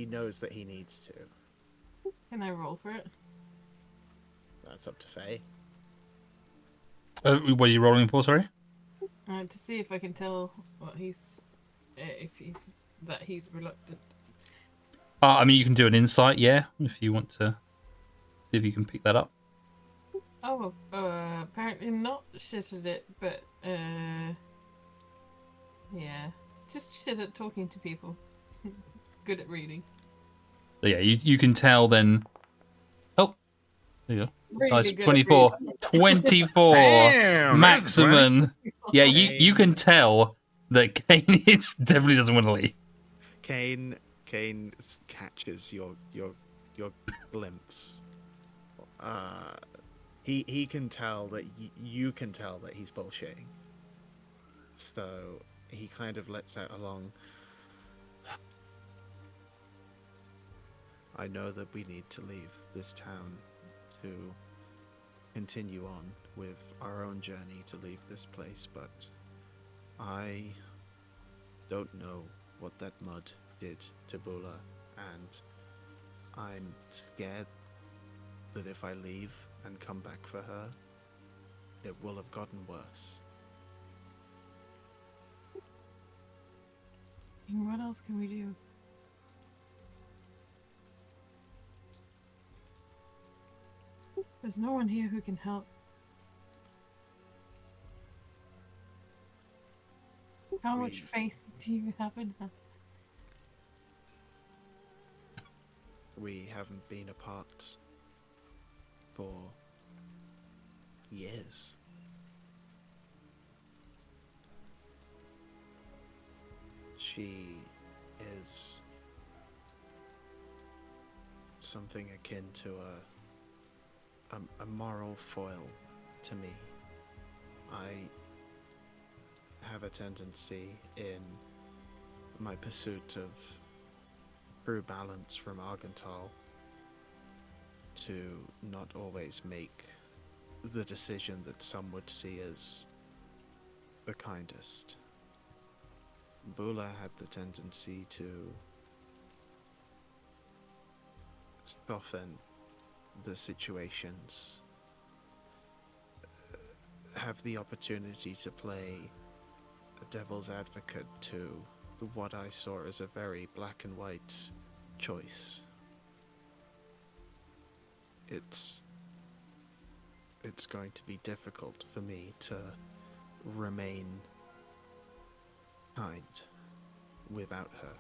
knows that he needs to. Can I roll for it? That's up to Faye. What are you rolling for? Sorry. To see if I can tell what he's, if he's reluctant. I mean, you can do an insight, yeah, if you want to see if you can pick that up. Oh, apparently not shit at it, but yeah, just shit at talking to people. Good at reading. So yeah, you can tell then. Oh, there you go. Really Nice, good at 24. reading. 24 Damn, that's maximum. Yeah, you can tell that Kane definitely doesn't want to leave. Kane catches your glimpse. He can tell that you can tell that he's bullshitting. So he kind of lets out a long. I know that we need to leave this town to continue on with our own journey to leave this place, but I don't know what that mud did to Bula, and I'm scared that if I leave and come back for her, it will have gotten worse. else can we do? There's no one here who can help. How much faith do you have in her? We haven't been apart for years. She is something akin to a moral foil to me. I have a tendency in my pursuit of true balance from Argental to not always make the decision that some would see as the kindest. Bula had the tendency to soften the situations, have the opportunity to play a devil's advocate to what I saw as a very black and white choice. It's going to be difficult for me to remain kind without her.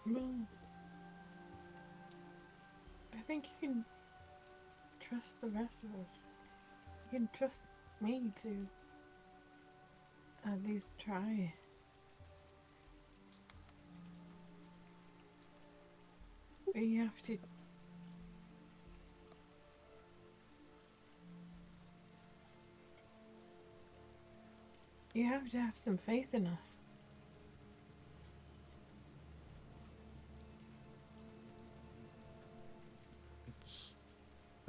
Well, I think you can trust the rest of us. You can trust me to at least try. But you have to... You have to have some faith in us.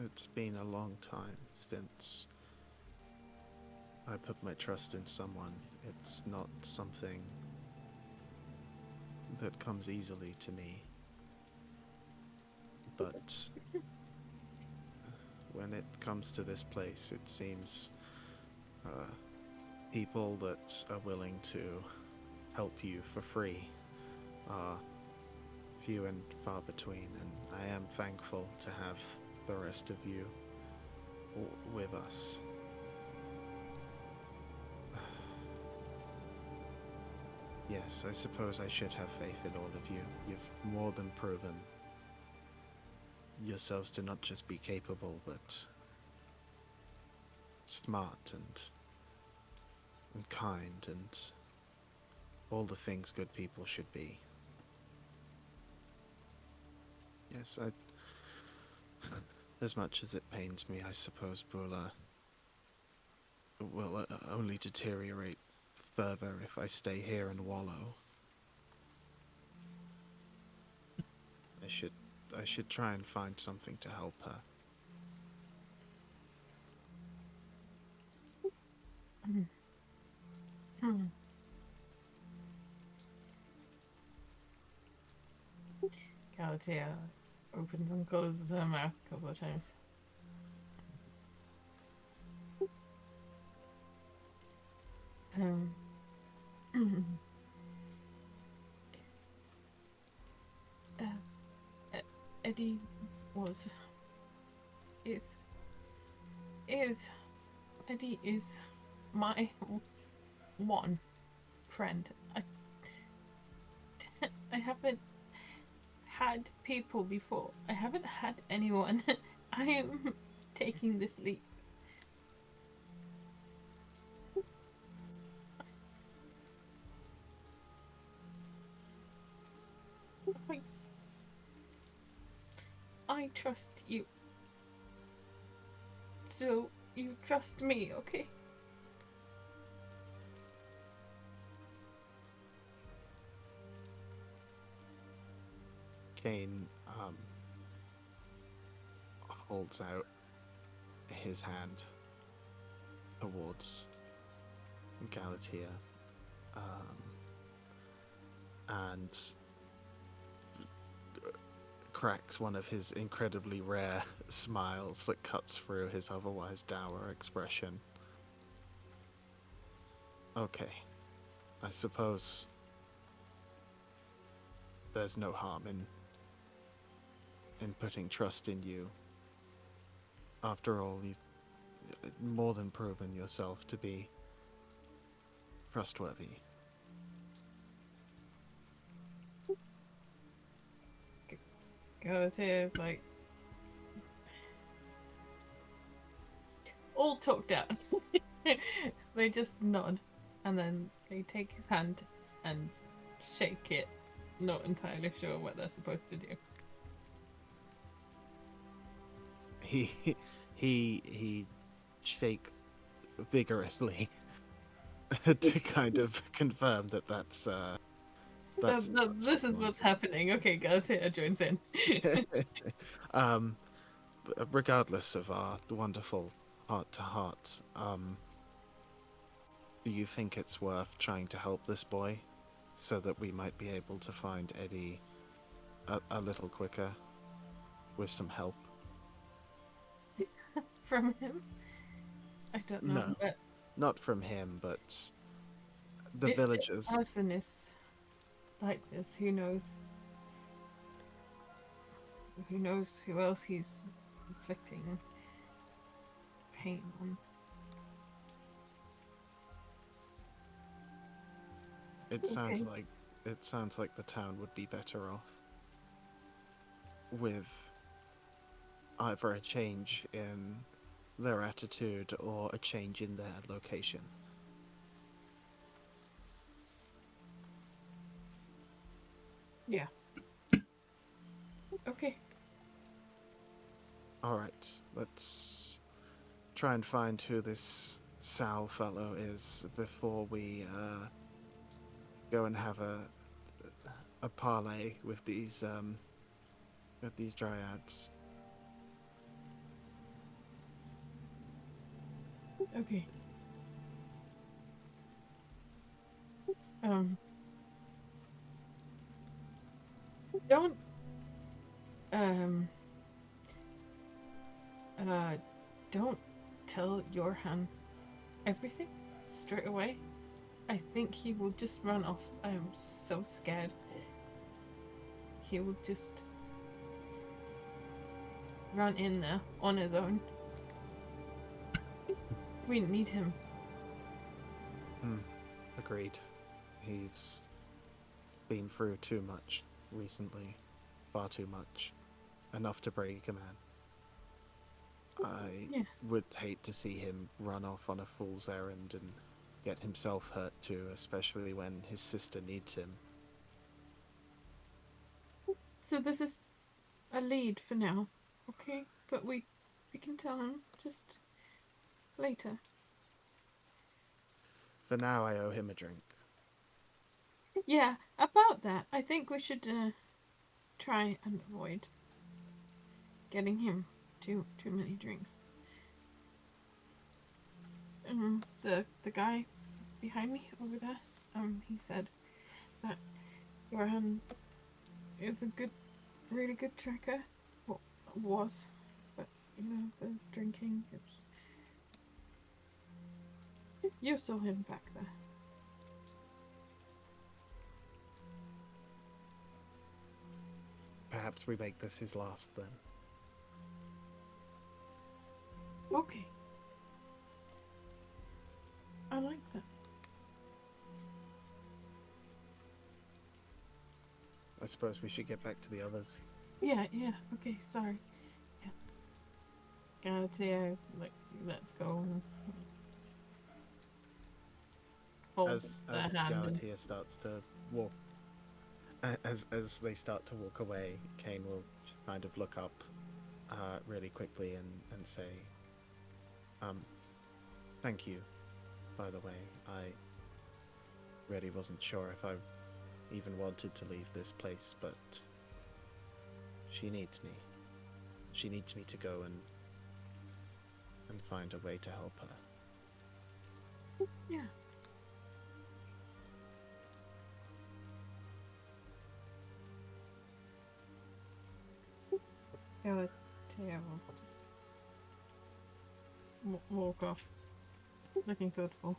It's been a long time since I put my trust in someone. It's not something that comes easily to me. But when it comes to this place, it seems people that are willing to help you for free are few and far between, and I am thankful to have the rest of you with us. Yes, I suppose I should have faith in all of you. You've more than proven yourselves to not just be capable, but smart and kind and all the things good people should be. Yes, as much as it pains me, I suppose Bula will only deteriorate further if I stay here and wallow. I should try and find something to help her. Galatea opens and closes her mouth a couple of times. Eddie Eddie is my one friend. I haven't had people before. I haven't had anyone. I am taking this leap. I trust you. So you trust me, okay? Kane holds out his hand towards Galatea and cracks one of his incredibly rare smiles that cuts through his otherwise dour expression. Okay. I suppose there's no harm in putting trust in you. After all, you've more than proven yourself to be trustworthy. Galatea is like all talked out. They just nod, and then they take his hand and shake it, not entirely sure what they're supposed to do. He shake vigorously to kind of confirm that that's This is what's happening. Okay, Galatea joins in. um, regardless of our wonderful heart-to-heart, do you think it's worth trying to help this boy so that we might be able to find Eddie a little quicker with some help? From him? I don't know, No, but not from him, but the if villagers. this person is like this, who knows? Who knows who else he's inflicting pain on? It sounds Okay. like the town would be better off with either a change in their attitude or a change in their location. Yeah. Okay. Alright, let's try and find who this Sal fellow is before we go and have a parley with these dryads. Okay. Um. Don't. Um. Don't tell Johan everything straight away. I think he will just run off. I am so scared. He will just run in there on his own. We need him. Agreed. He's been through too much recently. Far too much. Enough to break a man. I would hate to see him run off on a fool's errand and get himself hurt too, especially when his sister needs him. So this is a lead for now, okay? But we can tell him just later. For now, I owe him a drink. Yeah, about that, I think we should try and avoid getting him too many drinks. The guy behind me over there, he said that Johan is a really good tracker. Well, was, but you know the drinking. You saw him back there. Perhaps we make this his last then. Okay. I like that. I suppose we should get back to the others. Yeah, okay, sorry. Yeah. Galatea, let's go. As Galatea starts to walk, as they start to walk away, Kane will just kind of look up really quickly and say, thank you, by the way. I really wasn't sure if I even wanted to leave this place, but she needs me. She needs me to go and find a way to help her. Yeah. Galatea will just walk off, looking thoughtful.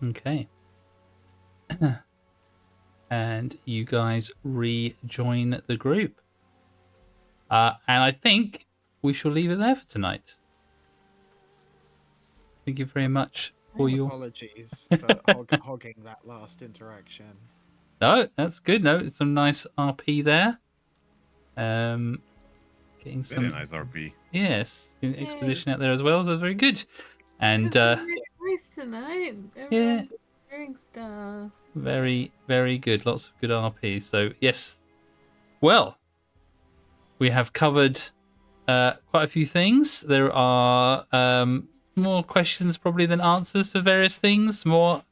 Okay. And you guys rejoin the group. And I think we shall leave it there for tonight. Thank you very much for your... Apologies for hogging that last interaction. No, that's good. No, it's some nice RP there. Getting some... Very nice RP. Yes, exposition out there as well, so that's very good. And It's been really nice tonight. Everyone's sharing stuff. very, very good. Lots of good RP. So yes, well, we have covered quite a few things. There are more questions probably than answers to various things. More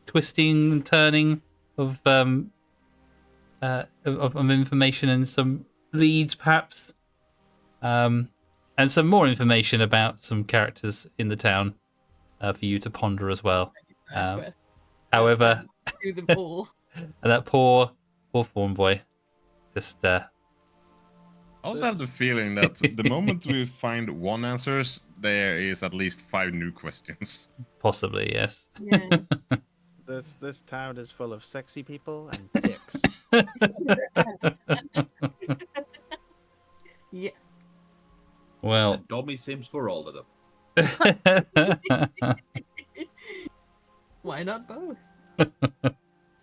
twisting and turning of information and some leads, perhaps, and some more information about some characters in the town for you to ponder as well. However, Do them all. and that poor Fawn boy, just I also have the feeling that the moment we find one answers, there is at least 5 new questions. possibly, yes. Yeah. This town is full of sexy people and dicks. Yes. Well, And Dommy Sims for all of them. Why not both?